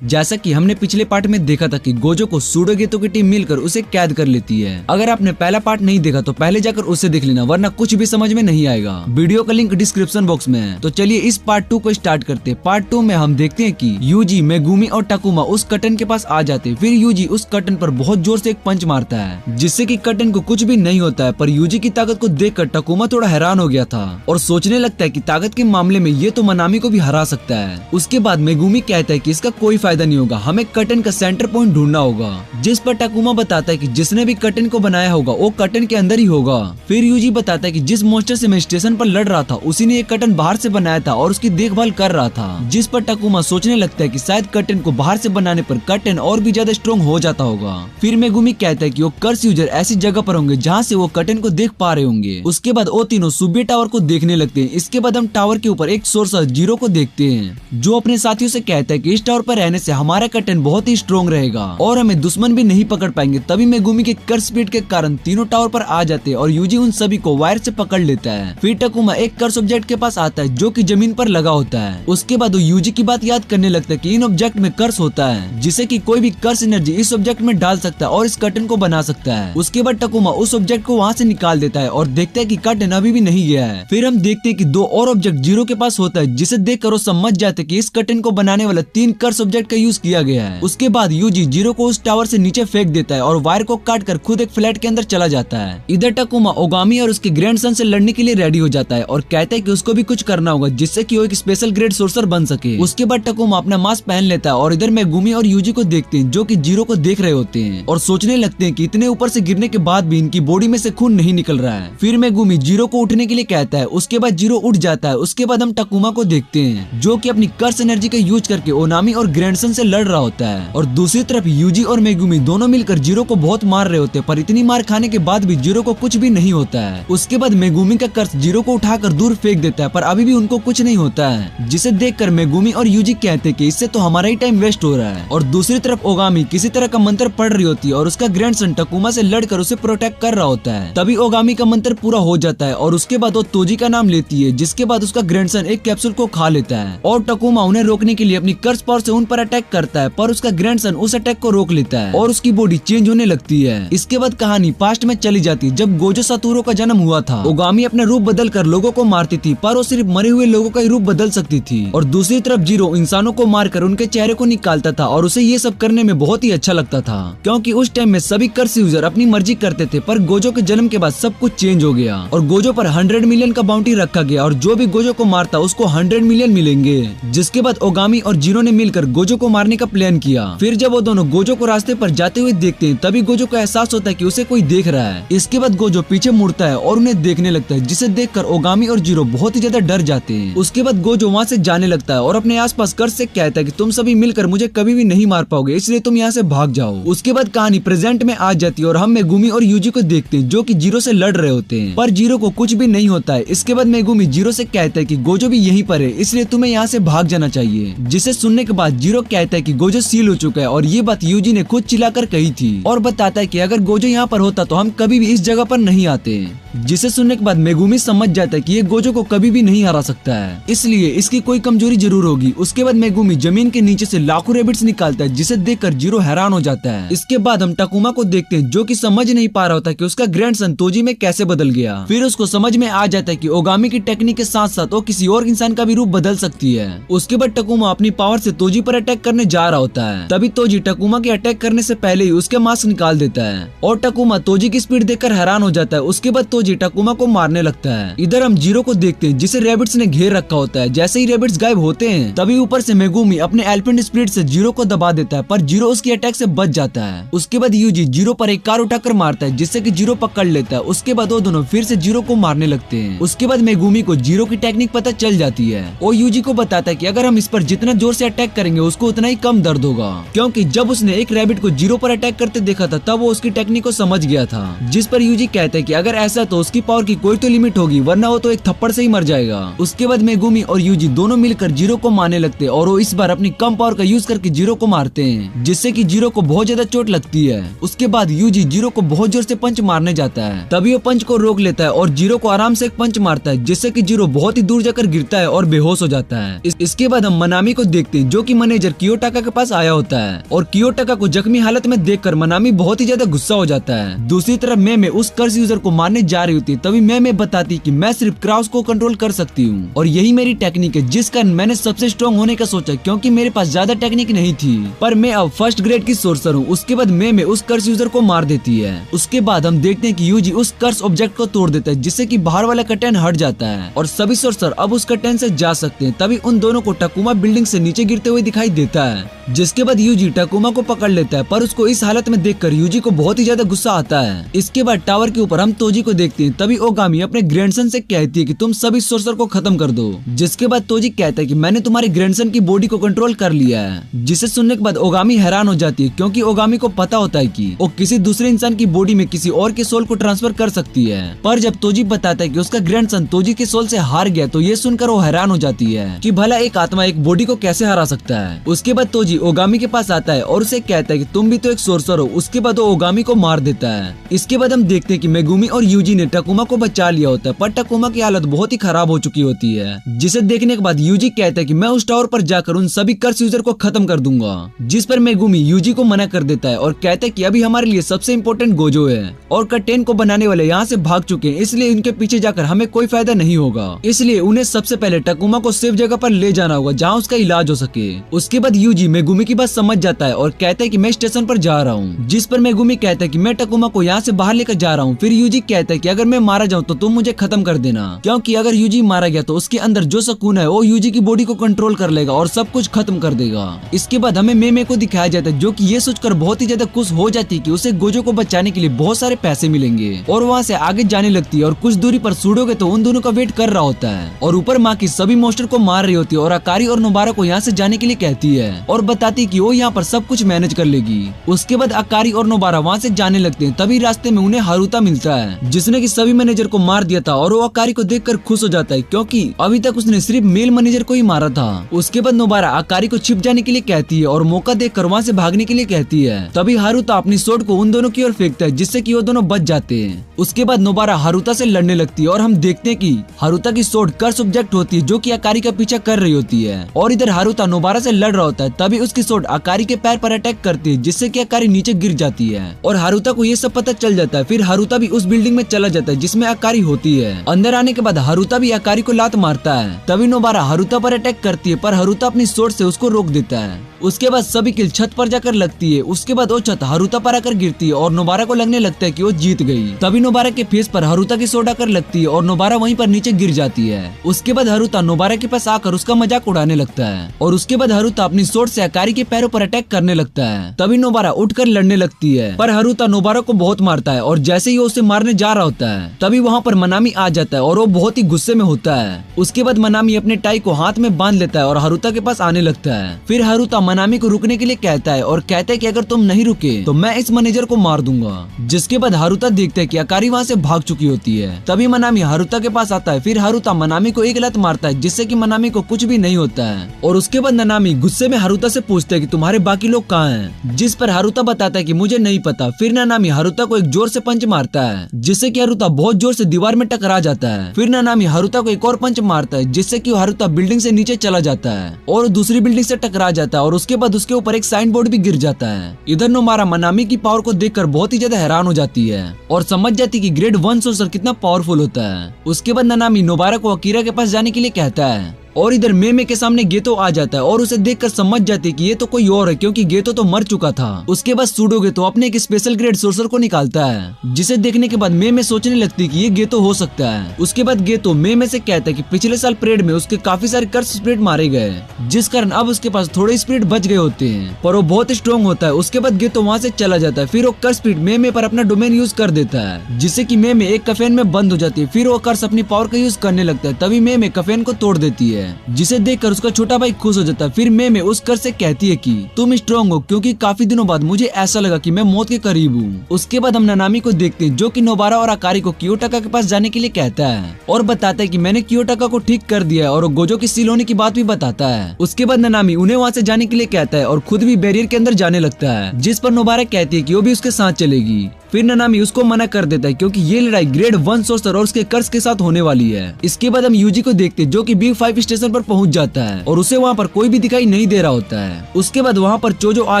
जैसा कि हमने पिछले पार्ट में देखा था कि गोजो को सूडोगेतो की टीम मिलकर उसे कैद कर लेती है। अगर आपने पहला पार्ट नहीं देखा तो पहले जाकर उसे देख लेना, वरना कुछ भी समझ में नहीं आएगा। वीडियो का लिंक डिस्क्रिप्शन बॉक्स में है। तो चलिए इस पार्ट 2 को स्टार्ट करते। पार्ट 2 में हम देखते हैं कि यूजी, मेगुमी और टाकुमा उस कटन के पास आ जाते। फिर यूजी उस कटन पर बहुत जोर से एक पंच मारता है, जिससे कि कटन को कुछ भी नहीं होता है। पर यूजी की ताकत को देखकर टाकुमा थोड़ा हैरान हो गया था और सोचने लगता है कि ताकत के मामले में ये तो मनामी को भी हरा सकता है। उसके बाद मेगुमी कहता है कि इसका कोई फायदा नहीं होगा, हमें कटन का सेंटर पॉइंट ढूंढना होगा। जिस पर टाकुमा बताता है कि जिसने भी कटन को बनाया होगा वो कटन के अंदर ही होगा। फिर यूजी बताता है कि जिस मॉन्स्टर से मैं स्टेशन पर लड़ रहा था उसी ने एक कटन बाहर से बनाया था और उसकी देखभाल कर रहा था। जिस पर टाकुमा सोचने लगता है कि शायद कटन को बाहर से बनाने पर कटन और भी ज्यादा स्ट्रॉन्ग हो जाता होगा। फिर मेगुमी कहता है कि वो कर्स यूजर ऐसी जगह पर होंगे जहाँ से वो कटन को देख पा रहे होंगे। उसके बाद वो तीनों सुबे टावर को देखने लगते हैं। इसके बाद हम टावर के ऊपर एक सोर्सर जीरो को देखते हैं, जो अपने साथियों से कहता है कि इस टावर पर रहने से हमारा कटन बहुत ही स्ट्रॉन्ग रहेगा और हमें दुश्मन भी नहीं पकड़ पाएंगे। तभी मेगुमी के कर्स स्पीड के कारण तीनों टावर पर आ जाते हैं और यूजी उन सभी को वायर से पकड़ लेता है। फिर टाकुमा एक कर्स ऑब्जेक्ट के पास आता है जो कि जमीन पर लगा होता है। उसके बाद वो यूजी की बात याद करने लगता है कि इन ऑब्जेक्ट में कर्स होता है, जिसे कि कोई भी कर्स एनर्जी इस ऑब्जेक्ट में डाल सकता है और इस कटन को बना सकता है। उसके बाद टाकुमा उस ऑब्जेक्ट को वहाँ से निकाल देता है और देखता है कि कटन अभी भी नहीं गया है। फिर हम देखते हैं कि दो और ऑब्जेक्ट जीरो के पास होता है, जिसे देखकर वो समझ जाते हैं कि इस कटन को बनाने वाला 3 कर्स ऑब्जेक्ट का यूज किया गया है। उसके बाद यूजी जीरो को उस टावर से नीचे फेंक देता है और वायर को काट कर खुद एक फ्लैट के अंदर चला जाता है। इधर टाकुमा ओगामी और उसके ग्रैंडसन से लड़ने के लिए रेडी हो जाता है और कहता है कि उसको भी कुछ करना होगा जिससे कि वो एक स्पेशल ग्रेड सोर्सर बन सके। उसके बाद टाकुमा अपना मास्क पहन लेता है और इधर मेगुमी और यूजी को देखते हैं जो कि जीरो को देख रहे होते हैं और सोचने लगते हैं कि इतने ऊपर से गिरने के बाद भी इनकी बॉडी में से खून नहीं निकल रहा है। फिर मेगुमी जीरो को उठने के लिए कहता है। उसके बाद जीरो उठ जाता है। उसके बाद हम टाकुमा को देखते हैं जो कि अपनी कर्स एनर्जी का यूज करके ओनामी और ग्रैंडसन से लड़ रहा होता है और दूसरी तरफ यूजी और मेगुमी दोनों मिलकर जीरो को बहुत मार रहे होते हैं। पर इतनी मार खाने के बाद भी जीरो को कुछ भी नहीं होता है। उसके बाद मेगुमी का कर्स जीरो को उठाकर दूर फेंक देता है, पर अभी भी उनको कुछ नहीं होता है, जिसे देखकर मेगुमी और यूजी कहते हैं कि इससे तो हमारा ही टाइम वेस्ट हो रहा है। और दूसरी तरफ ओगामी किसी तरह का मंत्र पढ़ रही होती है और उसका ग्रैंडसन टाकुमा से लड़कर उसे प्रोटेक्ट कर रहा होता है। तभी ओगामी का मंत्र पूरा हो जाता है और उसके बाद वो तोजी का नाम लेती है, जिसके बाद उसका ग्रैंडसन एक कैप्सूल को खा लेता है और टाकुमा उन्हें रोकने के लिए अपनी कर्स पावर से उन पर अटैक करता है, पर उसका ग्रैंडसन उस अटैक को रोक लेता है और उसकी बॉडी चेंज होने लगती है। इसके बाद कहानी पास्ट में चली जाती। जब गोजो सातोरू का जन्म हुआ था, ओगामी अपना रूप बदल कर लोगों को मारती थी, पर वो सिर्फ मरे हुए लोगों का ही रूप बदल सकती थी। और दूसरी तरफ जीरो इंसानों को मारकर उनके चेहरे को निकालता था और उसे ये सब करने में बहुत ही अच्छा लगता था, क्योंकि उस टाइम में सभी कर्स यूजर अपनी मर्जी करते थे। पर गोजो के जन्म के बाद सब कुछ चेंज हो गया और गोजो पर 100 मिलियन का बाउंटी रखा गया और जो भी गोजो को मारता उसको 100 मिलियन मिलेंगे। जिसके बाद ओगामी और जीरो ने मिलकर गोजो को मारने का प्लान किया। फिर जब वो दोनों गोजो को रास्ते पर जाते हुए देखते हैं, तभी गोजो को एहसास होता है कि उसे कोई देख रहा है। इसके बाद गोजो पीछे मुड़ता है और उन्हें देखने लगता है, जिसे देखकर ओगामी और जीरो बहुत ही ज्यादा डर जाते हैं। उसके बाद गोजो वहाँ से जाने लगता है और अपने आसपास कर्स से कहता है कि तुम सभी मिलकर मुझे कभी भी नहीं मार पाओगे, इसलिए तुम यहाँ से भाग जाओ। उसके बाद कहानी प्रेजेंट में आ जाती है और हम मेगुमी और यूजी को देखते हैं जो कि जीरो से लड़ रहे होते हैं, पर जीरो को कुछ भी नहीं होता है। इसके बाद मेगुमी जीरो से कहता है कि गोजो भी यहीं पर है, इसलिए तुम्हें यहाँ से भाग जाना चाहिए। जिसे सुनने के बाद जीरो कहता है कि गोजो सील हो चुका है और ये बात यूजी ने खुद चिल्लाकर कही थी और बताता है कि अगर गोजो यहाँ पर होता तो हम कभी भी इस जगह पर नहीं आते। जिसे सुनने के बाद मेगुमी समझ जाता है कि ये गोजो को कभी भी नहीं हरा सकता है, इसलिए इसकी कोई कमजोरी जरूर होगी। उसके बाद मेगुमी जमीन के नीचे से लाखों रैबिट्स निकालता है, जिसे देखकर जीरो हैरान हो जाता है। इसके बाद हम टाकुमा को देखते हैं जो कि समझ नहीं पा रहा होता कि उसका ग्रैंडसन तोजी में कैसे बदल गया। फिर उसको समझ में आ जाता है कि ओगामी की टेक्निक के साथ साथ वो किसी और इंसान का भी रूप बदल सकती है। उसके बाद टाकुमा अपनी पावर से तोजी पर अटैक करने जा रहा होता है, तभी तोजी टाकुमा के अटैक करने से पहले ही उसके मास्क निकाल देता है और टाकुमा तोजी की स्पीड देखकर हैरान हो जाता है। उसके बाद तोजी टाकुमा को मारने लगता है। इधर हम जीरो को देखते हैं जिसे रैबिट्स ने घेर रखा होता है। जैसे ही रैबिट्स गायब होते हैं, तभी ऊपर से मेगुमी अपने एलिफेंट स्पीड से जीरो को दबा देता है, पर जीरो उसकी अटैक से बच जाता है। उसके बाद यूजी जीरो पर एक कार उठाकर मारता है, जिससे कि जीरो पकड़ लेता है। उसके बाद वो दोनों फिर से जीरो को मारने लगते हैं। उसके बाद मेगुमी को जीरो की टेक्निक पता चल जाती है। वो यूजी को बताता है कि अगर हम इस पर जितना जोर से अटैक करेंगे उसको उतना ही कम दर्द होगा, क्योंकि जब उसने एक रैबिट को जीरो पर अटैक करते देखा था तब वो उसकी टेक्निक को समझ गया था, जिस पर यूजी कहता है कि अगर ऐसा तो उसकी पावर की कोई तो लिमिट होगी, वरना वो तो एक थप्पड़ से ही मर जाएगा। उसके बाद मेगुमी और यूजी दोनों मिलकर जीरो को मारने लगते और वो इस बार अपनी कम पावर का यूज करके जीरो को मारते हैं, जिससे कि जीरो को बहुत ज्यादा चोट लगती है। उसके बाद यूजी जीरो को बहुत जोर से पंच मारने जाता है, तभी वो पंच को रोक लेता है और जीरो को आराम से एक पंच मारता है, जिससे कि जीरो बहुत ही दूर जाकर गिरता है और बेहोश हो जाता है। इसके बाद हम मनामी को देखते हैं, जो कि मैनेजर कियोटाका के पास आया होता है और कियोटाका को जख्मी हालत में देखकर मनामी बहुत ही ज्यादा गुस्सा हो जाता है। दूसरी तरफ मैं उस कर्स यूजर को मारने जा रही होती है, तभी मैं बताती कि मैं सिर्फ क्राउस को कंट्रोल कर सकती हूँ और यही मेरी टेक्निक है, जिस कारण मैंने सबसे स्ट्रॉन्ग होने का सोचा, क्योंकि मेरे पास ज्यादा टेक्निक नहीं थी, पर मैं अब फर्स्ट ग्रेड की सोर्सर हूँ। उसके बाद मैं उस कर्स यूजर को मार देती है। उसके बाद हम देखते हैं कि यूजी उस कर्स ऑब्जेक्ट को तोड़ देता है, जिससे कि बाहर वाला कर्टेन हट जाता है और सभी सोर्सर अब उस कर्टेन से जा सकते हैं। तभी उन दोनों को टकुमा बिल्डिंग से नीचे गिरते हुए दिखाई देता है, जिसके बाद यूजी टकुमा को पकड़ लेता है, पर उसको इस हालत में देखकर यूजी को बहुत ही ज्यादा गुस्सा आता है। इसके बाद टावर के ऊपर हम तोजी को देखते हैं, तभी ओगामी अपने ग्रैंडसन से कहती है कि तुम सभी सोर्सर को खत्म कर दो, जिसके बाद तोजी कहता है कि मैंने तुम्हारे ग्रैंडसन की बॉडी को कंट्रोल कर लिया है, जिसे सुनने के बाद ओगामी हैरान हो जाती है, क्योंकि ओगामी को पता होता है कि वो किसी दूसरे इंसान की बॉडी में किसी और के सोल को ट्रांसफर कर सकती है। पर जब तोजी बताता है कि उसका ग्रैंडसन तोजी के सोल से हार गया, तो ये सुनकर वो हैरान हो जाती है कि भला एक आत्मा एक बॉडी को कैसे हरा सकता है। उसके बाद तोजी ओगामी के पास आता है और उसे कहता है कि तुम भी तो एक सोर्सर हो। उसके बाद वो ओगामी को मार देता है। इसके बाद हम देखते हैं कि मेगुमी और यूजी ने टकुमा को बचा लिया होता है, पर टकुमा की हालत बहुत ही खराब हो चुकी होती है, जिसे देखने के बाद यूजी कहता है कि मैं उस टावर पर जाकर उन सभी कर्स यूजर को खत्म कर दूंगा, जिस पर मेगुमी यूजी को मना कर देता है और कहता है कि अभी हमारे लिए सबसे इम्पोर्टेंट गोजो है और कर्टेन को बनाने वाले यहाँ से भाग चुके हैं, इसलिए इनके पीछे जाकर हमें कोई फायदा नहीं होगा। इसलिए उन्हें सबसे पहले टकुमा को सेफ जगह पर ले जाना होगा, जहाँ उसका इलाज हो सके। उसके बाद यूजी मेगुमी की बात समझ जाता है और कहता है कि मैं स्टेशन पर जा रहा हूँ, जिस पर मेगुमी कहता है कि मैं टकुमा को यहाँ से बाहर लेकर जा रहा हूँ। फिर यूजी कहता है कि अगर मैं मारा जाऊँ तो तुम मुझे खत्म कर देना, क्योंकि अगर यूजी मारा गया तो उसके अंदर जो सुकून है वो यूजी की बॉडी को कंट्रोल कर लेगा और सब कुछ खत्म कर देगा। इसके बाद हमें मेमे को दिखाया जाता है, जो कि ये सोचकर बहुत ही ज्यादा खुश हो जाती है कि उसे गोजो को बचाने के लिए बहुत सारे पैसे मिलेंगे और वहाँ से आगे जाने लगती है और कुछ दूरी पर सूडोगे तो उन दोनों का वेट कर रहा होता है और ऊपर माँ की सभी मोस्टर को मार रही होती है और अकारी और नोबारा को यहाँ से जाने के लिए कहती है और बताती है कि वो यहाँ पर सब कुछ मैनेज कर लेगी। उसके बाद अकारी और नोबारा वहाँ से जाने लगते हैं, तभी रास्ते में उन्हें हारुता मिलता है, जिसने कि सभी मैनेजर को मार दिया था और वो अकारी को देखकर खुश हो जाता है, क्योंकि अभी तक उसने सिर्फ मेल मैनेजर को ही मारा था। उसके बाद नोबारा अकारी को छिप जाने के लिए कहती है और मौका देखकर वहाँ से भागने के लिए कहती है। तभी हारुता अपनी सोड को उन दोनों की ओर फेंकता है, जिससे कि वो दोनों बच जाते हैं। उसके बाद नोबारा हारुता से लड़ने लगती है और हम देखते हैं कि हारुता की सोड कर्स ऑब्जेक्ट होती है, जो कि अकारी का पीछा कर रही होती है और इधर हारुता नोबारा से लड़ रहा होता है। तभी उसकी सोड अकारी के पैर पर अटैक करती है, जिससे कि अकारी नीचे गिर जाती है और हारुता को ये सब पता चल जाता है। फिर हारुता भी उस बिल्डिंग में चला जाता है जिसमें अकारी होती है। अंदर आने के बाद हारुता भी अकारी को लात मारता है। तभी नोबारा हारुता पर अटैक करती है, पर हारुता अपनी सोड से उसको रोक देता है। उसके बाद सभी किल छत पर जाकर लगती है। उसके बाद वो छत हारुता पर आकर गिरती है और नोबारा को लगने लगता है कि वो जीत गई। तभी नोबारा के फेस पर हारुता की सोड आकर लगती है और नोबारा वहीं पर नीचे गिर जाती है। उसके बाद हारुता नोबारा के पास आकर उसका मजाक उड़ाने लगता है और उसके बाद हारुता अपनी सोड से अकारी के पैरों पर अटैक करने लगता है। तभी नोबारा उठकर लड़ने लगती है, पर हारुता नोबारा को बहुत मारता है और जैसे ही वो उसे मारने जा रहा होता है तभी वहाँ पर मनामी आ जाता है और वो बहुत ही गुस्से में होता है। उसके बाद मनामी अपने टाई को हाथ में बांध लेता है और हारुता के पास आने लगता है। फिर हारुता मनामी को रुकने के लिए कहता है और कहता है कि अगर तुम नहीं रुके तो मैं इस मैनेजर को मार दूंगा। जिसके बाद हारुता देखता है कि अकारी वहाँ से भाग चुकी होती है। तभी मनामी हारुता के पास आता है। फिर हारुता मनामी को एक लत मारता है, जिससे कि मनामी को कुछ भी नहीं होता है और उसके बाद ननामी गुस्से में हारुता से पूछता है कि तुम्हारे बाकी लोग कहाँ हैं, जिस पर हारुता बताता है कि मुझे नहीं पता। फिर ननामी हारुता को एक जोर से पंच मारता है, जिससे कि हारुता बहुत जोर से दीवार में टकरा जाता है। फिर ननामी हारुता को एक और पंच मारता है, जिससे कि हारुता बिल्डिंग से नीचे चला जाता है और दूसरी बिल्डिंग से टकरा जाता है और उसके बाद उसके ऊपर एक साइन बोर्ड भी गिर जाता है। इधर नोबारा मनामी की पावर को देखकर बहुत ही ज्यादा हैरान हो जाती है और समझ जाती कि ग्रेड 1 सोर्सर कितना पावरफुल होता है। उसके बाद ननामी नोबारा को अकीरा के पास जाने के लिए कहता है और इधर मेमे के सामने गेतो आ जाता है और उसे देखकर समझ जाती है कि ये तो कोई और है, क्योंकि गेतो तो मर चुका था। उसके बाद सूडोगे तो अपने एक स्पेशल ग्रेड सोर्सर को निकालता है, जिसे देखने के बाद मेमे सोचने लगती है कि ये गेतो हो सकता है। उसके बाद गेतो मेमे से कहता है कि पिछले साल परेड में उसके काफी सारे कर्स स्पिरिट मारे गए, जिस कारण अब उसके पास थोड़े स्पिरिट बच गए होते हैं, पर वो बहुत स्ट्रॉन्ग होता है। उसके बाद गेतो वहाँ से चला जाता है। फिर वो कर्स स्पिरिट मेमे पर अपना डोमेन यूज कर देता है, जिससे कि मेमे एक कफेन में बंद हो जाती है। फिर वो कर्स अपनी पावर का यूज करने लगता है। तभी मेमे कफेन को तोड़ देती है है, जिसे देखकर उसका छोटा भाई खुश हो जाता है। फिर मे उस कर से कहती है कि तुम स्ट्रॉन्ग हो, क्योंकि काफी दिनों बाद मुझे ऐसा लगा कि मैं मौत के करीब हूँ। उसके बाद हम नानामी को देखते हैं, जो कि नोबारा और आकारी को कियोटाका के पास जाने के लिए कहता है और बताता है कि मैंने कियोटाका को ठीक कर दिया है, और वो गोजो की सील होने की बात भी बताता है। उसके बाद नानामी उन्हें वहाँ से जाने के लिए कहता है और खुद भी बैरियर के अंदर जाने लगता है, जिस पर नोबारा कहती है कि वो भी उसके साथ चलेगी। फिर नानामी उसको मना कर देता है, क्योंकि ये लड़ाई ग्रेड 1 सोर्सर और उसके कर्स के साथ होने वाली है। इसके बाद हम यूजी को देखते हैं, जो कि B5 स्टेशन पर पहुंच जाता है और उसे वहाँ पर कोई भी दिखाई नहीं दे रहा होता है। उसके बाद वहाँ पर चोजो आ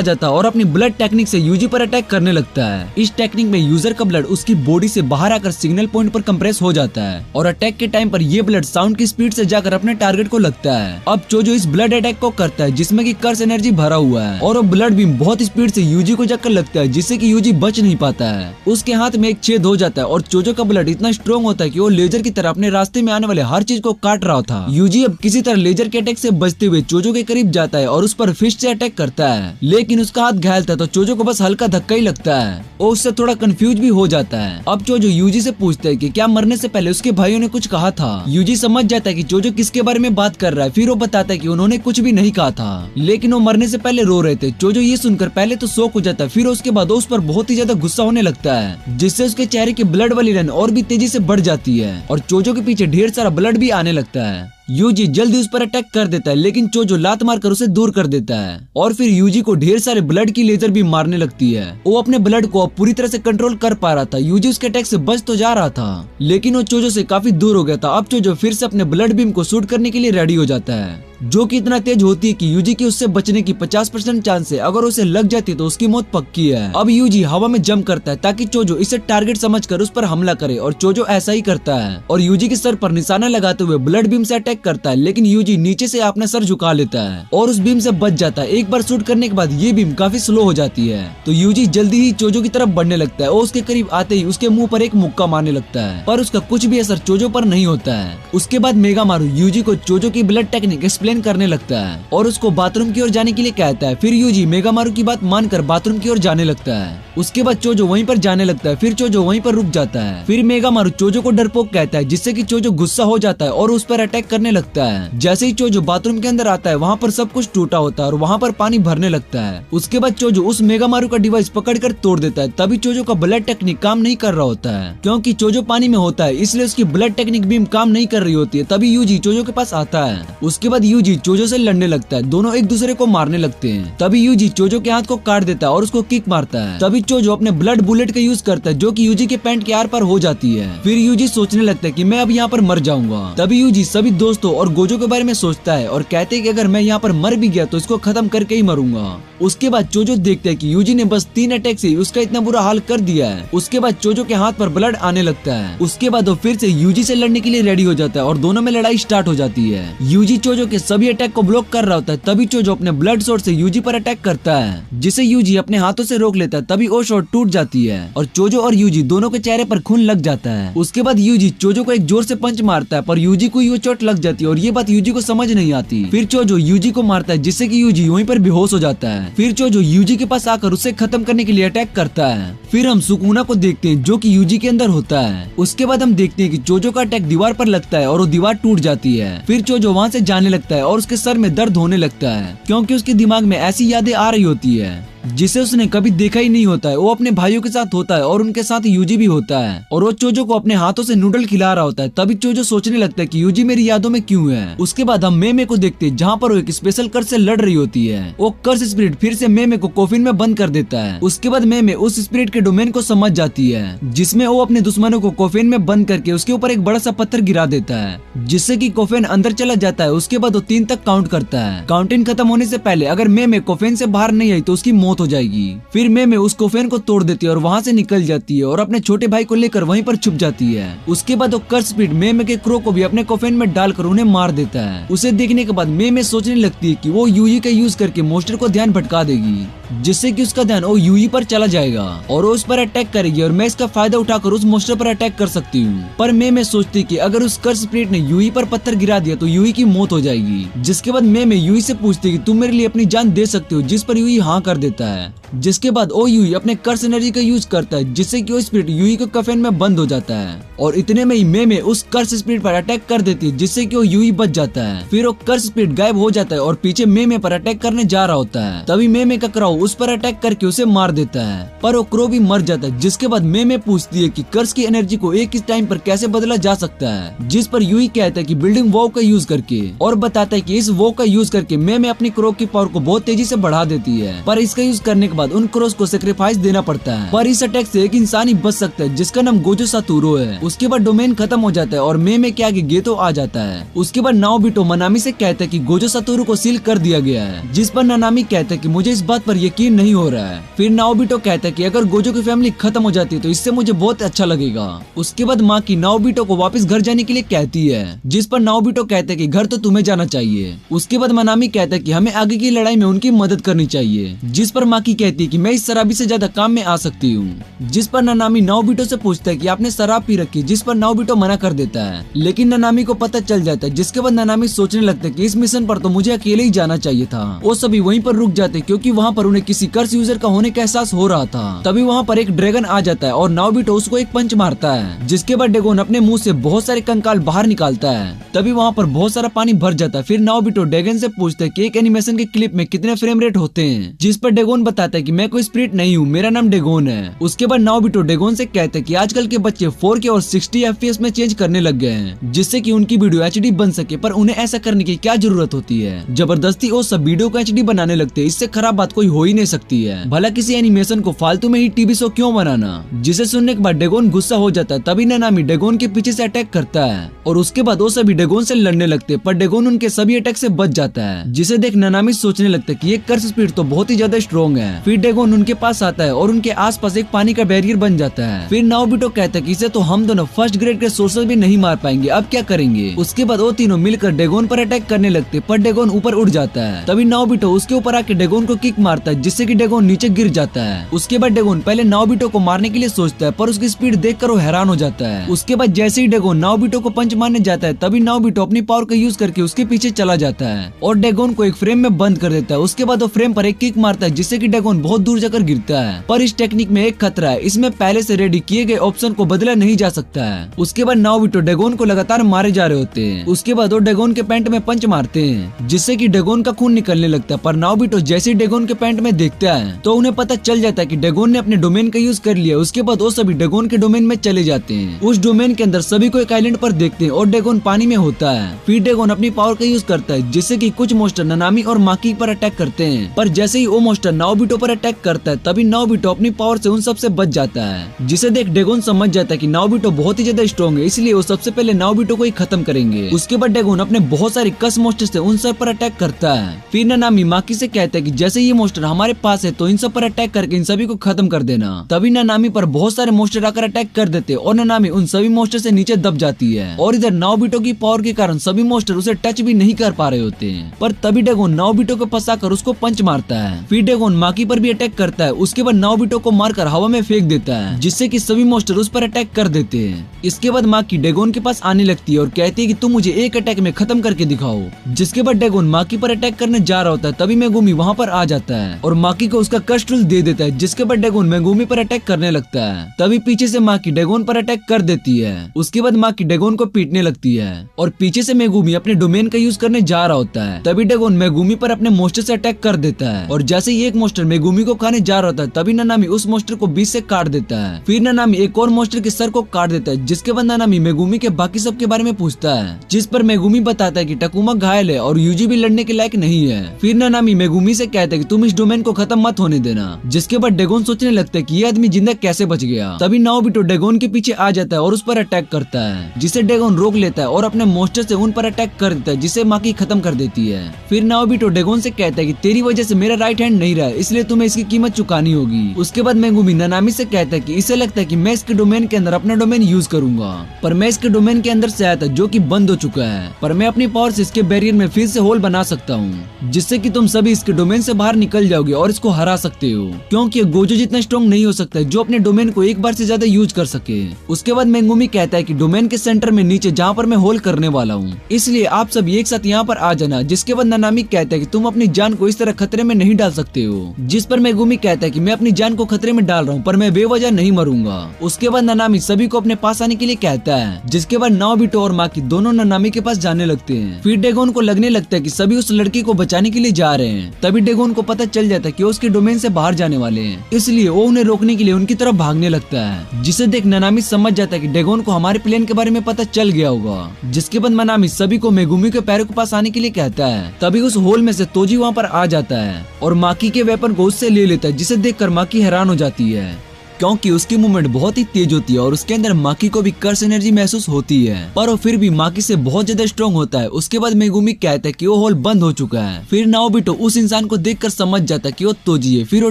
जाता है और अपनी ब्लड टेक्निक से यूजी पर अटैक करने लगता है। इस टेक्निक में यूजर का ब्लड उसकी बॉडी से बाहर आकर सिग्नल पॉइंट पर कंप्रेस हो जाता है और अटैक के टाइम पर ये ब्लड साउंड की स्पीड से जाकर अपने टारगेट को लगता है। अब चोजो इस ब्लड अटैक को करता है, जिसमें की कर्स एनर्जी भरा हुआ है, और वो ब्लड बीम बहुत स्पीड से यूजी को जाकर लगता है, जिससे की यूजी बच नहीं पाता है। उसके हाथ में एक छेद हो जाता है और चोजो का ब्लड इतना स्ट्रॉन्ग होता है कि वो लेजर की तरह अपने रास्ते में आने वाले हर चीज को काट रहा था। यूजी अब किसी तरह लेजर के अटैक से बचते हुए चोजो के करीब जाता है और उस पर फिस्ट से अटैक करता है, लेकिन उसका हाथ घायल था तो चोजो को बस हल्का धक्का ही लगता है और उससे थोड़ा कंफ्यूज भी हो जाता है। अब चोजो यूजी से पूछता है कि क्या मरने से पहले उसके भाइयों ने कुछ कहा था। यूजी समझ जाता है कि चोजो किसके बारे में बात कर रहा है। फिर वो बताता है कि उन्होंने कुछ भी नहीं कहा था, लेकिन वो मरने से पहले रो रहे थे। चोजो ये सुनकर पहले तो शॉक हो जाता है, फिर उसके बाद उस पर बहुत ही ज्यादा गुस्सा होने लगता है, जिससे उसके चेहरे की ब्लड वाली लाइन और भी तेजी से बढ़ जाती है और चोजो के पीछे ढेर सारा ब्लड भी आने लगता है। यूजी जल्दी उस पर अटैक कर देता है, लेकिन चोजो लात मारकर उसे दूर कर देता है और फिर यूजी को ढेर सारे ब्लड की लेजर भी मारने लगती है। वो अपने ब्लड को अब पूरी तरह से कंट्रोल कर पा रहा था। यूजी उसके अटैक से बच तो जा रहा था, लेकिन वो चोजो से काफी दूर हो गया था। अब चोजो फिर से अपने ब्लड बीम को शूट करने के लिए रेडी हो जाता है, जो कि इतना तेज होती है कि यूजी की उससे बचने की 50% चांस है। अगर उसे लग जाती तो उसकी मौत पक्की है। अब यूजी हवा में जंप करता है ताकि चोजो इसे टारगेट समझकर उस पर हमला करे, और चोजो ऐसा ही करता है और यूजी के सर पर निशाना लगाते हुए ब्लड बीम से अटैक करता है, लेकिन यूजी नीचे से अपना सर झुका लेता है और उस बीम से बच जाता है। एक बार शूट करने के बाद ये बीम काफी स्लो हो जाती है, तो यूजी जल्दी ही चोजो की तरफ बढ़ने लगता है और उसके करीब आते ही उसके मुंह पर एक मुक्का मारने लगता है, पर उसका कुछ भी असर चोजो पर नहीं होता है। उसके बाद मेगामारू यूजी को चोजो की ब्लड टेक्निक एक्सप्लेन करने लगता है और उसको बाथरूम की ओर जाने के लिए कहता है। फिर यूजी मेगामारू की बात मानकर बाथरूम की ओर जाने लगता है। उसके बाद चोजो वहीं पर जाने लगता है, फिर चोजो वहीं पर रुक जाता है। फिर मेगामारू चोजो को डरपोक कहता है, जिससे कि चोजो गुस्सा हो जाता है और उस पर अटैक करने लगता है। जैसे ही चोजो बाथरूम के अंदर आता है, वहाँ पर सब कुछ टूटा होता है और वहाँ पर पानी भरने लगता है। उसके बाद चोजो उस मेगामारू का डिवाइस पकड़कर तोड़ देता है। तभी चोजो का ब्लड टेक्निक काम नहीं कर रहा होता है, क्योंकि चोजो पानी में होता है, इसलिए उसकी ब्लड टेक्निक बीम काम नहीं कर रही होती है। तभी यूजी चोजो के पास आता है। उसके बाद यूजी चोजो से लड़ने लगता है, दोनों एक दूसरे को मारने लगते हैं। तभी यूजी चोजो के हाथ को काट देता है और उसको किक मारता है। तभी चोजो अपने ब्लड बुलेट का यूज करता है, जो कि यूजी के पैंट के आर पार हो जाती है। फिर यूजी सोचने लगता है कि मैं अब यहाँ पर मर जाऊंगा। तभी यूजी सभी दोस्तों और गोजो के बारे में सोचता है और कहते हैं कि अगर मैं यहाँ पर मर भी गया तो इसको खत्म करके ही मरूंगा। उसके बाद चोजो देखता है कि यूजी ने बस 3 अटैक से उसका इतना बुरा हाल कर दिया है। उसके बाद चोजो के हाथ पर ब्लड आने लगता है। उसके बाद वो फिर से यूजी से लड़ने के लिए रेडी हो जाता है और दोनों में लड़ाई स्टार्ट हो जाती है। यूजी चोजो के सभी अटैक को ब्लॉक कर रहा होता है। तभी चोजो अपने ब्लड शॉट से यूजी पर अटैक करता है, जिसे यूजी अपने हाथों से रोक लेता है। तभी वो शॉट टूट जाती है और चोजो और यूजी दोनों के चेहरे पर खून लग जाता है। उसके बाद यूजी चोजो को एक जोर से पंच मारता है, पर यूजी को ये चोट लग जाती है और ये बात यूजी को समझ नहीं आती। फिर चोजो यूजी को मारता है, जिससे कि यूजी वहीं पर बेहोश हो जाता है। फिर चोजो यूजी के पास आकर उसे खत्म करने के लिए अटैक करता है। फिर हम सुकुना को देखते हैं, जो कि यूजी के अंदर होता है। उसके बाद हम देखते हैं कि चोजो का अटैक दीवार पर लगता है और वो दीवार टूट जाती है। फिर चोजो वहाँ से जाने लगता है और उसके सर में दर्द होने लगता है, क्योंकि उसके दिमाग में ऐसी यादें आ रही होती है जिसे उसने कभी देखा ही नहीं होता है। वो अपने भाइयों के साथ होता है और उनके साथ यूजी भी होता है और वो चोजो को अपने हाथों से नूडल खिला रहा होता है। तभी चोजो सोचने लगता है कि यूजी मेरी यादों में क्यों है। उसके बाद हम मेमे को देखते हैं, जहाँ पर वो एक स्पेशल कर्स से लड़ रही होती है। वो कर्स स्पिरिट फिर से मेमे को कॉफिन में बंद कर देता है। उसके बाद मेमे उस स्पिरिट के डोमेन को समझ जाती है, जिसमें वो अपने दुश्मनों को कॉफिन में बंद करके उसके ऊपर एक बड़ा सा पत्थर गिरा देता है, जिससे कि कॉफिन अंदर चला जाता है। उसके बाद वो 3 तक काउंट करता है। काउंटिंग खत्म होने से पहले अगर मेमे कॉफिन से बाहर नहीं आई तो उसकी मौत हो जाएगी। फिर मेमे उस कोफेन को तोड़ देती है और वहाँ से निकल जाती है और अपने छोटे भाई को लेकर वहीं पर छुप जाती है। उसके बाद वो कर्स स्पिरिट मेमे के क्रो को भी अपने कोफेन में डालकर उन्हें मार देता है। उसे देखने के बाद मेमे सोचने लगती है कि वो यूजी का यूज करके मोस्टर को ध्यान भटका देगी। जिससे कि उसका ध्यान वो यूई पर चला जाएगा और वो उस पर अटैक करेगी और मैं इसका फायदा उठाकर उस मोस्टर पर अटैक कर सकती हूँ। पर मैं सोचती कि अगर उस कर्स स्पिरिट ने यूई पर पत्थर गिरा दिया तो यूई की मौत हो जाएगी। जिसके बाद मैं यूई से पूछती कि तुम मेरे लिए अपनी जान दे सकते हो, जिस पर यूई हाँ कर देता है। जिसके बाद ओ यूई अपने कर्स एनर्जी का यूज करता है, जिससे कि वो स्पिरिट यूई के कफन में बंद हो जाता है और इतने में ही मैं उस कर्स स्पिरिट पर अटैक कर देती है, जिससे कि वो यूई बच जाता है। फिर वो कर्स स्पिरिट गायब हो जाता है और पीछे मैं पर अटैक करने जा रहा होता है। तभी मैं का क्रो उस पर अटैक करके उसे मार देता है, पर वो क्रो भी मर जाता है। जिसके बाद मैं पूछती है कि कर्स की एनर्जी को एक ही टाइम पर कैसे बदला जा सकता है, जिस पर यूई कहता है कि बिल्डिंग वॉव का यूज करके, और बताता है कि इस वॉव का यूज करके मैं अपनी क्रो की पावर को बहुत तेजी से बढ़ा देती है। पर इसका यूज करने के बाद उन क्रोस को सेक्रीफाइस देना पड़ता है। पर इस अटैक से एक इंसान ही बच सकता है, जिसका नाम गोजो सातोरू है। उसके बाद डोमेन खत्म हो जाता है और मैं के आगे गेतो आ जाता है। उसके बाद नाओबिटो मनामी से कहता है कि गोजो सातोरू को सील कर दिया गया है, जिस पर नानामी कहता है कि मुझे इस बात पर यकीन नहीं हो रहा है। फिर नाओबिटो कहता है कि अगर गोजो की फैमिली खत्म हो जाती है तो इससे मुझे बहुत अच्छा लगेगा। उसके बाद माँ की नाओबिटो को वापस घर जाने के लिए कहती है, जिस पर नाओबिटो कहता है कि घर तो तुम्हें जाना चाहिए। उसके बाद मनामी कहता है कि हमें आगे की लड़ाई में उनकी मदद करनी चाहिए, जिस पर माँ की कहती है कि मैं इस शराबी से ज्यादा काम में आ सकती हूँ। जिस पर नानामी नाओबिटो से पूछता है कि आपने शराब पी रखी, जिस पर नाओबिटो मना कर देता है, लेकिन नानामी को पता चल जाता है। जिसके बाद नानामी सोचने लगता है कि इस मिशन पर तो मुझे अकेले ही जाना चाहिए था। वो सभी वहीं पर रुक जाते क्योंकि वहाँ पर उन्हें किसी कर्स यूजर का होने का एहसास हो रहा था। तभी वहाँ पर एक ड्रैगन आ जाता है और नाओबिटो उसको एक पंच मारता है, जिसके बाद ड्रैगन अपने मुंह से बहुत सारे कंकाल बाहर निकालता है। तभी वहाँ पर बहुत सारा पानी भर जाता है। फिर नाओबिटो ड्रैगन से पूछता है कि एक एनिमेशन के क्लिप में कितने फ्रेम रेट होते हैं, जिस पर ड्रैगन बताता है कि मैं कोई स्पिरिट नहीं हूँ, मेरा नाम ड्रैगन है। उसके बाद नाओबिटो ड्रैगन से कहते हैं कि आजकल के बच्चे 4K और 60 FPS में चेंज करने लग गए हैं, जिससे कि उनकी वीडियो HD बन सके, पर उन्हें ऐसा करने की क्या जरूरत होती है। जबरदस्ती वो सब वीडियो को HD बनाने लगते हैं, इससे खराब बात कोई हो ही नहीं सकती है। भला किसी एनिमेशन को फालतू में ही टीवी शो क्यों बनाना। जिसे सुनने के बाद ड्रैगन गुस्सा हो जाता है। तभी नानामी ड्रैगन के पीछे से अटैक करता है और उसके बाद वो सभी ड्रैगन से लड़ने लगते हैं, पर ड्रैगन उनके सभी अटैक से बच जाता है। जिसे देख नानामी सोचने लगता है कि ये कर्स स्पिरिट तो बहुत ही ज्यादा स्ट्रॉन्ग है। फिर ड्रैगन उनके पास आता है और उनके आसपास एक पानी का बैरियर बन जाता है। फिर नाओबिटो कहता है कि इसे तो हम दोनों फर्स्ट ग्रेड के सोर्सेज भी नहीं मार पाएंगे, अब क्या करेंगे। उसके बाद वो तीनों मिलकर ड्रैगन पर अटैक करने लगते, पर ड्रैगन ऊपर उड़ जाता है। तभी नाओबिटो उसके ऊपर आके ड्रैगन को किक मारता है, जिससे कि ड्रैगन नीचे गिर जाता है। उसके बाद ड्रैगन पहले नाओबिटो को मारने के लिए सोचता है, पर उसकी स्पीड देखकर वो हैरान हो जाता है। उसके बाद जैसे ही ड्रैगन नाओबिटो को पंच मारने जाता है, तभी नाओबिटो अपनी पावर का यूज करके उसके पीछे चला जाता है और ड्रैगन को एक फ्रेम में बंद कर देता है। उसके बाद वो फ्रेम पर एक किक मारता है, जिससे कि ड्रैगन बहुत दूर जाकर गिरता है। पर इस टेक्निक में एक खतरा है, इसमें पहले से रेडी किए गए ऑप्शन को बदला नहीं जा सकता है। उसके बाद नाओबिटो ड्रैगन को लगातार मारे जा रहे होते हैं। उसके बाद वो ड्रैगन के पैंट में पंच मारते हैं, जिससे कि ड्रैगन का खून निकलने लगता है। पर नाओबिटो जैसे ही ड्रैगन के पैंट में देखता है तो उन्हें पता चल जाता है कि ड्रैगन ने अपने डोमेन का यूज कर लिया। उसके बाद वो सभी ड्रैगन के डोमेन में चले जाते हैं। उस डोमेन के अंदर सभी को एक आइलैंड पर देखते हैं और ड्रैगन पानी में होता है। फिर ड्रैगन अपनी पावर का यूज करता है, जिससे कि कुछ मोस्टर नानामी और माकी पर अटैक करते हैं। पर जैसे ही वो मोस्टर नाओबिटो पर अटैक करता है, तभी नाओबिटो अपनी पावर से उन सब से बच जाता है। जिसे देख ड्रैगन समझ जाता है कि नाओबिटो बहुत ही ज्यादा स्ट्रॉन्ग है, इसलिए वो सबसे पहले नाओबिटो को ही खत्म करेंगे। उसके बाद ड्रैगन अपने बहुत सारी कस मोस्टर से उन सब पर अटैक करता है। फिर नानामी माकी से कहता है कि जैसे ये मोस्टर हमारे पास है तो इन सब पर अटैक करके इन सभी को खत्म कर देना। तभी नानामी पर बहुत सारे मोस्टर आकर अटैक कर देते और नानामी उन सभी मोस्टर से नीचे दब जाती है और इधर नाओबिटो की पावर के कारण सभी मोस्टर उसे टच भी नहीं कर पा रहे होते हैं। पर तभी ड्रैगन नाओबिटो को फंसाकर उसको पंच मारता है। फिर ड्रैगन माकी पर भी अटैक करता है। उसके बाद नाओबिटो को मारकर हवा में फेंक देता है, जिससे कि सभी मोस्टर उस पर अटैक कर देते हैं। इसके बाद माकी ड्रैगन के पास आने लगती है और कहती है कि तुम मुझे एक अटैक में खत्म करके दिखाओ। जिसके बाद ड्रैगन माकी पर अटैक करने जा रहा होता है, तभी मेगुमी वहाँ पर आ जाता है और माकी को उसका कष्ट दे देता है। जिसके बाद ड्रैगन मेगुमी पर अटैक करने लगता है। तभी पीछे से माकी ड्रैगन पर अटैक कर देती है। उसके बाद माकी ड्रैगन को पीटने लगती है और पीछे से मेगुमी अपने डोमेन का यूज करने जा रहा होता है। तभी ड्रैगन मेगुमी पर अपने मोस्टर से अटैक कर देता है और जैसे ही एक मोस्टर मेगुमी को खाने जा रहा होता है, तभी नानामी उस मोस्टर को बीच से काट देता है। फिर नानामी एक और मोस्टर के सर को काट देता है। जिसके बाद नानामी मेगुमी के बाकी सब के बारे में पूछता है, जिस पर मेगुमी बताता है कि टकुमा घायल है और यूजी भी लड़ने के लायक नहीं है। फिर नानामी मेगुमी से कहता है कि तुम इस डोमेन को खत्म मत होने देना। जिसके बाद ड्रैगन सोचने लगता है कि ये आदमी जिंदा कैसे बच गया। तभी नाओबिटो ड्रैगन के पीछे आ जाता है और उस पर अटैक करता है, जिसे ड्रैगन रोक लेता है और अपने मोस्टर से उन पर अटैक कर देता है, जिसे माकी खत्म कर देती है। फिर नाओबिटो ड्रैगन से कहता है कि तेरी वजह से मेरा राइट हैंड नहीं रहा, इसलिए तुम्हें इसकी कीमत चुकानी होगी। उसके बाद मेगुमी नानामी से कहता है कि इसे लगता है कि मैं इसके डोमेन के अंदर अपना डोमेन यूज करूंगा, पर मैं इसके डोमेन के अंदर से आया था जो कि बंद हो चुका है, पर मैं अपनी पावर से इसके बैरियर में फिर से होल बना सकता हूँ, जिससे कि तुम सभी इसके डोमेन से बाहर निकल जाओ। जाओगे और इसको हरा सकते हो, क्योंकि गोजो जितना स्ट्रॉन्ग नहीं हो सकता जो अपने डोमेन को एक बार से ज्यादा यूज कर सके। उसके बाद मेगुमी कहता है कि डोमेन के सेंटर में नीचे जहाँ पर मैं होल करने वाला हूँ, इसलिए आप सब एक साथ यहाँ पर आ जाना। जिसके बाद नानामी कहता है कि तुम अपनी जान को इस तरह खतरे में नहीं डाल सकते हो। जिस पर मेगुमी कहता है कि मैं अपनी जान को खतरे में डाल रहा हूँ, पर मैं बेवजह नहीं मरूंगा। उसके बाद नानामी सभी को अपने पास आने के लिए कहता है। जिसके बाद नाओबिटो और माकी दोनों नानामी के पास जाने लगते हैं। फिर डेगोन को लगने लगता है कि सभी उस लड़की को बचाने के लिए जा रहे हैं। तभी डेगोन को पता चल जाता है कि वो उसके डोमेन से बाहर जाने वाले हैं, इसलिए वो उन्हें रोकने के लिए उनकी तरफ भागने लगता है। जिसे देख नानामी समझ जाता है कि डेगोन को हमारे प्लान के बारे में पता चल गया होगा। जिसके बाद नानामी सभी को मेगुमी के पैरों के पास आने के लिए कहता है। तभी उस होल में से तोजी वहाँ पर आ जाता है और माकी के वेपन को उससे ले लेता है। जिसे देखकर माकी हैरान हो जाती है, क्योंकि उसकी मूवमेंट बहुत ही तेज होती है और उसके अंदर माकी को भी कर्स एनर्जी महसूस होती है, पर वो फिर भी माकी से बहुत ज्यादा स्ट्रॉन्ग होता है। उसके बाद मेगुमी कहता है कि वो होल बंद हो चुका है। फिर नाओबिटो उस इंसान को देखकर समझ जाता है कि वो तोजी है। फिर वो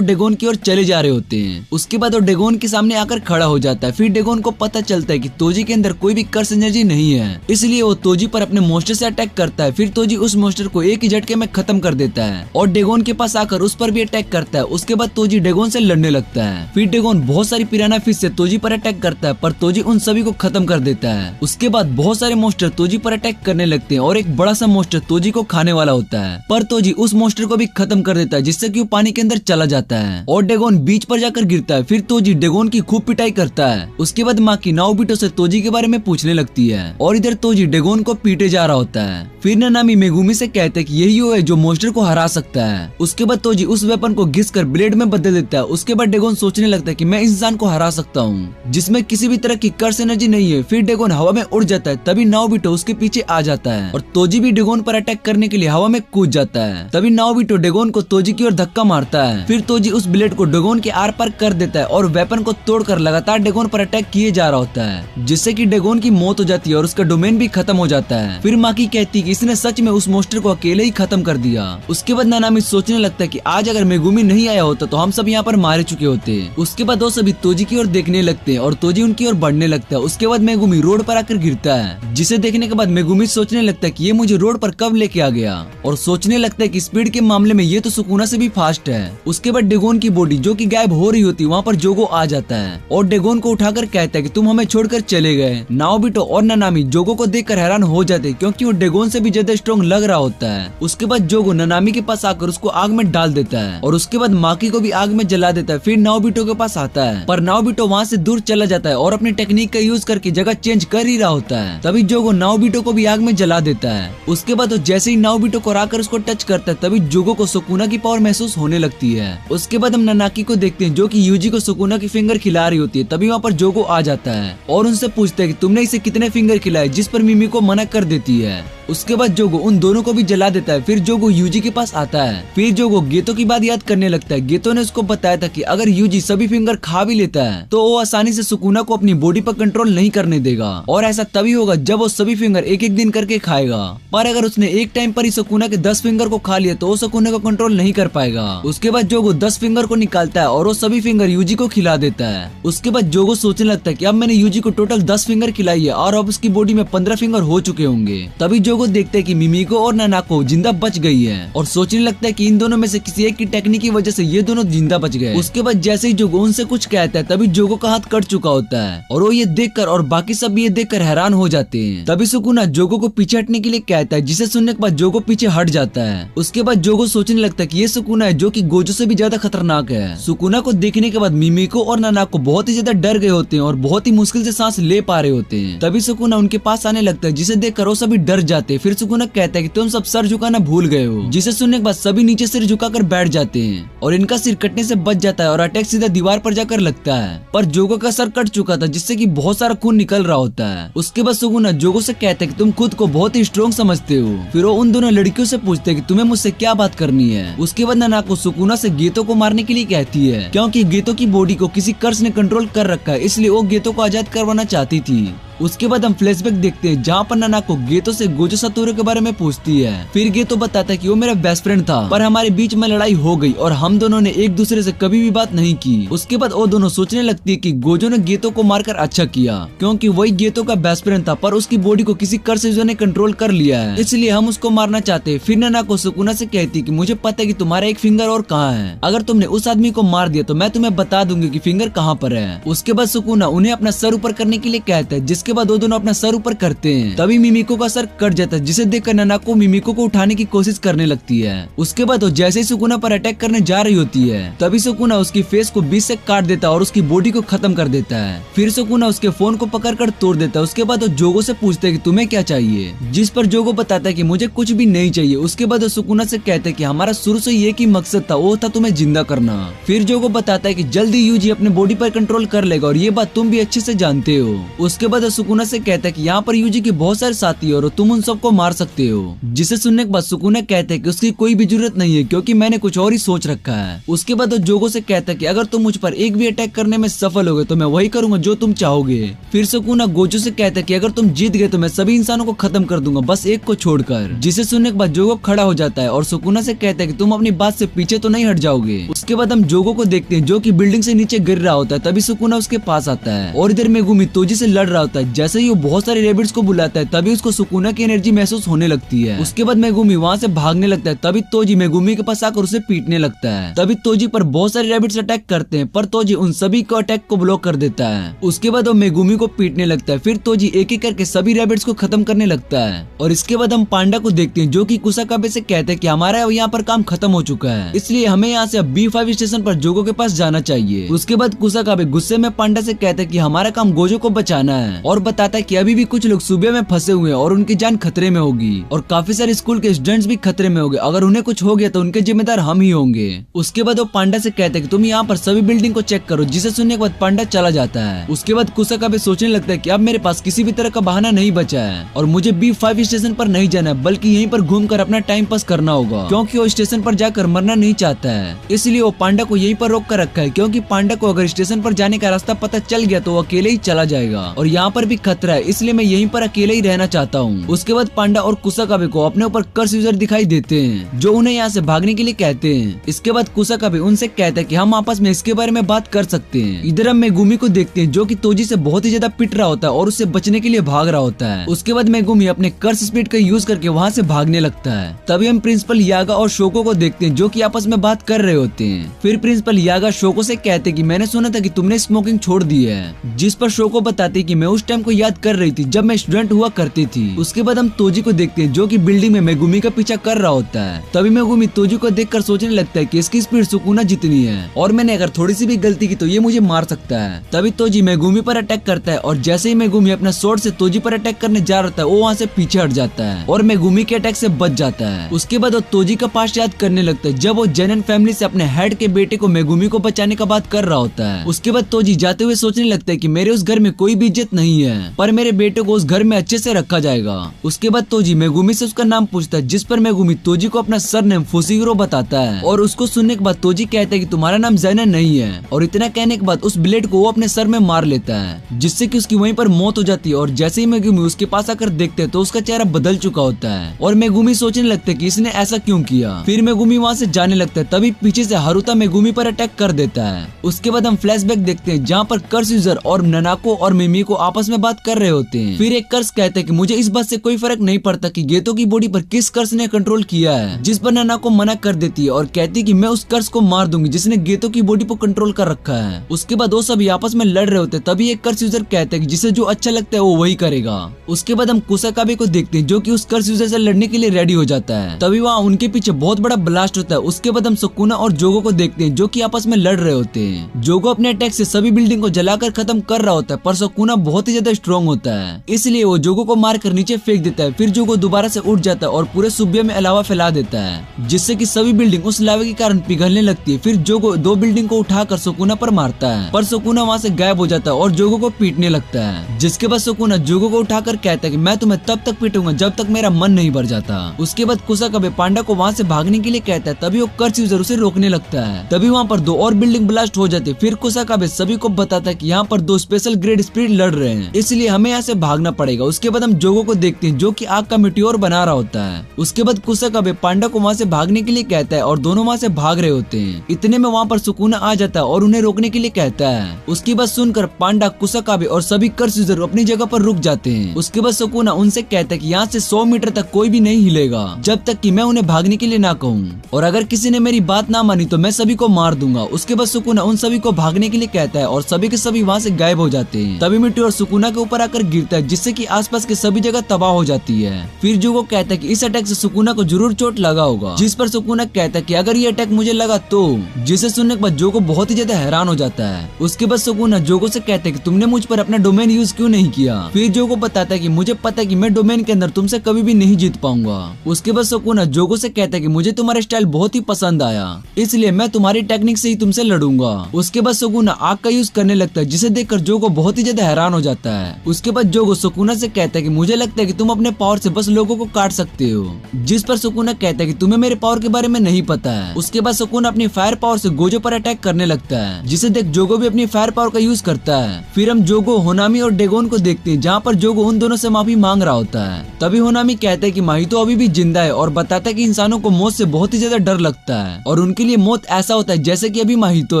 डेगोन की ओर चले जा रहे होते हैं। उसके बाद वो डेगोन के सामने आकर खड़ा हो जाता है। फिर डेगोन को पता चलता है कि तोजी के अंदर कोई भी कर्स एनर्जी नहीं है, इसलिए वो तोजी पर अपने मोस्टर से अटैक करता है। फिर तोजी उस मोस्टर को एक ही झटके में खत्म कर देता है और डेगोन के पास आकर उस पर भी अटैक करता है। उसके बाद तोजी डेगोन से लड़ने लगता है। फिर डेगोन बहुत सारी पिराना फिश से तोजी पर अटैक करता है, पर तोजी उन सभी को खत्म कर देता है। उसके बाद बहुत सारे मोस्टर तोजी पर अटैक करने लगते हैं और एक बड़ा सा मोस्टर तोजी को खाने वाला होता है, पर तोजी उस मोस्टर को भी खत्म कर देता है, जिससे कि वो पानी के अंदर चला जाता है और डेगोन बीच पर जाकर गिरता है। फिर तोजी डेगोन की खूब पिटाई करता है। उसके बाद माकी नाओबिटो से तोजी के बारे में पूछने लगती है और इधर तोजी डेगोन को पीटे जा रहा होता है। फिर नानामी मेगुमी से कहते हैं कि यही वो है जो मोस्टर को हरा सकता है। उसके बाद तोजी उस वेपन को घिसकर ब्लेड में बदल देता है। उसके बाद डेगोन सोचने लगता है कि मैं इस इंसान को हरा सकता हूँ जिसमें किसी भी तरह की कर्स एनर्जी नहीं है। फिर डेगोन हवा में उड़ जाता है। तभी नाओबिटो उसके पीछे आ जाता है और तोजी भी डेगोन पर अटैक करने के लिए हवा में कूद जाता है। तभी नाओबिटो डेगोन को तोजी की ओर धक्का मारता है। फिर तोजी उस ब्लेड को डेगोन के आर पार कर देता है और वेपन को तोड़कर लगातार डेगोन पर अटैक किए जा रहा होता है, जिससे कि डेगोन की मौत हो जाती है और उसका डोमेन भी खत्म हो जाता है। फिर माकी कहती है कि इसने सच में उस मोस्टर को अकेले ही खत्म कर दिया। उसके बाद नानामी सोचने लगता है कि आज अगर मेगुमी नहीं आया होता तो हम सब यहाँ पर मारे चुके होते। उसके बाद वो सभी तोजी की ओर देखने लगते हैं और तोजी उनकी ओर बढ़ने लगता है। उसके बाद मेगुमी रोड पर आकर गिरता है, जिसे देखने के बाद मेगुमी सोचने लगता है कि ये मुझे रोड पर कब लेके आ गया और सोचने लगता है कि स्पीड के मामले में ये तो सुकुना से भी फास्ट है। उसके बाद डेगोन की बॉडी जो कि गायब हो रही होती है वहाँ पर जोगो आ जाता है और डेगोन को उठाकर कहता है कि तुम हमें छोड़कर चले गए। नाओबिटो और नानामी जोगो को देखकर हैरान हो जाते क्योंकि वो डेगोन से भी ज्यादा स्ट्रॉन्ग लग रहा होता है। उसके बाद जोगो नानामी के पास आकर उसको आग में डाल देता है और उसके बाद माकी को भी आग में जला देता है। फिर नाओबिटो के पास आता है, पर नाओबिटो वहाँ से दूर चला जाता है और अपनी टेक्निक का यूज करके जगह चेंज कर ही रहा होता है। तभी जोगो नाओबिटो को भी आग में जला देता है। उसके बाद वो जैसे ही नाओबिटो को आकर उसको टच करता है, तभी जोगो को सुकुना की पावर महसूस होने लगती है। उसके बाद हम नानाकी को देखते हैं जो कि यूजी को सुकुना की फिंगर खिला रही होती है। तभी वहाँ पर जोगो आ जाता है और उनसे पूछता है कि तुमने इसे कितने फिंगर खिलाए, जिस पर मिमी को मना कर देती है। उसके बाद जोगो उन दोनों को भी जला देता है। फिर जोगो यूजी के पास आता है। फिर जोगो गेतो की बात याद करने लगता है। गेतो ने उसको बताया था कि अगर यूजी सभी फिंगर खा भी लेता है तो वो आसानी से सुकुना को अपनी बॉडी पर कंट्रोल नहीं करने देगा और ऐसा तभी होगा जब वो सभी फिंगर एक एक दिन करके खाएगा। पर अगर उसने एक टाइम पर ही सुकुना के 10 फिंगर को खा लिया तो वो सुकुना को कंट्रोल नहीं कर पाएगा। उसके बाद जोगो 10 फिंगर को निकालता है और वो सभी फिंगर यूजी को खिला देता है। उसके बाद जोगो सोचने लगता है कि अब मैंने यूजी को टोटल 10 फिंगर खिलाई है और अब उसकी बॉडी में 15 फिंगर हो चुके होंगे। तभी जोगो देखते है कि मिमिको और नानाको जिंदा बच गई है और सोचने लगता है कि इन दोनों में से किसी एक की टेक्निक की वजह से ये दोनों जिंदा बच गए। उसके बाद जैसे ही जोगो उनसे कुछ कहता है तभी जोगो का हाथ कट चुका होता है और वो ये देखकर और बाकी सब भी ये देखकर हैरान हो जाते हैं। तभी सुकुना जोगो को पीछे हटने के लिए कहता है, जिसे सुनने के बाद जोगो पीछे हट जाता है। उसके बाद जोगो सोचने लगता है कि ये सुकुना है जो कि गोजो से भी ज्यादा खतरनाक है। सुकुना को देखने के बाद मिमिको और नानाको बहुत ही ज्यादा डर गए होते हैं और बहुत ही मुश्किल से सांस ले पा रहे होते हैं। तभी सुकुना उनके पास आने लगता है, जिसे देखकर वो सभी डर जाते हैं। फिर सुकुना कहता है कि तुम सब सर झुकाना भूल गए हो, जिसे सुनने के बाद सभी नीचे सिर झुकाकर बैठ जाते हैं और इनका सिर कटने से बच जाता है और अटैक सीधा दीवार पर जाकर लगता है। पर जोगो का सर कट चुका था, जिससे कि बहुत सारा खून निकल रहा होता है। उसके बाद सुकुना जोगो से कहता है कि तुम खुद को बहुत ही स्ट्रॉन्ग समझते हो। फिर वो उन दोनों लड़कियों से पूछते हैं कि तुम्हें मुझसे क्या बात करनी है। उसके बाद नानाको सुकुना से गेतो को मारने के लिए कहती है, क्योंकि गेतो की बॉडी को किसी कर्स ने कंट्रोल कर रखा है, इसलिए वो गेतो को आजाद करवाना चाहती थी। उसके बाद हम फ्लैशबैक देखते हैं जहाँ पर नानाको गेतो से गोजो सातोरू के बारे में पूछती है। फिर गेतो बताता है कि वो मेरा बेस्ट फ्रेंड था, पर हमारे बीच में लड़ाई हो गई और हम दोनों ने एक दूसरे से कभी भी बात नहीं की। उसके बाद वो दोनों सोचने लगती है कि गोजो ने गेतो को मारकर अच्छा किया, क्योंकि वही गेतो का बेस्ट फ्रेंड था, पर उसकी बॉडी को किसी कर्स यूजर ने कंट्रोल कर लिया है, इसलिए हम उसको मारना चाहते हैं। फिर नानाको सुकुना से कहती कि मुझे पता है कि तुम्हारा एक फिंगर और कहाँ है, अगर तुमने उस आदमी को मार दिया तो मैं तुम्हें बता दूंगी कि फिंगर कहाँ पर है। उसके बाद सुकुना उन्हें अपना सर ऊपर करने के लिए कहता है, जिसके बाद वो दोनों अपना सर ऊपर करते हैं। तभी मिमिको का सर कट जाता है, जिसे देखकर नानाको मिमिको को उठाने की कोशिश करने लगती है। उसके बाद वो जैसे ही सुकुना पर अटैक करने जा रही होती है, तभी सुकुना उसकी फेस को बीच से काट देता है और उसकी बॉडी को खत्म कर देता है। फिर सुकुना उसके फोन को पकड़कर तोड़ देता है। उसके बाद वो जोगो से पूछता है कि तुम्हें क्या चाहिए, जिस पर जोगो बताता है कि मुझे कुछ भी नहीं चाहिए। उसके बाद वो सुकुना से कहते हैं कि हमारा शुरू से एक ही मकसद था, वो था तुम्हें जिंदा करना। फिर जोगो बताता है कि जल्दी यूजी अपने बॉडी पर कंट्रोल कर लेगा और ये बात तुम भी अच्छे से जानते हो। उसके बाद वो सुकुना से कहता है कि यहाँ पर यूजी के बहुत सारे साथी और तुम उन सबको मार सकते हो, जिसे सुनने के बाद सुकुना कहते हैं कि उसकी कोई भी जरूरत नहीं है, क्योंकि मैंने कुछ और ही सोच रखा है। उसके बाद वो जोगो से कहता है कि अगर तुम मुझ पर एक भी अटैक करने में सफल होगे तो मैं वही करूंगा जो तुम चाहोगे। फिर सुकुना गोजो से कहता है कि अगर तुम जीत गए तो मैं सभी इंसानों को खत्म कर दूंगा, बस एक को छोड़कर। जिसे सुनने के बाद जोगो खड़ा हो जाता है और सुकुना से कहता है कि तुम अपनी बात से पीछे तो नहीं हट जाओगे। उसके बाद हम जोगो को देखते हैं जो कि बिल्डिंग से नीचे गिर रहा होता है। तभी सुकुना उसके पास आता है और इधर मेगुमी तोजी से लड़ रहा होता है। जैसे ही वो बहुत सारे रैबिट्स को बुलाता है, तभी उसको सुकुना की एनर्जी महसूस होने लगती है। उसके बाद मेगुमी वहाँ से भागने लगता है, तभी तोजी मेगुमी के पास आकर उसे पीटने लगता है। तभी तोजी पर बहुत सारे रैबिट्स अटैक करते हैं, पर तोजी उन सभी को अटैक को ब्लॉक कर देता है। उसके बाद वो मेगुमी को पीटने लगता है। फिर तोजी एक एक करके सभी रैबिट्स को खत्म करने लगता है। और इसके बाद हम पांडा को देखते हैं जो कि कुसाकाबे से कहते हैं कि हमारा यहाँ पर काम खत्म हो चुका है, इसलिए हमें यहाँ से अब B5 स्टेशन पर जोगो के पास जाना चाहिए। उसके बाद कुसाकाबे गुस्से में पांडा से कहते हैं कि हमारा काम गोजो को बचाना है, और बताता है कि अभी भी कुछ लोग सुबह में फंसे हुए हैं और उनकी जान खतरे में होगी, और काफी सारे स्कूल के स्टूडेंट्स भी खतरे में होंगे। अगर उन्हें कुछ हो गया तो उनके जिम्मेदार हम ही होंगे। उसके बाद वो पांडा से कहते हैं कि तुम यहाँ पर सभी बिल्डिंग को चेक करो, जिसे सुनने के बाद पांडा चला जाता है। उसके बाद कुसाकाबे सोचने लगता है कि अब मेरे पास किसी भी तरह का बहाना नहीं बचा है और मुझे B5 स्टेशन पर नहीं जाना है, बल्कि यहीं पर घूमकर अपना टाइम पास करना होगा, क्योंकि वो स्टेशन पर जाकर मरना नहीं चाहता है। इसलिए वो पांडा को यहीं पर रोक कर रखा है, क्योंकि पांडा को अगर स्टेशन पर जाने का रास्ता पता चल गया तो वो अकेले ही चला जाएगा और यहाँ पर भी खतरा है, इसलिए मैं यहीं पर अकेले ही रहना चाहता हूँ। उसके बाद पांडा और कुसाकाबे को अपने ऊपर कर्स यूजर दिखाई देते हैं जो उन्हें यहाँ से भागने के लिए कहते हैं। इसके बाद कुसाकाबे उनसे कहता है कि हम आपस में इसके बारे में बात कर सकते हैं। इधर हम मेगुमी को देखते हैं जो कि तोजी से बहुत ही ज्यादा पिट रहा होता है और उससे बचने के लिए भाग रहा होता है। उसके बाद मेगुमी अपने कर्स स्पीड का यूज करके वहाँ से भागने लगता है। तभी हम प्रिंसिपल यागा और शोको को देखते हैं जो कि आपस में बात कर रहे होते हैं। फिर प्रिंसिपल यागा शोको से कहते कि मैंने सुना था कि तुमने स्मोकिंग छोड़ दी है, जिस पर शोको बताती कि मैं उस टाइम को याद कर रही थी जब मैं स्टूडेंट हुआ करती थी। उसके बाद हम तोजी को देखते हैं जो कि बिल्डिंग में मेगुमी का पीछा कर रहा होता है। तभी मेगुमी तोजी को देखकर सोचने लगता है कि इसकी स्पीड सुकुना जितनी है और मैंने अगर थोड़ी सी भी गलती की तो ये मुझे मार सकता है। तभी तोजी मेगुमी पर अटैक करता है और जैसे ही मेगुमी अपना स्वॉर्ड से तोजी पर अटैक करने जा रहा है वो वहाँ से पीछे हट जाता है और मेगुमी के अटैक से बच जाता है। उसके बाद वो तोजी का पास्ट याद करने लगता है जब वो जेनन फैमिली से अपने हेड के बेटे को मेगुमी को बचाने का बात कर रहा होता है। उसके बाद तोजी जाते हुए सोचने लगता है कि मेरे उस घर में कोई भी इज्जत नहीं है, पर मेरे बेटे को उस घर में अच्छे से रखा जाएगा। उसके बाद तोजी मेगुमी से उसका नाम पूछता है, जिस पर मेगुमी तोजी को अपना सरनेम फुशिहिरो बताता है और उसको सुनने के बाद तोजी कहता है कि तुम्हारा नाम जेनन नहीं है, और इतना कहने के बाद उस ब्लेड को वो अपने सर में मार लेता है, जिससे कि उसकी वहीं पर मौत हो जाती है। और जैसे ही मेगुमी उसके पास आकर देखते हैं तो उसका चेहरा बदल चुका होता है और मेगुमी सोचने लगता है कि इसने ऐसा क्यों किया। फिर मेगुमी वहाँ से जाने लगता है, तभी पीछे से हारुता मेगुमी पर अटैक कर देता है। उसके बाद हम फ्लैशबैक देखते हैं जहाँ पर कर्स यूजर और नानाको और मिमी को आपस में बात कर रहे होते हैं। फिर एक कर्स कहता है कि मुझे इस बात से कोई फर्क नहीं पड़ता कि गेतो की बॉडी पर किस कर्स ने कंट्रोल किया है, जिस पर नानाको मना कर देती है और कहती है कि मैं उस कर्स को मार दूंगी जिसने गेतो की बॉडी को कंट्रोल कर रखा है। उसके बाद वो सभी आपस में लड़ रहे होते हैं, तभी एक कर्स यूजर कहता है कि जिसे जो अच्छा लगता है वो वही करेगा। उसके बाद हम कुसाकाबे को देखते हैं जो कि उस कर्स यूजर से लड़ने के लिए रेडी हो जाता है। तभी वहाँ उनके पीछे बहुत बड़ा ब्लास्ट होता है। उसके बाद हम सुकुना और जोगो को देखते हैं जो कि आपस में लड़ रहे होते हैं। जोगो अपने अटैक से सभी बिल्डिंग को जलाकर खत्म कर रहा होता है, पर सुकुना बहुत ही ज्यादा स्ट्रॉन्ग होता है, इसलिए वो जोगो को मारकर नीचे फेंक देता है। फिर जोगो दोबारा से उठ जाता है और पूरे सुबिया में अलावा फैला देता है, जिससे कि सभी बिल्डिंग उस लावा के कारण पिघलने लगती है। फिर जोगो दो बिल्डिंग को उठाकर सुकुना पर मारता है, पर सुकुना वहाँ से गायब हो जाता है और जोगो को पीटने लगता है, जिसके बाद सुकुना जोगो को उठाकर कहता है कि मैं तुम्हें तब तक पीटूंगा जब तक मेरा मन नहीं भर जाता। उसके बाद कुसाकाबे पांडा को वहाँ से भागने के लिए कहता है, तभी वो कर्स यूजर उसे रोकने लगता है। तभी वहाँ पर दो और बिल्डिंग ब्लास्ट हो जाती है। फिर कुसाकाबे सभी को बताता है कि यहाँ पर दो स्पेशल ग्रेड स्पिरिट लड़ रहे हैं इसलिए हमें यहाँ से भागना पड़ेगा। उसके बाद हम जोगो को देखते हैं जो कि आग का मिट्योर बना रहा होता है। उसके बाद कुसाकाबे पांडा को वहाँ से भागने के लिए कहता है और दोनों वहाँ से भाग रहे होते हैं। इतने में वहाँ पर सुकुना आ जाता है और उन्हें रोकने के लिए कहता है। उसकी बात सुनकर पांडा, कुसाकाबे और सभी कर्स यूजर अपनी जगह पर रुक जाते हैं। उसके बाद सुकुना उनसे कहता है कि यहाँ से 100 मीटर तक कोई भी नहीं हिलेगा जब तक कि मैं उन्हें भागने के लिए ना कहूँ, और अगर किसी ने मेरी बात ना मानी तो मैं सभी को मार दूंगा। उसके बाद सुकुना उन सभी को भागने के लिए कहता है और सभी के सभी वहाँ से गायब हो जाते हैं। तभी मिट्योर सुकुना के ऊपर आकर गिरता है जिससे कि आसपास के सभी जगह तबाह हो जाती है। फिर जोगो कहता है कि इस अटैक से सुकुना को जरूर चोट लगा होगा, जिस पर सुकुना कहता है कि अगर ये अटैक मुझे लगा तो, जिसे सुनने के बाद जोगो बहुत ही ज्यादा हैरान हो जाता है। उसके बाद सुकुना जोगो से कहता है कि तुमने मुझ पर अपना डोमेन यूज क्यों नहीं किया। फिर जोगो बताता है कि मुझे पता है कि मैं डोमेन के अंदर तुमसे कभी भी नहीं जीत पाऊंगा। उसके बाद सुकुना जोगो से कहता है कि मुझे तुम्हारा स्टाइल बहुत ही पसंद आया, इसलिए मैं तुम्हारी टेक्निक से ही तुमसे लड़ूंगा। उसके बाद सुकुना आग का यूज करने लगता है जिसे देखकर जोगो बहुत ही ज्यादा हैरान हो जाता है। उसके बाद जोगो सुकुना से कहता है कि मुझे लगता है कि तुम अपने पावर से बस लोगों को काट सकते हो, जिस पर सुकुना कहता है कि तुम्हें मेरे पावर के बारे में नहीं पता है। उसके बाद सुकुना अपनी फायर पावर से गोजो पर अटैक करने लगता है, जिसे देख जोगो भी अपनी फायर पावर का यूज करता है। फिर हम जोगो, होनामी और डेगोन को देखते हैं जहाँ पर जोगो उन दोनों से माफी मांग रहा होता है। तभी होनामी कहता है कि माहितो अभी भी जिंदा है और बताता है कि इंसानों को मौत से बहुत ही ज्यादा डर लगता है और उनके लिए मौत ऐसा होता है जैसे कि अभी माहितो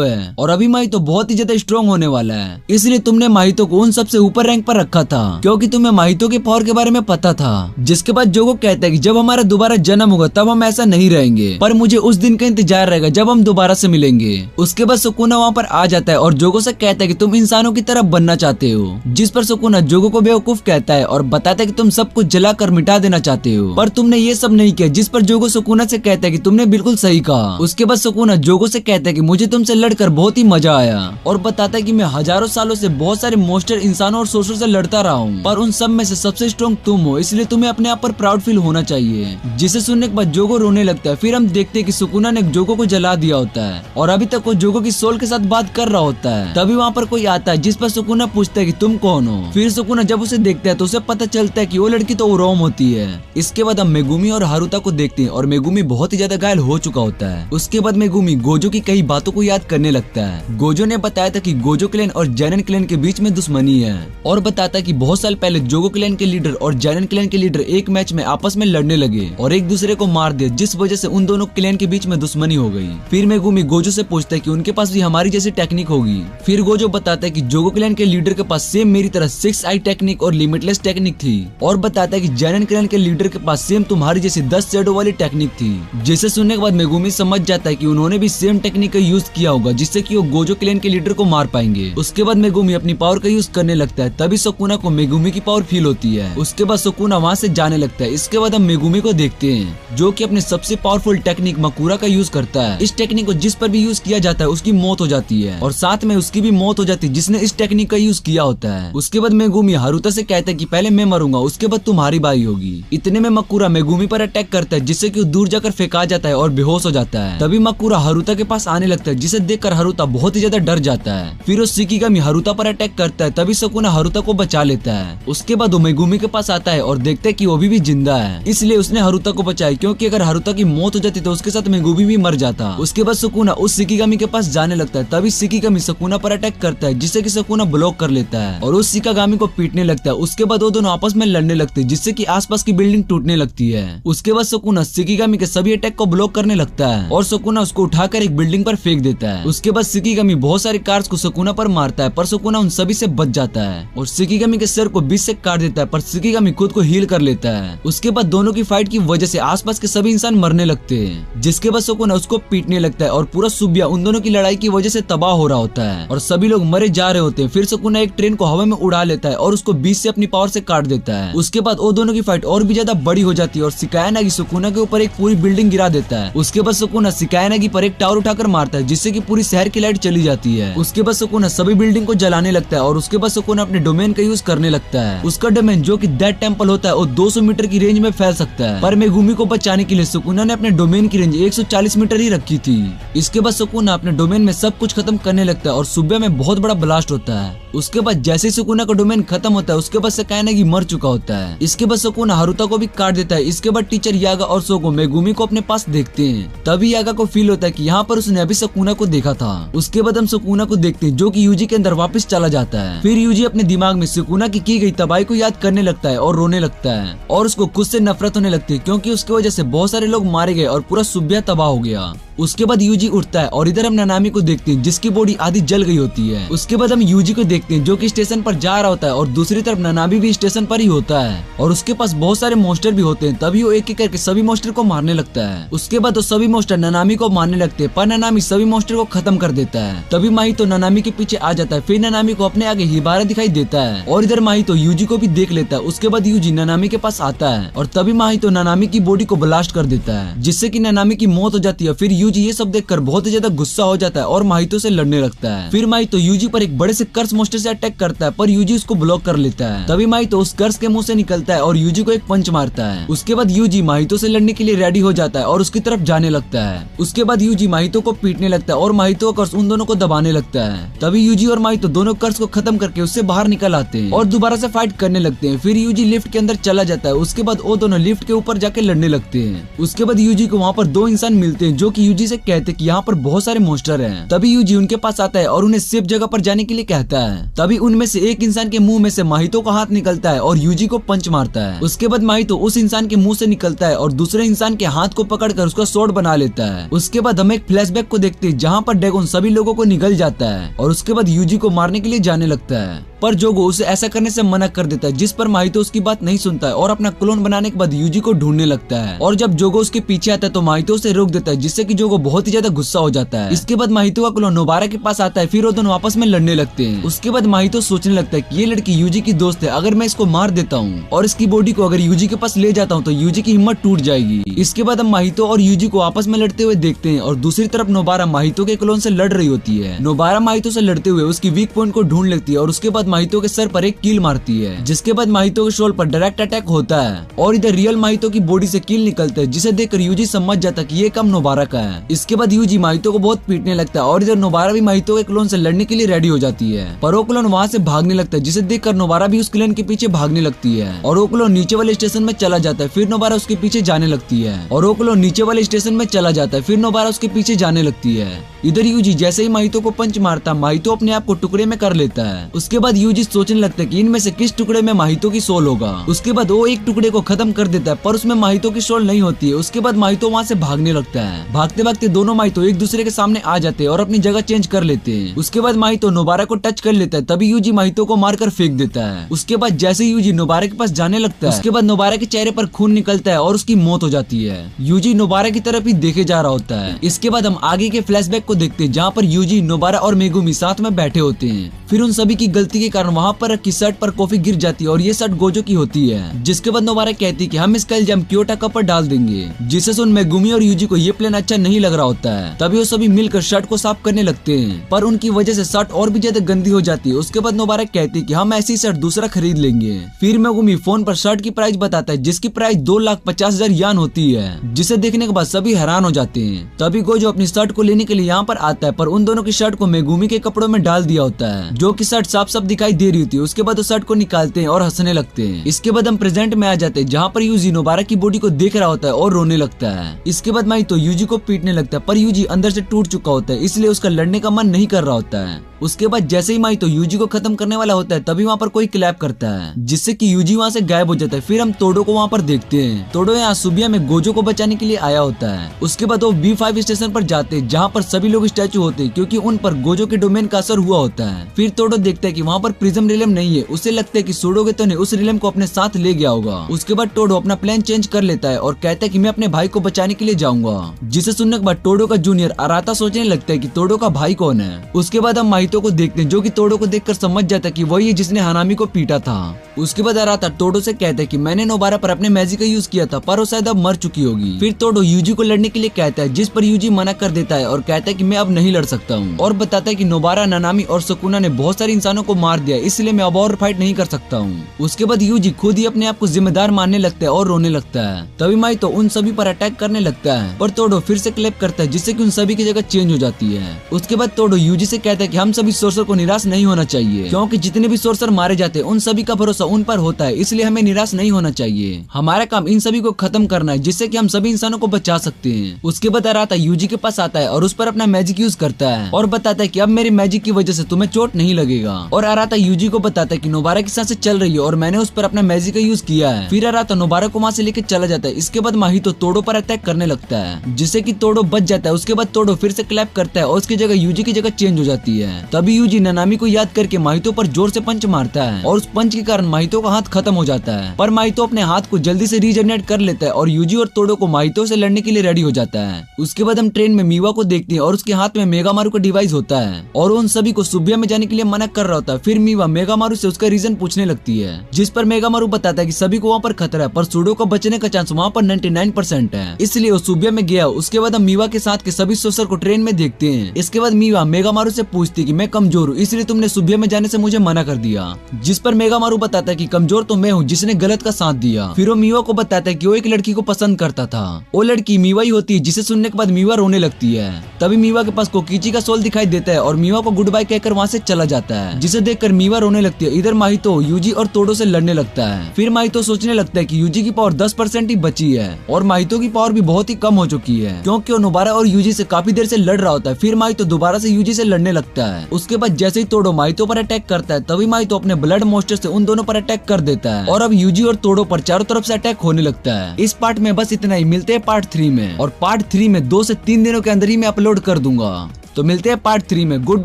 है, और अभी माहितो बहुत ही ज्यादा स्ट्रॉन्ग होने वाला है, इसलिए तुमने माहितो को उन सबसे ऊपर रैंक पर रखा था क्योंकि तुम्हें माहितो के पावर के बारे में पता था। जिसके बाद जोगो कहता है कि जब हमारा दोबारा जन्म होगा तब हम ऐसा नहीं रहेंगे, पर मुझे उस दिन का इंतजार रहेगा जब हम दोबारा से मिलेंगे। उसके बाद सुकुना वहाँ पर आ जाता है और जोगो से कहता है कि तुम इंसानों की तरह बनना चाहते हो, जिस पर सुकुना जोगो को बेवकूफ कहता है और बताता है कि तुम सब कुछ जलाकर मिटा देना चाहते हो, पर तुमने ये सब नहीं किया। जिस पर जोगो सुकुना से कहता है कि तुमने बिल्कुल सही कहा। उसके बाद सुकुना जोगो से कहता है कि मुझे तुमसे लड़कर बहुत ही मजा आया और बताता है कि मैं हजारों सालों से बहुत सारे मॉन्स्टर, इंसानों और सोर्सों से लड़ता रहा हूँ, पर उन सब में से सबसे स्ट्रॉन्ग तुम हो, इसलिए तुम्हें अपने आप पर प्राउड फील होना चाहिए। जिसे सुनने के बाद जोगो रोने लगता है। फिर हम देखते हैं कि सुकुना ने जोगो को जला दिया होता है और अभी तक वो जोगो की सोल के साथ बात कर रहा होता है। तभी वहाँ पर कोई आता है जिस पर सुकुना पूछता है कि तुम कौन हो। फिर सुकुना जब उसे देखता है तो उसे पता चलता है कि वो लड़की तो उरोम होती है। इसके बाद हम मेगुमी और हारुता को देखते हैं और मेगुमी बहुत ही ज्यादा घायल हो चुका होता है। उसके बाद मेगुमी गोजो की कई बातों को याद करने लगता है। गोजो ने बताया था कि गोजो क्लैन और जैनन क्लैन के बीच में दुश्मनी है और बताता है कि बहुत साल पहले जोगो क्लैन के लीडर और जैनन क्लैन के लीडर एक मैच में आपस में लड़ने लगे और एक दूसरे को मार दिया, जिस वजह से उन दोनों क्लैन के बीच में दुश्मनी हो गई। फिर मेगुमी गोजो से पूछता है कि उनके पास भी हमारी जैसी टेक्निक होगी। फिर गोजो बताता है कि जोगो क्लैन के लीडर के पास सेम मेरी तरह 6 आई टेक्निक और लिमिटलेस टेक्निक थी और बताता है कि जैनन क्लैन के लीडर के पास सेम तुम्हारी जैसी 10 शैडो वाली टेक्निक थी। जिसे सुनने के बाद मेगुमी समझ जाता है कि उन्होंने भी सेम टेक्निक का यूज किया होगा जिससे कि वो गोजो क्लैन के लीडर को मार पाएंगे। उसके बाद मेगुमी अपनी पावर का यूज करने लगता है। तभी सुकुना को मेगुमी की पावर फील होती है। उसके बाद सुकुना वहाँ से जाने लगता है। इसके बाद हम मेगुमी को देखते हैं जो कि अपने सबसे पावरफुल टेक्निक मकुरा का यूज करता है। इस टेक्निक को जिस पर भी यूज किया जाता है उसकी मौत हो जाती है और साथ में उसकी भी मौत हो जाती है जिसने इस टेक्निक का यूज किया होता है। उसके बाद मेगुमी हारुता से कहता है कि पहले मैं मरूंगा उसके बाद तुम्हारी बारी होगी। इतने में मकुरा मेगुमी पर अटैक करता है जिससे कि वो दूर जाकर फेंका जाता है और बेहोश हो जाता है। तभी मकुरा हारुता के पास आने लगता है जिसे देखकर हारुता बहुत ही ज्यादा डर जाता है। फिर वो शिकिगामी हारुता पर अटैक करता है। तभी सुकुना हारुता को बचा लेता है। उसके बाद वो मेगुमी के पास आता है और देखता है कि वो भी जिंदा है, इसलिए उसने हारुता को बचाया क्योंकि अगर हारुता की मौत हो जाती तो उसके साथ मेगुमी भी मर जाता। उसके बाद सुकुना उस शिकिगामी के पास जाने लगता है। तभी शिकिगामी सुकुना पर अटैक करता है जिससे कि सुकुना ब्लॉक कर लेता है और उस शिकिगामी को पीटने लगता है। उसके बाद वो दोनों आपस में लड़ने लगते हैं जिससे कि आसपास की बिल्डिंग टूटने लगती है। उसके बाद सुकुना शिकिगामी के सभी अटैक को ब्लॉक करने लगता है और सुकुना उसको उठाकर एक बिल्डिंग पर फेंक देता है। उसके बाद शिकिगामी बहुत सारे कार्स को सुकुना पर मारता है पर सुकुना उन सभी से बच जाता है और शिकिगामी के सर को बीच से काट देता है पर शिकिगामी खुद को हील कर लेता है। उसके बाद दोनों की फाइट की वजह से आसपास के सभी इंसान मरने लगते हैं, जिसके बाद सुकुना उसको पीटने लगता है और पूरा सुबिया उन दोनों की लड़ाई की वजह से तबाह हो रहा होता है और सभी लोग मरे जा रहे होते हैं। फिर सुकुना एक ट्रेन को हवा में उड़ा लेता है और उसको बीच से अपनी पावर से काट देता है। उसके बाद वो दोनों की फाइट और भी ज्यादा बड़ी हो जाती है और शिकायानागी सुकुना के ऊपर एक पूरी बिल्डिंग गिरा देता है। उसके बाद सुकुना शिकायानागी पर एक टावर उठाकर मारता है जिससे कि पूरी शहर की लाइट चली जाती है। उसके बाद सुकुना सभी बिल्डिंग को जलाने लगता है और उसके बाद सुकुना अपने डोमेन का यूज करने लगता है। उसका डोमेन जो कि दैट टेम्पल होता है वो 200 मीटर की रेंज में फैल सकता है, पर मेगुमी को बचाने के लिए सुकुना ने अपने डोमेन की रेंज 140 मीटर ही रखी थी। इसके बाद सुकुना अपने डोमेन में सब कुछ खत्म करने लगता है और सुबह में बहुत बड़ा ब्लास्ट होता है। उसके बाद जैसे सुकुना का डोमेन खत्म होता है उसके बाद से कायनागी मर चुका होता है। इसके बाद सुकुना हारुता को भी काट देता है। इसके बाद टीचर यागा और सोगो मेगुमी को अपने पास देखते हैं। तभी यागा को फील होता है कि यहाँ पर उसने अभी सुकुना को देखा था। उसके बाद हम सुकुना को देखते हैं जो कि यूजी के अंदर वापस चला जाता है। फिर यूजी अपने दिमाग में सुकुना की गई तबाही को याद करने लगता है और रोने लगता है और उसको खुद से नफरत होने लगती है क्योंकि उसकी वजह से बहुत सारे लोग मारे गए और पूरा सुबिया तबाह हो गया। उसके बाद यूजी उठता है और इधर हम नानामी को देखते हैं जिसकी बॉडी आधी जल गई होती है। उसके बाद हम यूजी को देखते हैं जो कि स्टेशन पर जा रहा होता है और दूसरी तरफ नानामी भी स्टेशन पर ही होता है और उसके पास बहुत सारे मॉन्स्टर भी होते हैं। तभी वो एक एक करके सभी मॉन्स्टर को मारने लगता है। उसके बाद वो सभी मॉन्स्टर नानामी को मारने लगते हैं पर नानामी सभी मॉन्स्टर को खत्म कर देता है। तभी माहितो नानामी के पीछे आ जाता है। फिर नानामी को अपने आगे हिबारा दिखाई देता है और इधर माहितो यूजी को भी देख लेता है। उसके बाद यूजी नानामी के पास आता है और तभी माहितो नानामी की बॉडी को ब्लास्ट कर देता है जिससे कि नानामी की मौत हो जाती है। फिर यूजी ये सब देखकर बहुत ही ज्यादा गुस्सा हो जाता है और माहितो से लड़ने लगता है। फिर माहितो यूजी पर एक बड़े से कर्स मॉन्स्टर से अटैक करता है पर यूजी उसको ब्लॉक कर लेता है। तभी माहितो उस कर्स के मुंह से निकलता है और यूजी को एक पंच मारता है। उसके बाद यूजी माहितो से लड़ने के लिए रेडी हो जाता है और उसकी तरफ जाने लगता है। उसके बाद यूजी माहितो को पीटने लगता है और माहितो का कर्स उन दोनों को दबाने लगता है। तभी यूजी और माहितो दोनों कर्स को खत्म करके उससे बाहर निकल आते हैं और दोबारा से फाइट करने लगते हैं। फिर यूजी लिफ्ट के अंदर चला जाता है। उसके बाद वो दोनों लिफ्ट के ऊपर जाके लड़ने लगते हैं। उसके बाद यूजी को वहाँ पर दो इंसान मिलते हैं जो कि यूजी से कहते हैं कि यहाँ पर बहुत सारे मॉन्स्टर हैं। तभी यूजी उनके पास आता है और उन्हें सेफ जगह पर जाने के लिए कहता है। तभी उनमें से एक इंसान के मुंह में से माहितो का हाथ निकलता है और यूजी को पंच मारता है। उसके बाद माहितो उस इंसान के मुंह से निकलता है और दूसरे इंसान के हाथ को पकड़कर उसका स्वॉर्ड बना लेता है। उसके बाद हम एक फ्लैशबैक को देखते हैं जहाँ पर ड्रैगन सभी लोगों को निगल जाता है और उसके बाद यूजी को मारने के लिए जाने लगता है पर जोगो उसे ऐसा करने से मना कर देता है जिस पर माहितो उसकी बात नहीं सुनता है और अपना क्लोन बनाने के बाद यूजी को ढूंढने लगता है। और जब जोगो उसके पीछे आता है तो माहितो उसे रोक देता है जिससे कि जोगो बहुत ही ज्यादा गुस्सा हो जाता है। इसके बाद माहितो का क्लोन नोबारा के पास आता है। फिर वो दोनों आपस में लड़ने लगते हैं। उसके बाद माहितो सोचने लगता है कि ये लड़की यूजी की दोस्त है, अगर मैं इसको मार देता हूँ और इसकी बॉडी को अगर यूजी के पास ले जाता हूँ तो यूजी की हिम्मत टूट जाएगी। इसके बाद हम माहितो और यूजी को आपस में लड़ते हुए देखते हैं और दूसरी तरफ नोबारा माहितो के क्लोन से लड़ रही होती है। नोबारा माहितो से लड़ते हुए उसकी वीक पॉइंट को ढूंढ लेती है और उसके बाद माहितो के सर पर एक कील मारती है जिसके बाद माहितो के शोल्डर पर डायरेक्ट अटैक होता है और इधर रियल माहितो की बॉडी से कील निकलता है जिसे देखकर यूजी समझ जाता है कि ये काम नोबारा का है। इसके बाद यूजी माहितो को बहुत पीटने लगता है और इधर नोबारा भी माहितो के क्लोन से लड़ने के लिए रेडी हो जाती है पर वो क्लोन वहाँ से भागने लगता है जिसे देखकर नोबारा भी उस क्लोन के पीछे भागने लगती है और वो क्लोन नीचे वाले स्टेशन में चला जाता है। फिर नोबारा उसके पीछे जाने लगती है और वो क्लोन नीचे वाले स्टेशन में चला जाता है। फिर नोबारा उसके पीछे जाने लगती है। इधर यूजी जैसे ही माहितो को पंच मारता माहितो अपने आप को टुकड़े में कर लेता है। उसके बाद यूजी सोचने लगता है कि इनमें से किस टुकड़े में माहितो की सोल होगा। उसके बाद वो एक टुकड़े को खत्म कर देता है पर उसमें माहितो की सोल नहीं होती है। उसके बाद माहितो वहाँ से भागने लगता है। भागते भागते दोनों माहितो एक दूसरे के सामने आ जाते हैं और अपनी जगह चेंज कर लेते हैं। उसके बाद माहितो नोबारा को टच कर लेता है। तभी यूजी माहितो को मारकर फेंक देता है। उसके बाद जैसे यूजी नोबारा के पास जाने लगता है उसके बाद नोबारा के चेहरे पर खून निकलता है और उसकी मौत हो जाती है। यूजी नोबारा की तरफ ही देखे जा रहा होता है। इसके बाद हम आगे के फ्लैशबैक को देखते हैं जहाँ पर यूजी नोबारा और मेगुमी साथ में बैठे होते हैं। फिर उन सभी की गलती के कारण वहाँ पर रखी शर्ट पर कॉफी गिर जाती है और ये शर्ट गोजो की होती है। जिसके बाद नोबारा कहती है कि हम इसका इल्जाम क्योटा कप पर डाल देंगे जिसे सुन मेगुमी और यूजी को ये प्लान अच्छा नहीं लग रहा होता है। तभी वो सभी मिलकर शर्ट को साफ करने लगते हैं पर उनकी वजह से शर्ट और भी ज्यादा गंदी हो जाती है। उसके बाद नोबारा कहती है कि हम ऐसी शर्ट दूसरा खरीद लेंगे। फिर मेगुमी फोन पर शर्ट की प्राइस बताता है जिसकी प्राइस 2,50,000 यान होती है जिसे देखने के बाद सभी हैरान हो जाते हैं। तभी गोजो अपनी शर्ट को लेने के लिए यहाँ पर आता है पर उन दोनों की शर्ट को मेगुमी के कपड़ों में डाल दिया होता है जो कि शर्ट साफ साफ दिखाई दे रही होती है। उसके बाद वो शर्ट को निकालते हैं और हंसने लगते हैं। इसके बाद हम प्रेजेंट में आ जाते हैं जहाँ पर यूजी नोबारा की बॉडी को देख रहा होता है और रोने लगता है। इसके बाद माहितो यूजी को पीटने लगता है पर यूजी अंदर से टूट चुका होता है इसलिए उसका लड़ने का मन नहीं कर रहा होता है। उसके बाद जैसे ही माहितो यूजी को खत्म करने वाला होता है तभी वहाँ पर कोई क्लैप करता है जिससे कि यूजी वहाँ से गायब हो जाता है। फिर हम तोडो को वहाँ पर देखते हैं। तोडो यहाँ सुबिया में गोजो को बचाने के लिए आया होता है। उसके बाद वो B5 स्टेशन पर जाते हैं जहाँ पर सभी लोग स्टैचू होते हैं क्योंकि उन पर गोजो के डोमेन का असर हुआ होता है। फिर तोडो देखता है कि वहाँ पर प्रिज्म रिलेम नहीं है। उसे लगता है कि सुडोगेतो ने उस रिलेम को अपने साथ ले गया होगा। उसके बाद टोडो अपना प्लान चेंज कर लेता है और कहता है कि मैं अपने भाई को बचाने के लिए जाऊंगा। जिसे सुनने के बाद टोडो का जूनियर अराता सोचने लगता है कि तोडो का भाई कौन है। उसके बाद हम माहितो को देखते हैं जो कि तोडो को देखकर समझ जाता है कि वही है जिसने हानामी को पीटा था। उसके बाद अराता तोडो से कहता है कि मैंने नोबारा पर अपने मैजिक का यूज किया था, पर वो शायद अब मर चुकी होगी। फिर तोडो यूजी को लड़ने के लिए कहता है, जिस पर यूजी मना कर देता है और कहता है कि मैं अब नहीं लड़ सकता हूँ, और बताता है कि नोबारा, नानामी और सुकुना ने बहुत सारे इंसानों को मार दिया, इसलिए मैं अब और फाइट नहीं कर सकता हूँ। उसके बाद यूजी खुद ही अपने आप को जिम्मेदार मानने लगता है और रोने लगता है। तभी माइतो उन सभी पर अटैक करने लगता है, पर तोडो फिर से क्लैप करता है, जिससे कि उन सभी की जगह चेंज हो जाती है। उसके बाद तोडो यूजी से कहता है कि हम सभी सोर्सर को निराश नहीं होना चाहिए, क्योंकि जितने भी सोर्सर मारे जाते हैं उन सभी का भरोसा उन पर होता है, इसलिए हमें निराश नहीं होना चाहिए। हमारा काम इन सभी को खत्म करना है, जिससे कि हम सभी इंसानों को बचा सकते हैं। उसके बाद अराता यूजी के पास आता है और उस पर अपना मैजिक यूज करता है और बताता है कि अब मेरी मैजिक की वजह से तुम्हें चोट नहीं लगेगा। और अराता यूजी को बताता है कि नोबारा की सांसें चल रही है और मैंने उस पर अपना मैजिक का यूज किया है। फिर अराता नोबारा को वहाँ से लेकर चला जाता है। इसके बाद माहितो तोडो पर अटैक करने लगता है, जिससे कि तोडो बच जाता है। उसके बाद तोडो फिर से क्लैप करता है और उसकी जगह यूजी की जगह चेंज हो जाती है। तभी यूजी नानामी को याद करके माहितो पर जोर से पंच मारता है और उस पंच के कारण माहितो का हाथ खत्म हो जाता है, पर माहितो अपने हाथ को जल्दी से रीजनरेट कर लेता है और यूजी और तोडो को माहितो से लड़ने के लिए रेडी हो जाता है। उसके बाद हम ट्रेन में मीवा को देखते हैं और उसके हाथ में मेगामारू का डिवाइस होता है और उन सभी को सुबिया में जाने के लिए मना कर रहा होता है। फिर मीवा मेगामारू से उसका रीजन पूछने लगती है, जिस पर मेगामारू बताता है कि सभी को वहाँ पर खतरा है, पर सुडो को बचने का चांस वहाँ पर 99% है, इसलिए वो सुबिया में गया। उसके बाद हम मीवा के साथ के सभी सोसर को ट्रेन में देखते हैं। इसके बाद मीवा मेगामारू से पूछती है कि मैं कमजोर हूँ, इसलिए तुमने सुबिया में जाने से मुझे मना कर दिया, जिस पर मेगामारू बताता है कि कमजोर तो मैं हूँ जिसने गलत का साथ दिया। फिर वो मीवा को बताता है कि वो एक लड़की को पसंद करता था, वो लड़की मीवा ही होती है, जिसे सुनने के बाद मीवा रोने लगती है। तभी मीवा के पास कोकिची का सोल दिखाई देता है और मीवा को गुड बाय कहकर वहाँ से चला जाता है, जिसे देखकर मीवा रोने लगती है। इधर माहितो यूजी और तोडो से लड़ने लगता है। फिर माहितो सोचने लगता है कि यूजी की पावर 10% ही बची है और माहितो की पावर भी बहुत ही कम हो चुकी है, क्योंकि वो नोबारा और यूजी से काफी देर से लड़ रहा होता है। फिर माहितो दोबारा से यूजी से लड़ने लगता है। उसके बाद जैसे ही तोडो माहितो पर अटैक करता है, तभी माहितो अपने ब्लड मॉन्स्टर से उन दोनों पर अटैक कर देता है और अब यूजी और तोडो पर चारों तरफ से अटैक होने लगता है। इस पार्ट में बस इतना ही। मिलते हैं पार्ट 3 में, और पार्ट 3 में 2 से 3 दिनों के अंदर ही मैं अपलोड कर दूंगा। तो मिलते हैं पार्ट 3 में। Good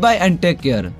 bye and take care.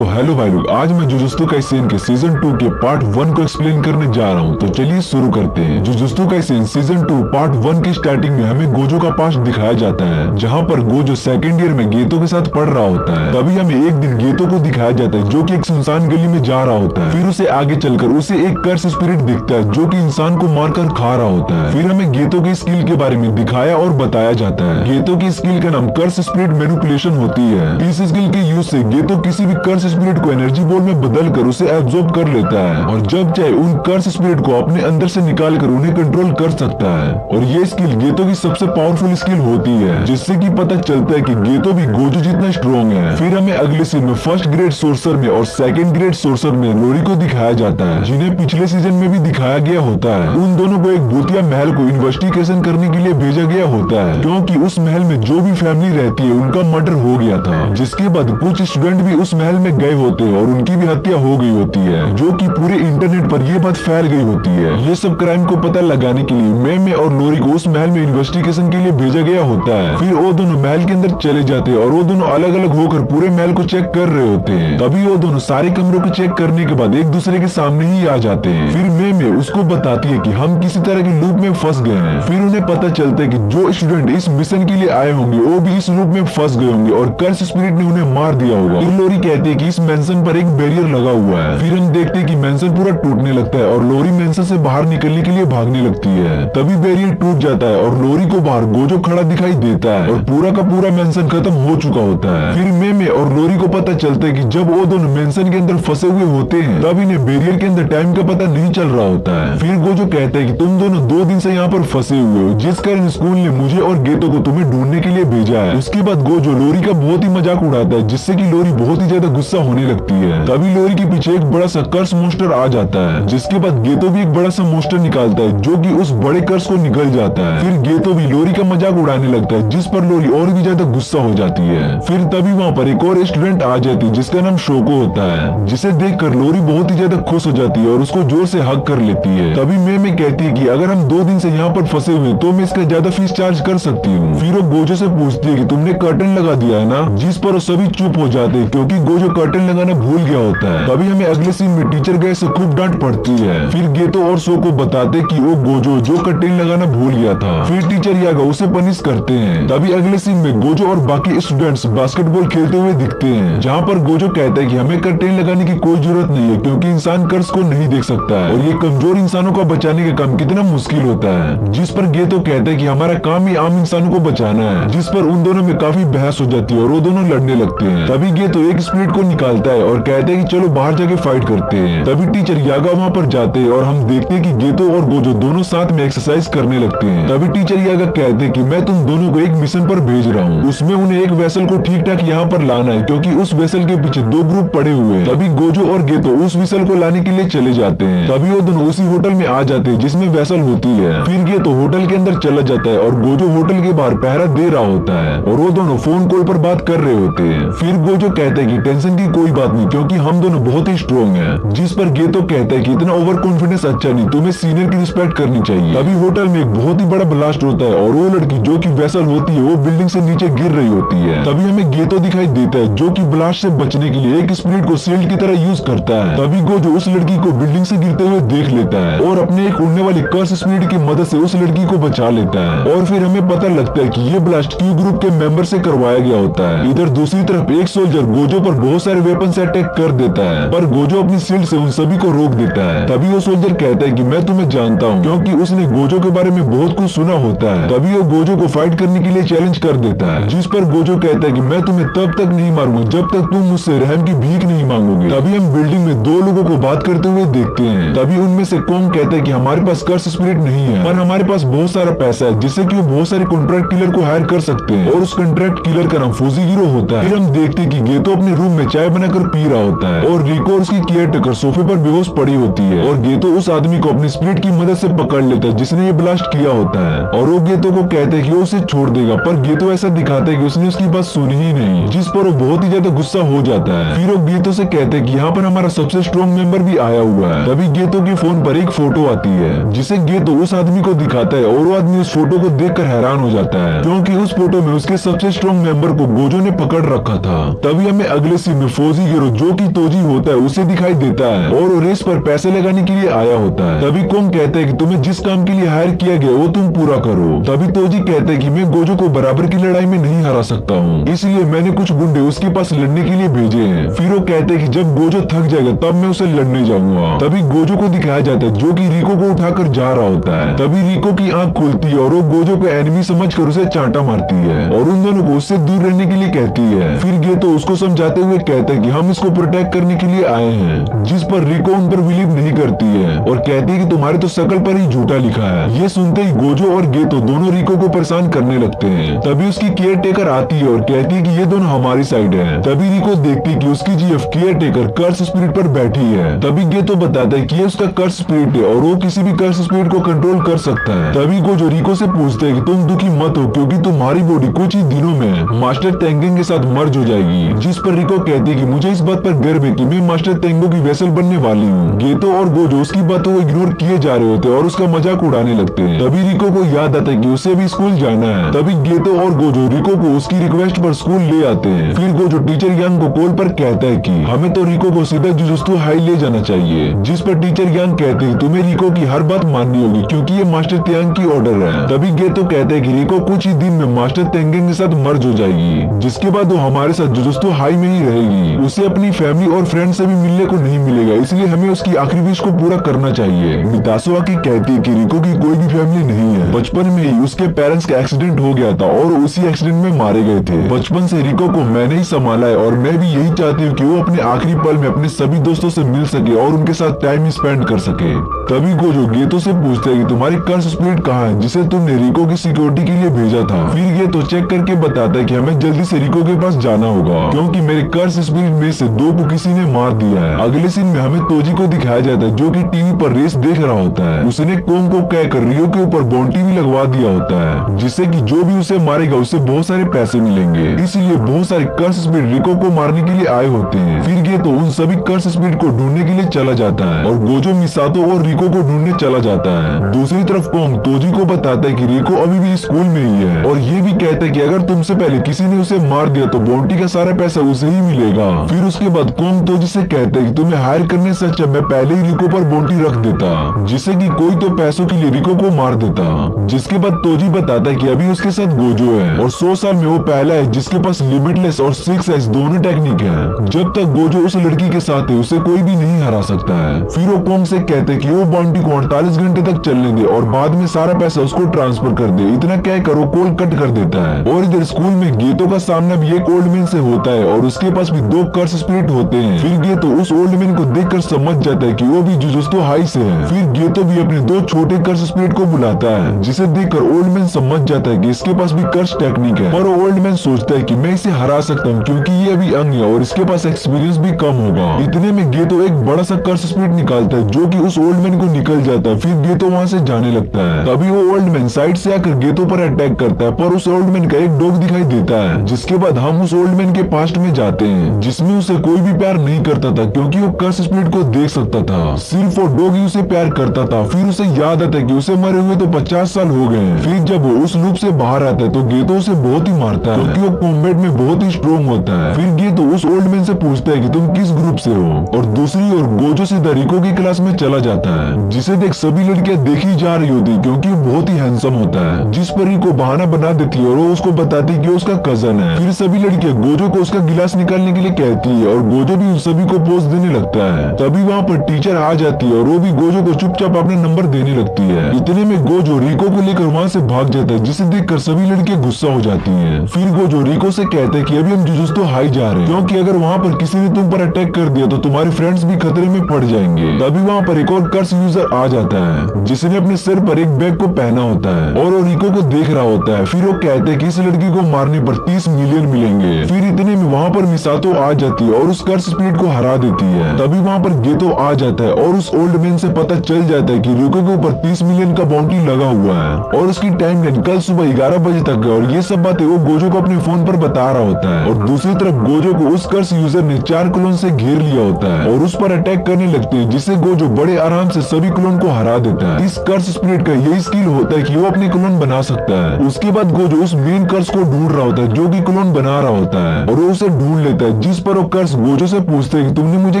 तो हेलो भाई लोग, आज मैं जुजुत्सु काइसेन के सीजन 2 के पार्ट 1 को एक्सप्लेन करने जा रहा हूँ। तो चलिए शुरू करते हैं। जुजुत्सु काइसेन सीजन 2 पार्ट 1 की स्टार्टिंग में हमें गोजो का पास्ट दिखाया जाता है, जहाँ पर गोजो सेकंड ईयर में गेतो के साथ पढ़ रहा होता है। तभी हमें एक दिन गेतो को दिखाया जाता है, जो कि एक सुनसान गली में जा रहा होता है। फिर उसे आगे चलकर उसे एक कर्स स्पिरिट दिखता है, जो कि इंसान को मारकर खा रहा होता है। फिर हमें गेतो की स्किल के बारे में दिखाया और बताया जाता है। गेतो की स्किल का नाम कर्स स्पिरिट मैनिपुलेशन होती है। इस स्किल के यूज से गेतो किसी भी कर्स स्पिरिट को एनर्जी बॉल में बदलकर उसे एब्जॉर्ब कर लेता है और जब चाहे उन कर्स स्पिरिट को अपने अंदर से निकालकर उन्हें कंट्रोल कर सकता है। और ये स्किल गेतो की सबसे पावरफुल स्किल होती है, जिससे कि पता चलता है कि गेतो भी गोजो जितना स्ट्रॉन्ग है। फिर हमें अगले सीन में फर्स्ट ग्रेड सोर्सर में और सेकंड ग्रेड सोर्सर में लोरी को दिखाया जाता है, जिन्हें पिछले सीजन में भी दिखाया गया होता है। उन दोनों को एक भूतिया महल को इन्वेस्टिगेशन करने के लिए भेजा गया होता है, क्योंकि उस महल में जो भी फैमिली रहती है उनका मर्डर हो गया था। जिसके बाद कुछ स्टूडेंट भी उस महल में गए होते हैं और उनकी भी हत्या हो गई होती है, जो कि पूरे इंटरनेट पर ये बात फैल गई होती है। ये सब क्राइम को पता लगाने के लिए मेमे और लोरी को उस महल में इन्वेस्टिगेशन के लिए भेजा गया होता है। फिर वो दोनों महल के अंदर चले जाते हैं और वो दोनों अलग अलग होकर पूरे महल को चेक कर रहे होते हैं। तभी वो दोनों सारे कमरों को चेक करने के बाद एक दूसरे के सामने ही आ जाते हैं। फिर मेमे उसको बताती है कि हम किसी तरह के लूप में फंस गए हैं। फिर उन्हें पता चलता है कि जो स्टूडेंट इस मिशन के लिए आए होंगे वो भी इस लूप में फंस गए होंगे और कर्स स्पिरिट ने उन्हें मार दिया होगा। फिर लोरी कहती है कि इस मेंशन पर एक बैरियर लगा हुआ है। फिर हम देखते हैं कि मेंशन पूरा टूटने लगता है और लोरी मेंशन से बाहर निकलने के लिए भागने लगती है। तभी बैरियर टूट जाता है और लोरी को बाहर गोजो खड़ा दिखाई देता है और पूरा का पूरा मेंशन खत्म हो चुका होता है। फिर मेमे और लोरी को पता चलता है कि जब वो दोनों मेंशन के अंदर फंसे हुए होते हैं तब इन्हें बैरियर के अंदर टाइम का पता नहीं चल रहा होता है। फिर गोजो कहता है कि तुम दोनों 2 दिन से यहाँ पर फंसे हुए हो, जिस कारण स्कूल ने मुझे और गेतो को तुम्हें ढूंढने के लिए भेजा है। उसके बाद गोजो लोरी का बहुत ही मजाक उड़ाता है, जिससे कि लोरी बहुत ही ज्यादा गुस्सा होने लगती है। तभी लोरी के पीछे एक बड़ा सा कर्स मोस्टर आ जाता है, जिसके बाद गेतो भी एक बड़ा सा मोस्टर निकालता है, जो कि उस बड़े कर्स को निकल जाता है। फिर गेतो भी लोरी का मजाक उड़ाने लगता है, जिस पर लोरी और भी ज्यादा गुस्सा हो जाती है। फिर तभी वहाँ पर एक और स्टूडेंट आ जाती है, जिसका नाम शोको होता है, जिसे देखकर लोरी बहुत ही ज्यादा खुश हो जाती है और उसको जोर से हग कर लेती है। तभी मेमे कहती है कि अगर हम 2 दिन से यहाँ पर फंसे हुए तो मैं इसका ज्यादा फीस चार्ज कर सकती हूँ। फिर वो गोजो से पूछती है कि तुमने कर्टन लगा दिया है ना, जिस पर वो सभी चुप चुप हो जाते हैं क्योंकि गोजो कर्टेन लगाना भूल गया होता है। तभी हमें अगले सीन में टीचर गए से खूब डांट पड़ती है। फिर गेतो और सो को बताते कि वो गोजो जो कर्टेन लगाना भूल गया था। फिर टीचर यागा उसे पनिश करते हैं। तभी अगले सीन में गोजो और बाकी स्टूडेंट्स बास्केटबॉल खेलते हुए दिखते हैं, जहाँ पर गोजो कहता है कि हमें कर्टेन लगाने की कोई जरूरत नहीं है क्योंकि इंसान कर्ज को नहीं देख सकता है और ये कमजोर इंसानों को बचाने का काम कितना मुश्किल होता है। जिस पर गेतो कहता है कि हमारा काम ही आम इंसानों को बचाना है, जिस पर उन दोनों में काफी बहस हो जाती है और वो दोनों लड़ने लगते हैं। तभी गेतो एक स्पिरिट को निकालता है और कहता है कि चलो बाहर जाके फाइट करते हैं। तभी टीचर यागा वहाँ पर जाते हैं और हम देखते हैं कि गेतो और गोजो दोनों साथ में एक्सरसाइज करने लगते हैं। तभी टीचर यागा कहते हैं कि मैं तुम दोनों को एक मिशन पर भेज रहा हूँ, उसमें उन्हें एक वेसल को ठीक ठाक यहाँ पर लाना है क्योंकि उस वेसल के पीछे दो ग्रुप पड़े हुए हैं। तभी गोजो और गेतो उस वेसल को लाने के लिए चले जाते हैं। तभी वो दोनों उसी होटल में आ जाते हैं जिसमें वेसल होती है। फिर गेतो होटल के अंदर चला जाता है और गोजो होटल के बाहर पहरा दे रहा होता है और वो दोनों फोन कॉल पर बात कर रहे होते हैं। फिर गोजो कहता है कि टेंशन की कोई बात नहीं क्योंकि हम दोनों बहुत ही स्ट्रॉन्ग हैं। जिस पर गेतो कहता है कि इतना ओवर कॉन्फिडेंस अच्छा नहीं, तुम्हें सीनियर की रिस्पेक्ट करनी चाहिए। तभी होटल में एक बहुत ही बड़ा ब्लास्ट होता है और वो लड़की जो कि वेसल होती है वो बिल्डिंग से नीचे गिर रही होती है। तभी हमें गेतो दिखाई देता है जो कि ब्लास्ट से बचने के लिए एक स्पिरिट को शील्ड की तरह यूज करता है। तभी गोजो उस लड़की को बिल्डिंग से गिरते हुए देख लेता है और अपने एक उड़ने वाली कर्स स्पिरिट की मदद से उस लड़की को बचा लेता है। और फिर हमें पता लगता है कि ये ब्लास्ट क्यू ग्रुप के मेंबर से करवाया गया होता है। इधर दूसरी तरफ एक सोल्जर गोजो पर बहुत सारे वेपन से अटैक कर देता है, पर गोजो अपनी शील्ड से उन सभी को रोक देता है। तभी वो सोल्जर कहता है कि मैं तुम्हें जानता हूँ क्योंकि उसने गोजो के बारे में बहुत कुछ सुना होता है। तभी वो गोजो को फाइट करने के लिए चैलेंज कर देता है, जिस पर गोजो कहता है कि मैं तुम्हें तब तक नहीं मारूंगा जब तक तुम मुझसे रहम की भीख नहीं मांगोगे। तभी हम बिल्डिंग में दो लोगों को बात करते हुए देखते हैं। तभी उनमें से कोंग कहता है कि हमारे पास कर्स स्पिरिट नहीं है, पर हमारे पास बहुत सारा पैसा है जिससे कि वो बहुत सारे कॉन्ट्रैक्ट किलर को हायर कर सकते हैं और उस कॉन्ट्रैक्ट किलर का नाम फूजी हीरो होता है। फिर हम देखते हैं कि गेतो अपने रूम में चाय बनाकर पी रहा होता है और रिको और उसकी केयर टेकर सोफे पर बेहोश पड़ी होती है और गेतो उस आदमी को अपनी स्पिरिट की मदद से पकड़ लेता है जिसने ये ब्लास्ट किया होता है और वो गेतो को कहता है कि वो उसे छोड़ देगा, पर गेतो ऐसा दिखाता है कि उसने उसकी बात सुनी ही नहीं, जिस पर वो बहुत ही ज्यादा गुस्सा हो जाता है। फिर वो गेतो से कहते हैं कि यहाँ पर हमारा सबसे स्ट्रॉन्ग मेंबर भी आया हुआ है। तभी गेतो के फोन पर एक फोटो आती है जिसे गेतो उस आदमी को दिखाता है और वो आदमी उस फोटो को देखकर हैरान हो जाता है क्योंकि उस फोटो में उसके सबसे स्ट्रॉन्ग मेंबर को गोजो ने पकड़ रखा था। तभी हमें अगले सीन में फौजी हीरो जो कि तोजी होता है उसे दिखाई देता है और वो रेस पर पैसे लगाने के लिए आया होता है। तभी कोंग कहता है कि तुम्हें जिस काम के लिए हायर किया गया वो तुम पूरा करो। तभी तोजी कहता है कि मैं गोजो को बराबर की लड़ाई में नहीं हरा सकता हूँ, इसलिए मैंने कुछ गुंडे उसके पास लड़ने के लिए भेजे हैं। फिर वो कहते हैं कि जब गोजो थक जाएगा तब मैं उसे लड़ने जाऊंगा। तभी गोजो को दिखाया जाता है जो कि रिको को उठाकर जा रहा होता है। तभी रिको की आंख खुलती है और वो गोजो को एनिमी समझकर उसे चांटा मारती है और उन दोनों को उससे दूर रहने के लिए कहती है। फिर गेतो उसको समझाते हुए कहता है कि हम इसको प्रोटेक्ट करने के लिए आए हैं, जिस पर रिको उन पर बिलीव नहीं करती है और कहती है कि तुम्हारे तो शकल पर ही झूठा लिखा है। ये सुनते ही गोजो और गेतो दोनों रिको को परेशान करने लगते हैं। तभी उसकी केयर टेकर आती है और कहती है कि ये दोनों हमारी साइड है। तभी रिको देखती है कि उसकी जीएफ केयर टेकर कर्स स्पिरिट पर बैठी है। तभी गेतो बताता है कि ये उसका कर्स स्पिरिट है और वो किसी भी कर्स स्पिरिट को कंट्रोल कर सकता है। तभी गोजो रिको से पूछता है कि तुम दुखी मत हो क्योंकि तुम्हारी बॉडी कुछ ही दिनों में मास्टर तेंगेंग के साथ मर्ज हो जाएगी। जिस पर रिको कहती है कि मुझे इस बात पर गर्व है कि मैं मास्टर तेंगो की वेसल बनने वाली हूँ। गेतो और गोजो उसकी बातों को इग्नोर किए जा रहे होते हैं और उसका मजाक उड़ाने लगते हैं। तभी रिको को याद आता है कि उसे भी स्कूल जाना है। तभी गेतो और गोजो रिको को उसकी रिक्वेस्ट पर स्कूल ले आते हैं। फिर गोजो टीचर यांग को कॉल पर कहता है कि हमें तो रिको को सीधा जुजुत्सु हाई ले जाना चाहिए, जिस पर टीचर यांग कहते हैं तुम्हें रिको की हर बात माननी होगी क्योंकि ये मास्टर त्यांग की ऑर्डर है। तभी गेतो कहते हैं कि रिको कुछ ही दिन में मास्टर तेंगेंग के साथ मर्ज हो जाएगी, जिसके बाद वो हमारे साथ जुजुत्सु हाई में ही रहेगी। उसे अपनी फैमिली और फ्रेंड से भी मिलने को नहीं मिलेगा, इसलिए हमें उसकी आखिरी विश को पूरा करना चाहिए। मितासुआ की कहती है कि रिको की कोई भी फैमिली नहीं है। बचपन में ही उसके पेरेंट्स का एक्सीडेंट हो गया था और उसी एक्सीडेंट में मारे गए थे। बचपन से रिको को मैंने ही संभाला है और मैं भी यही चाहती हूँ कि वो अपने आखिरी पल में अपने सभी दोस्तों से मिल सके और उनके साथ टाइम स्पेंड कर सके। तभी गोजो गेतो से पूछते हैं कि तुम्हारी कर्स स्पिरिट कहाँ है जिसे तुमने रिको की सिक्योरिटी के लिए भेजा था। फिर गेतो चेक करके बताता है कि हमें जल्दी से रिको के पास जाना होगा क्योंकि मेरे कर्स स्पिरिट में से दो को किसी ने मार दिया है। अगले सीन में हमें तोजी को दिखाया जाता है जो कि टीवी पर रेस देख रहा होता है। उसने कोंग को कहकर रियो के ऊपर बाउंटी भी लगवा दिया होता है जिससे कि जो भी उसे मारेगा उससे बहुत सारे पैसे मिलेंगे। इसलिए बहुत सारे कर्स स्पिरिट रिको को मारने के लिए आए होते हैं। फिर गेतो उन सभी कर्स स्पिरिट को ढूंढने के लिए चला जाता है और गोजो मिसातो और रिको को ढूंढने चला जाता है। दूसरी तरफ कोंग तोजी को बताता है कि रिको अभी भी स्कूल में ही है और ये भी कहता है कि अगर तुमसे पहले किसी ने उसे मार दिया तो बाउंटी का सारा पैसा उसे ही मिलेगा। फिर उसके बाद कोंग तोजी से कहता है कि तुम्हें हायर करने से अच्छा मैं पहले ही रिको पर बाउंटी रख देता, जिससे कि कोई तो पैसों के लिए रिको को मार देता। जिसके बाद तोजी बताता है कि अभी उसके साथ गोजो है और 100 साल में वो पहला है जिसके पास लिमिटलेस और 6S दोनों टेक्निक है। जब तक गोजो उस लड़की के साथ है उसे कोई भी नहीं हरा सकता है। फिर वो कोंग से कहते हैं कि वो बाउंटी को 48 घंटे तक चलने दे और बाद में सारा पैसा उसको ट्रांसफर कर दे। इतना कह कर वो कॉल कट कर देता है। और इधर स्कूल में गेतो का सामना भी एक ओल्ड मैन से होता है और उसके पास भी 2 कर्स स्पिरिट होते हैं। फिर गेतो उस ओल्ड मैन को देखकर समझ जाता है कि वो भी जुजुत्सु हाई से है। फिर गेतो भी अपने 2 छोटे कर्स स्पिरिट को बुलाता है, जिसे देखकर ओल्ड मैन समझ जाता है कि इसके पास भी कर्स टेक्निक है। पर ओल्ड मैन सोचता है कि मैं इसे हरा सकता हूँ क्योंकि ये अभी यंग है और इसके पास एक्सपीरियंस भी कम होगा। इतने में गेतो एक बड़ा सा कर्स स्पिरिट निकालता है जो कि उस ओल्ड मैन को निकल जाता है। फिर गेतो वहाँ से जाने लगता है। तभी वो ओल्ड मैन साइड से आकर गेतो पर अटैक करता है, पर उस ओल्ड मैन का एक डॉग दिखाई देता है। जिसके बाद हम उस ओल्ड मैन के पास्ट में जाते हैं जिसमें उसे कोई भी प्यार नहीं करता था क्योंकि वो कर्स स्पिरिट को देख सकता था। सिर्फ वो डॉग ही उसे प्यार करता था। फिर उसे याद आता है कि उसे मरे हुए तो 50 साल हो गए। फिर जब वो उस लूप से बाहर आता है तो गेतो उसे बहुत ही मारता है क्योंकि वो कॉम्बैट में बहुत ही स्ट्रॉन्ग होता है। फिर गेतो उस ओल्ड मैन से पूछता है कि तुम किस ग्रुप से हो, और दूसरी ओर गोजो सीधा रिको की क्लास में चला जाता है, जिसे देख सभी लड़कियां देखी जा रही होती क्योंकि वो बहुत ही हैंडसम होता है। जिस पर रिको बहाना बना देती है और वो उसको बताती है कि उसका कजन है। फिर सभी लड़कियां गोजो को उसका गिलास निकालने के लिए कहती है और गोजो भी उन सभी को पोज देने लगता है। तभी वहाँ पर टीचर आ जाती है और वो भी गोजो को चुपचाप अपने नंबर देने लगती है। इतने में गोजो रिको को लेकर वहाँ से भाग जाता है, जिसे देखकर सभी लड़कियां गुस्सा हो जाती हैं। फिर गोजो रिको से कहते हैं कि अभी हम जुजुत्सु हाई जा रहे हैं क्योंकि अगर वहाँ पर किसी ने तुम पर अटैक कर दिया तो तुम्हारे फ्रेंड्स भी खतरे में पड़ जाएंगे। तभी वहाँ पर एक और कर्स यूजर आ जाता है जिसने अपने सिर पर एक बैग को पहना होता है और वो रिको को देख रहा होता है। फिर वो कहते हैं कि इस लड़की को मारने पर 30 मिलियन मिलेंगे। फिर इतने में वहाँ पर मिसातो आ जाती है और उस कर्स स्पिरिट को हरा देती है। तभी वहाँ पर गेतो आ जाता है और उस ओल्ड मैन से पता चल जाता है कि रिको के ऊपर 30 मिलियन का बाउंटी लगा हुआ है और उसकी टाइमलाइन कल सुबह 11 बजे तक है। और ये सब बातें वो गोजो को अपने फोन पर बता रहा होता है। और दूसरी तरफ गोजो को उस कर्स यूजर ने 4 क्लोन से घेर लिया होता है और उस पर अटैक करने लगते हैं, जिससे गोजो बड़े आराम से सभी क्लोन को हरा देता है। इस कर्स स्पिरिट का यही स्किल होता है कि वो अपने क्लोन बना सकता है। उसके बाद गोजो उस मेन कर्स को ढूंढ रहा होता है जो कि क्लोन बना रहा होता है और वो उसे ढूंढ लेता है। जिस पर वो कर्स गोजो से पूछते हैं कि तुमने मुझे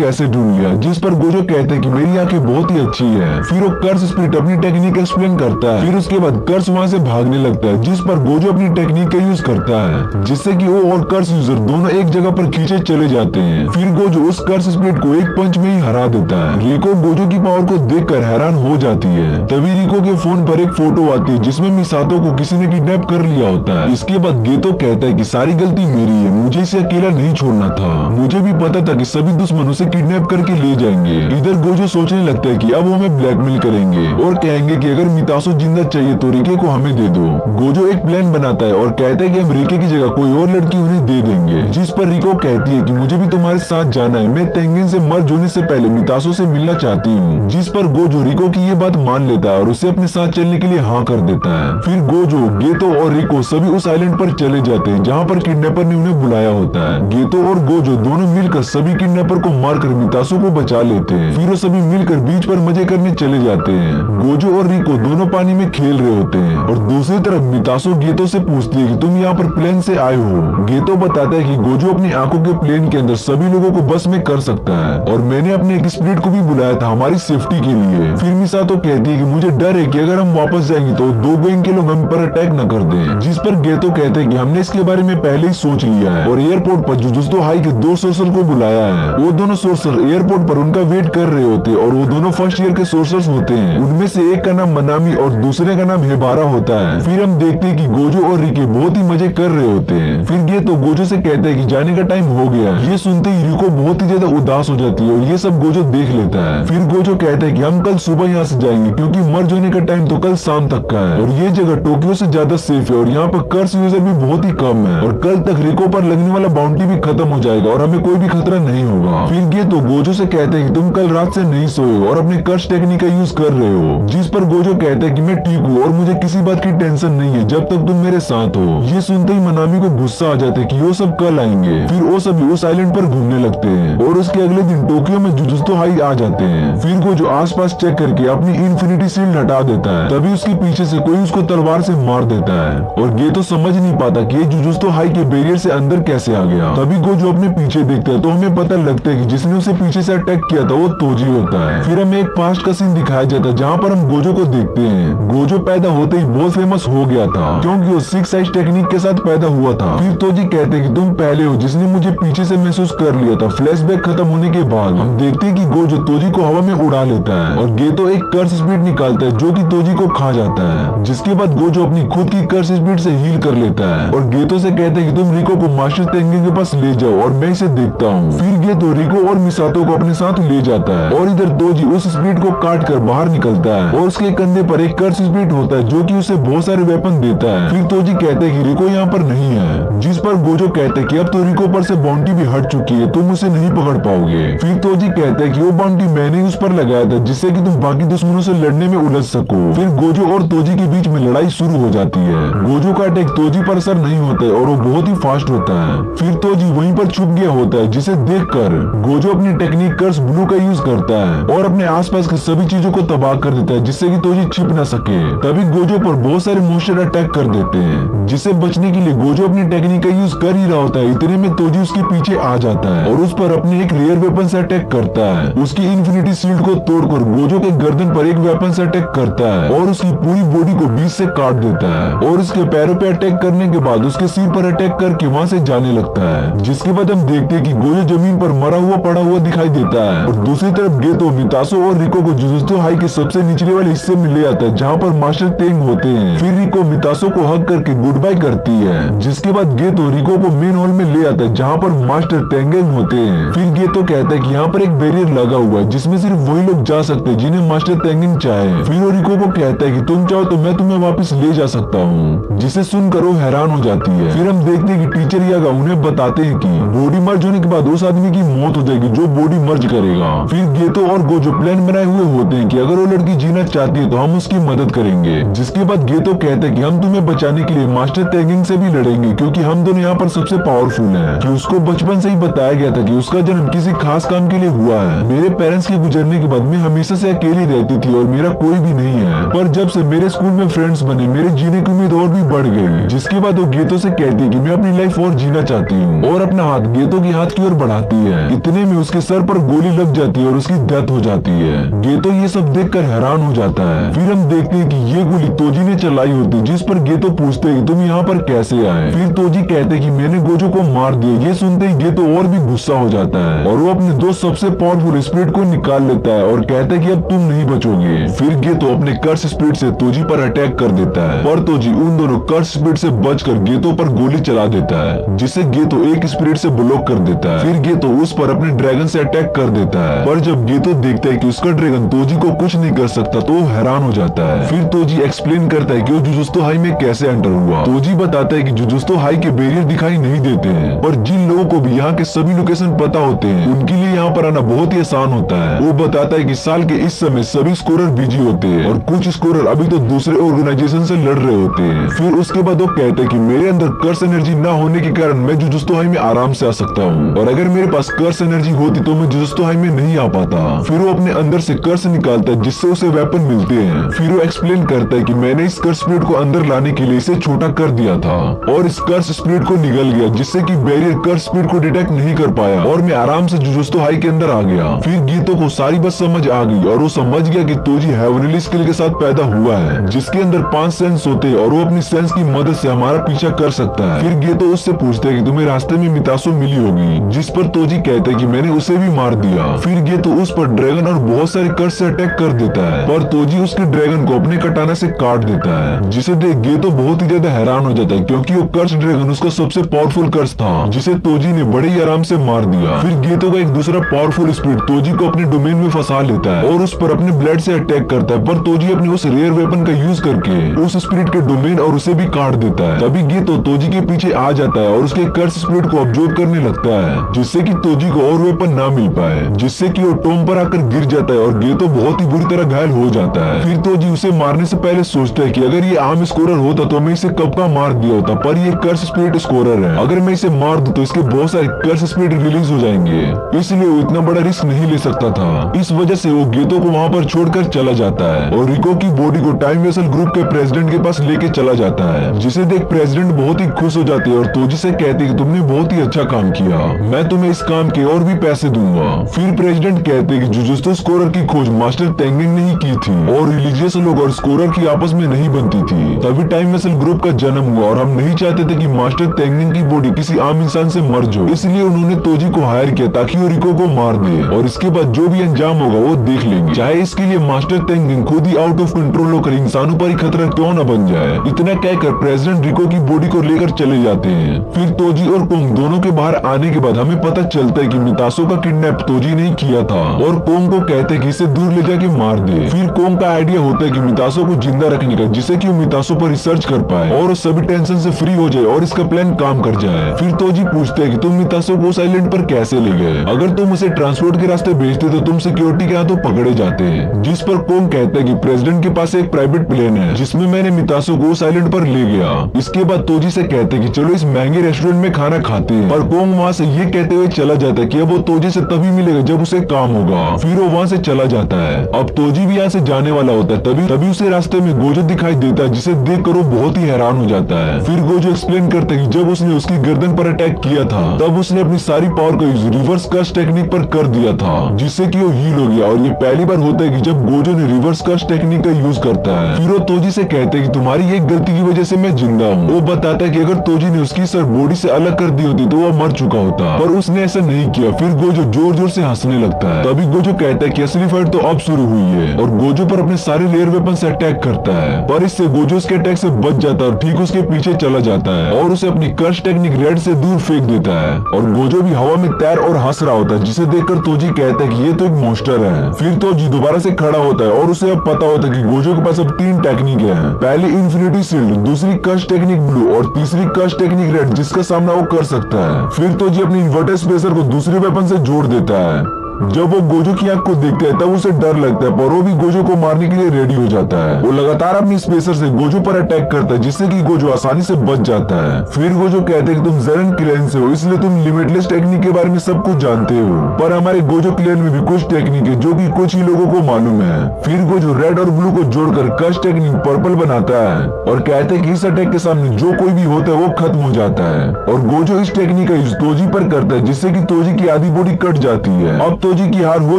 कैसे ढूंढ लिया, जिस पर गोजो कहते हैं कि मेरी आंखें बहुत ही अच्छी है। फिर वो कर्स स्पिरिट अपनी टेक्निक एक्सप्लेन करता है। फिर उसके बाद कर्स वहाँ से भागने लगता है, जिस पर गोजो अपनी टेक्निक का यूज करता है, जिससे कि वो और कर्स यूजर दोनों एक जगह पर खींचे चले जाते हैं। फिर गोजो उस कर्स स्पिरिट को एक पंच में ही हरा देता है। रिको गोजो की पावर को देखकर हैरान हो जाती है। तभी रिको के फोन पर एक फोटो आती है जिसमें मिसातो को किसी ने किडनैप कर लिया होता है। इसके बाद गेतो कहता है कि सारी गलती मेरी है, मुझे इसे अकेला नहीं छोड़ना था, मुझे भी पता था कि सभी दुश्मन उसे किडनैप करके ले जाएंगे। इधर गोजो सोचने लगता है कि अब वो हमें ब्लैकमेल करेंगे और कहेंगे कि अगर मितासो जिंदा चाहिए तो रिके को हमें दे दो। गोजो एक प्लान बनाता है और कहता है कि हम रिके की जगह कोई और लड़की उन्हें दे देंगे। जिस पर रिको कहती है कि मुझे भी तुम्हारे साथ जाना है, मैं तेंगेन से मर्ज होने से पहले मितासो से मिलना चाहती हूँ। जिस पर गोजो रिको की ये बात मान लेता है और उसे अपने साथ चलने के लिए हाँ कर देता है। फिर गोजो, गेतो और रिको सभी उस आइलैंड पर चले जाते हैं जहाँ पर किडनैपर ने उन्हें बुलाया होता है। गेतो और गोजो दोनों मिलकर सभी किडनैपर को मारकर मितासो को बचा लेते हैं। फिर वो सभी मिलकर बीच पर मजे करने चले जाते हैं। गोजो और रिको दोनों पानी में खेल रहे होते हैं और दूसरी तरफ मितासो गेतो से पूछती है कि तुम यहाँ पर प्लेन से आए हो। गेतो बताता है कि गोजो अपनी आंखों के प्लेन के अंदर सभी लोगों को बस में कर सकता है और मैंने अपने एक स्पिरिट को भी बुलाया था हमारी सेफ्टी के लिए। फिर मिसातो कहती है कि मुझे डर है कि अगर हम वापस जाएंगे तो 2 गैंग के लोग हम पर अटैक न कर दें। जिस पर गेतो कहते हैं कि हमने इसके बारे में पहले ही सोच लिया है और एयरपोर्ट पर जुजुत्सु हाई के 2 सोर्सर को बुलाया है। वो दोनों सोर्सर एयरपोर्ट पर उनका वेट कर रहे होते हैं और वो दोनों फर्स्ट ईयर के सोर्सर्स होते हैं। उनमें से एक का नाम मनामी और दूसरे का नाम हेबारा होता है। फिर हम देखते हैं कि गोजो और रिके बहुत ही मजे कर रहे होते हैं। फिर गेतो गोजो से कहता है कि जाने का टाइम हो गया। ये सुनते ही रिको बहुत ही ज्यादा उदास हो जाती है और ये सब गोजो देख लेता है। फिर गोजो कहता है कि हम कल सुबह यहाँ से जाएंगे क्योंकि मर्ज होने का टाइम तो कल शाम तक का है और ये जगह टोक्यो से ज्यादा सेफ है और यहाँ पर कर्स यूजर भी बहुत ही कम है और कल तक रिको पर लगने वाला बाउंटी भी खत्म हो जाएगा और हमें कोई भी खतरा नहीं होगा। फिर गेतो गोजो से कहते हैं कि तुम कल रात से नहीं सोए हो और अपने कर्स टेक्निक का यूज कर रहे हो। जिस पर गोजो कहते हैं कि मैं ठीक हूँ और मुझे किसी बात की टेंशन नहीं है जब तक तुम मेरे साथ हो। ये सुनते ही मनामी को गुस्सा आ जाता है कि वो सब कल आएंगे। फिर वो सभी उस आइलैंड पर सुनने लगते हैं और उसके अगले दिन टोक्यो में जुजुत्सु हाई आ जाते हैं। फिर गोजो आसपास चेक करके अपनी इन्फिनिटी शील्ड हटा देता है। तभी उसके पीछे से कोई उसको तलवार से मार देता है और गेतो समझ नहीं पाता कि ये जुजुत्सु हाई के बैरियर से अंदर कैसे आ गया। तभी गोजो अपने पीछे देखता है तो हमें पता लगता है कि जिसने उसे पीछे से अटैक किया था वो तोजी होता है। फिर हमें एक पास्ट का सीन दिखाया जाता है जहाँ पर हम गोजो को देखते हैं। गोजो पैदा होते ही बहुत फेमस हो गया था क्योंकि वो 6 आइज टेक्निक के साथ पैदा हुआ था। फिर तोजी कहते हैं कि तुम पहले हो जिसने मुझे पीछे से महसूस कर लिया था। फ्लैशबैक खत्म होने के बाद हम देखते हैं कि गोजो तोजी को हवा में उड़ा लेता है और गेतो एक कर्स स्पीड निकालता है जो कि तोजी को खा जाता है। जिसके बाद गोजो अपनी खुद की कर्स स्पीड से हील कर लेता है और गेतो से कहते हैं कि तुम रिको को मास्टर तेंगिन के पास ले जाओ और मैं इसे देखता हूँ। फिर गेतो रिको और मिसातो को अपने साथ ले जाता है और इधर तोजी उस स्पीड को काट कर बाहर निकलता है और उसके कंधे पर एक कर्स स्पीड होता है जो कि उसे बहुत सारे वेपन देता है। फिर तोजी कहते हैं कि रिको यहाँ पर नहीं है, जिस पर गोजो कहते हैं कि अब तो रिको पर से बाउंटी भी हट चुकी है, तुम उसे नहीं पकड़ पाओगे। फिर तोजी कहते हैं कि वो बाउंटी मैंने उस पर लगाया था जिससे कि तुम बाकी दुश्मनों से लड़ने में उलझ सको। फिर गोजो और तोजी के बीच में लड़ाई शुरू हो जाती है। गोजो का अटैक तोजी पर असर नहीं होता है और वो बहुत ही फास्ट होता है। फिर तोजी वहीं पर छुप गया होता है जिसे देखकर गोजो अपनी टेक्निक कर्स ब्लू का यूज करता है और अपने आसपास की सभी चीजों को तबाह कर देता है जिससे कि तोजी छिप न सके। तभी गोजो पर बहुत सारे मॉन्स्टर अटैक कर देते हैं जिसे बचने के लिए गोजो अपनी टेक्निक का यूज कर ही रहा होता है। इतने में तोजी उसके पीछे आ जाता है और उस पर अपने एक रेयर वेपन से अटैक करता है। उसकी इन्फिनिटी शील्ड को तोड़कर गोजो के गर्दन पर एक वेपन से अटैक करता है और उसकी पूरी बॉडी को बीच से काट देता है और उसके पैरों पे अटैक करने के बाद उसके सिर पर अटैक करके वहाँ से जाने लगता है। जिसके बाद हम देखते हैं कि गोजो जमीन पर मरा हुआ पड़ा हुआ दिखाई देता है और दूसरी तरफ गेतो मितासो और रिको को जुजुत्सु हाई के सबसे निचले वाले हिस्से में ले आता है जहाँ पर मास्टर तेंग होते हैं। फिर रिको मितासो को हग करके गुड बाय करती है। जिसके बाद गेतो रिको को मेन हॉल में ले आता है जहाँ पर मास्टर तेंगेंग होते हैं। फिर गेतो कहता है कि यहाँ पर एक बैरियर लगा हुआ है जिसमें सिर्फ वही लोग जा सकते हैं जिन्हें मास्टर तेंगेंग चाहे। फिर वो रिको को कहता है कि तुम चाहो तो मैं तुम्हें वापस ले जा सकता हूँ, जिसे सुनकर वो हैरान हो जाती है। फिर हम देखते हैं कि टीचर यागा उन्हें बताते हैं कि बॉडी मर्ज होने के बाद उस आदमी की मौत हो जाएगी जो बॉडी मर्ज करेगा। फिर गेतो और गोजो प्लान बनाए हुए होते हैं कि अगर वो लड़की जीना चाहती है तो हम उसकी मदद करेंगे। जिसके बाद गेतो कहते हैं कि हम तुम्हें बचाने के लिए मास्टर तेंगिंग से भी लड़ेंगे क्योंकि हम दोनों यहाँ पर सबसे पावरफुल हैं। कि उसको बचपन से ही बताया गया था कि उसका जन्म किसी खास काम के लिए हुआ है। मेरे पेरेंट्स के गुजरने के बाद मैं हमेशा से अकेली रहती थी और मेरा कोई भी नहीं है, पर जब से मेरे स्कूल में फ्रेंड्स बने मेरे जीने की उम्मीद और भी बढ़ गई। जिसके बाद वो गेतो से कहती है कि मैं अपनी लाइफ और जीना चाहती हूँ और अपना हाथ गेतो के हाथ की ओर बढ़ाती है। इतने में उसके सर पर गोली लग जाती है और उसकी डेथ हो जाती है। गेतो ये सब देखकर हैरान हो जाता है। फिर हम देखते हैं कि ये गोली तोजी ने चलाई होती, जिस पर गेतो पूछते हैं कि तुम यहाँ पर कैसे आए। फिर तोजी कहते हैं कि मैंने गोजो को मार दिया। ये सुनते ही गेतो और भी गुस्सा हो जाता है और वो अपने दो सबसे पावरफुल स्पिरिट को निकाल लेता है और कहता है कि अब तुम नहीं बचोगे। फिर गेतो अपने कर्स स्पिरिट से तोजी पर अटैक कर देता है, पर तोजी उन दोनों कर्स स्पिरिट से बचकर गेतो पर गोली चला देता है, जिसे गेतो एक स्पिरिट से ब्लॉक कर देता है। फिर गेतो उस पर अपने ड्रैगन से अटैक कर देता है, पर जब गेतो देखता है कि उसका ड्रैगन तोजी को कुछ नहीं कर सकता तो वो हैरान हो जाता है। फिर तोजी एक्सप्लेन करता है कि वो जुजुत्सु हाई में कैसे एंटर हुआ। तोजी बताता है कि जुजुत्सु हाई के बैरियर दिखाई नहीं देते हैं, पर जिन लोगों को भी यहाँ के सभी लोकेशन पता होते हैं उनके लिए यहाँ पर आना बहुत ही आसान होता है। वो बताता है कि साल के इस समय सभी स्कोरर बिजी होते हैं और कुछ स्कोरर अभी तो दूसरे ऑर्गेनाइजेशन से लड़ रहे होते हैं। फिर उसके बाद वो कहते हैं कि मेरे अंदर कर्स एनर्जी ना होने के कारण मैं जुजुत्सु हाई में आराम से आ सकता हूँ, और अगर मेरे पास कर्स एनर्जी होती तो मैं जुजुत्सु हाई में नहीं आ पाता। फिर वो अपने अंदर से कर्स निकालता है जिससे उसे वेपन मिलते हैं। फिर वो एक्सप्लेन करता है कि मैंने इस कर्स स्पिरिट को अंदर लाने के लिए इसे छोटा कर दिया था और इस कर्स स्पिरिट को निगल गया, जिससे कि बैरियर कर्स स्पिरिट को डिटेक्ट नहीं कर पाया और मैं आराम से जुजुत्सु हाई के अंदर आ गया। फिर गीतो को सारी बात समझ आ गई और वो समझ गया कि तोजी हेवनली स्किल के साथ पैदा हुआ है जिसके अंदर 5 सेंस होते हैं और वो अपनी सेंस की मदद से हमारा पीछा कर सकता है। फिर गीतो उससे पूछते हैं कि तुम्हें रास्ते में मितासो मिली होगी, जिस पर तोजी कहते हैं कि मैंने उसे भी मार दिया। फिर गीतो उस पर ड्रैगन और बहुत सारे कर्स से अटैक कर देता है, पर तोजी उसके ड्रैगन को अपने कटाना से काट देता है, जिसे देख गीतो बहुत ही ज्यादा हैरान हो जाता है क्योंकि वो कर्स ड्रैगन उसका सबसे पावरफुल कर्स था जिसे तोजी ने बड़े ही आराम से मार दिया। फिर गीतो का एक दूसरा पावरफुल स्पिरिट तोजी को अपने डोमेन में फंसा लेता है और उस पर अपने ब्लड से अटैक करता है, पर तोजी अपने उस रेयर वेपन का यूज करके उस स्पिरिट के डोमेन और उसे भी काट देता है। तभी गीतो तोजी के पीछे आ जाता है और उसके कर्स स्पिरिट को ऑब्जर्व करने लगता है, जिससे कि तोजी को और वेपन ना मिल पाए, जिससे कि वो टॉम पर आकर गिर जाता है और गीतो बहुत ही बुरी तरह घायल हो जाता है। फिर तोजी उसे मारने से पहले सोचता है कि अगर ये आम स्कोरर होता तो मैं इसे कब का मार दिया होता, पर ये कर्स स्पिरिट स्कोरर है, अगर मैं इसे मार दूं तो इसके बहुत सारे कर्स स्पीड रिलीज हो जाएंगे, इसलिए वो इतना बड़ा रिस्क नहीं ले सकता था। इस वजह से वो गेतो को वहाँ पर छोड़कर चला जाता है और रिको की बॉडी को टाइम वेसल ग्रुप के प्रेसिडेंट के पास लेके चला जाता है, जिसे देख प्रेसिडेंट बहुत ही खुश हो जाती है और तोजी से कहती है कि तुमने बहुत ही अच्छा काम किया, मैं तुम्हें इस काम के और भी पैसे दूंगा। फिर प्रेसिडेंट कहते हैं कि जुजुत्सु स्कोरर की खोज मास्टर तेंगिंग ने ही की थी और रिलीजियस लोग और स्कोरर की आपस में नहीं बनती थी, तभी टाइम वेसल ग्रुप का जन्म हुआ और हम नहीं चाहते थे कि मास्टर तेंगिंग की बॉडी किसी आम इंसान से मर्ज हो, इसलिए उन्होंने तोजी को हायर किया ताकि वो रिको को मार दे और इसके बाद जो भी अंजाम होगा वो देख लेंगे, चाहे इसके लिए मास्टर तेंगिंग खुद ही आउट ऑफ कंट्रोल होकर इंसानों पर ही खतरा क्यों न बन जाए। इतना कहकर प्रेसिडेंट रिको की बॉडी को लेकर चले जाते हैं। फिर तोजी और कोंग दोनों के बाहर आने के बाद हमें पता चलता है कि मितासो का किडनैप तोजी ने किया था और कोंग को कहते हैं कि इसे दूर ले जाके मार दे। फिर कोंग का आइडिया होता है कि मितासो को जिंदा रखने का, जिससे कि वो मितासो पर रिसर्च कर पाए और सभी टेंशन से फ्री हो जाए और इसका प्लान काम कर जाए। फिर तोजी पूछते हैं कि तुम मितासो को उस आइलैंड पर कैसे ले गए, अगर तुम उसे ट्रांसपोर्ट के रास्ते भेजते तो तुम सिक्योरिटी के हाथों पकड़े जाते हैं, जिस पर कोंग कहता है कि प्रेसिडेंट के पास एक प्राइवेट प्लेन है जिसमें मैंने मितासो को उस आइलैंड पर ले गया। इसके बाद तोजी से कहते हैं कि चलो इस महंगे रेस्टोरेंट में खाना खाते हैं, पर कोंग वहाँ से ये कहते हुए चला जाता है कि अब वो तोजी से तभी मिलेगा जब उसे काम होगा। फिर वो वहाँ से चला जाता है। अब तोजी भी यहाँ से जाने वाला होता है, तभी उसे रास्ते में गोजो दिखाई देता है, जिसे देखकर वो बहुत ही हैरान हो जाता है। फिर गोजो एक्सप्लेन करता है कि जब उसने उसकी गर्दन पर अटैक किया था तब उसने अपनी सारी पावर को यूज रिवर्स कर्स टेक्निक पर कर दिया था, जिससे कि वो हील हो गया और ये पहली बार होता है कि जब गोजो ने रिवर्स कर्स टेक्निक का यूज करता है। फिर वो तोजी से कहते हैं कि तुम्हारी एक गलती की वजह से मैं जिंदा हूँ। वो बताता है कि अगर तोजी ने उसकी सर बॉडी से अलग कर दी होती तो वो मर चुका होता, पर उसने ऐसा नहीं किया। फिर गोजो जोर जोर से हंसने लगता है। तभी गोजो कहता है कि असली फाइट तो अब शुरू हुई है और गोजो पर अपने सारे लेयर वेपन से अटैक करता है, पर इससे गोजो उसके अटैक से बच जाता है और ठीक उसके पीछे चला जाता है और उसे अपनी कर्स टेक्निक रेड से दूर फेंक देता है और गोजो भी हवा में तैर और हंस रहा होता है, जिसे देखकर तोजी कहता है कि ये तो एक मॉन्स्टर है। फिर तोजी दोबारा से खड़ा होता है और उसे अब पता होता है कि गोजो के पास अब 3 टेक्निक है, पहली इन्फिनिटी शील्ड, दूसरी कर्स टेक्निक ब्लू और तीसरी कर्स टेक्निक रेड, जिसका सामना वो कर सकता है। फिर तोजी अपनी इन्वर्टर स्पेसर को दूसरे वेपन से जोड़ देता है। जब वो गोजो की आंख को देखता है तब उसे डर लगता है, पर वो भी गोजो को मारने के लिए रेडी हो जाता है। वो लगातार अपनी स्पेसर से गोजो पर अटैक करता है, जिससे कि गोजो आसानी से बच जाता है। फिर गोजो कहते हैं कि तुम ज़रन क्लैन से हो, इसलिए तुम लिमिटलेस टेक्निक के बारे में सब कुछ जानते हो, पर हमारे गोजो क्लैन में भी कुछ टेक्निक है जो कि कुछ ही लोगों को मालूम है। फिर गोजो रेड और ब्लू को जोड़कर कर्स टेक्निक पर्पल बनाता है और कहते हैं कि इस अटैक के सामने जो कोई भी होता है वो खत्म हो जाता है और गोजो इस टेक्निक का यूज तोजी पर करता है, जिससे कि तोजी की आधी बॉडी कट जाती है। अब तोजी की हार हो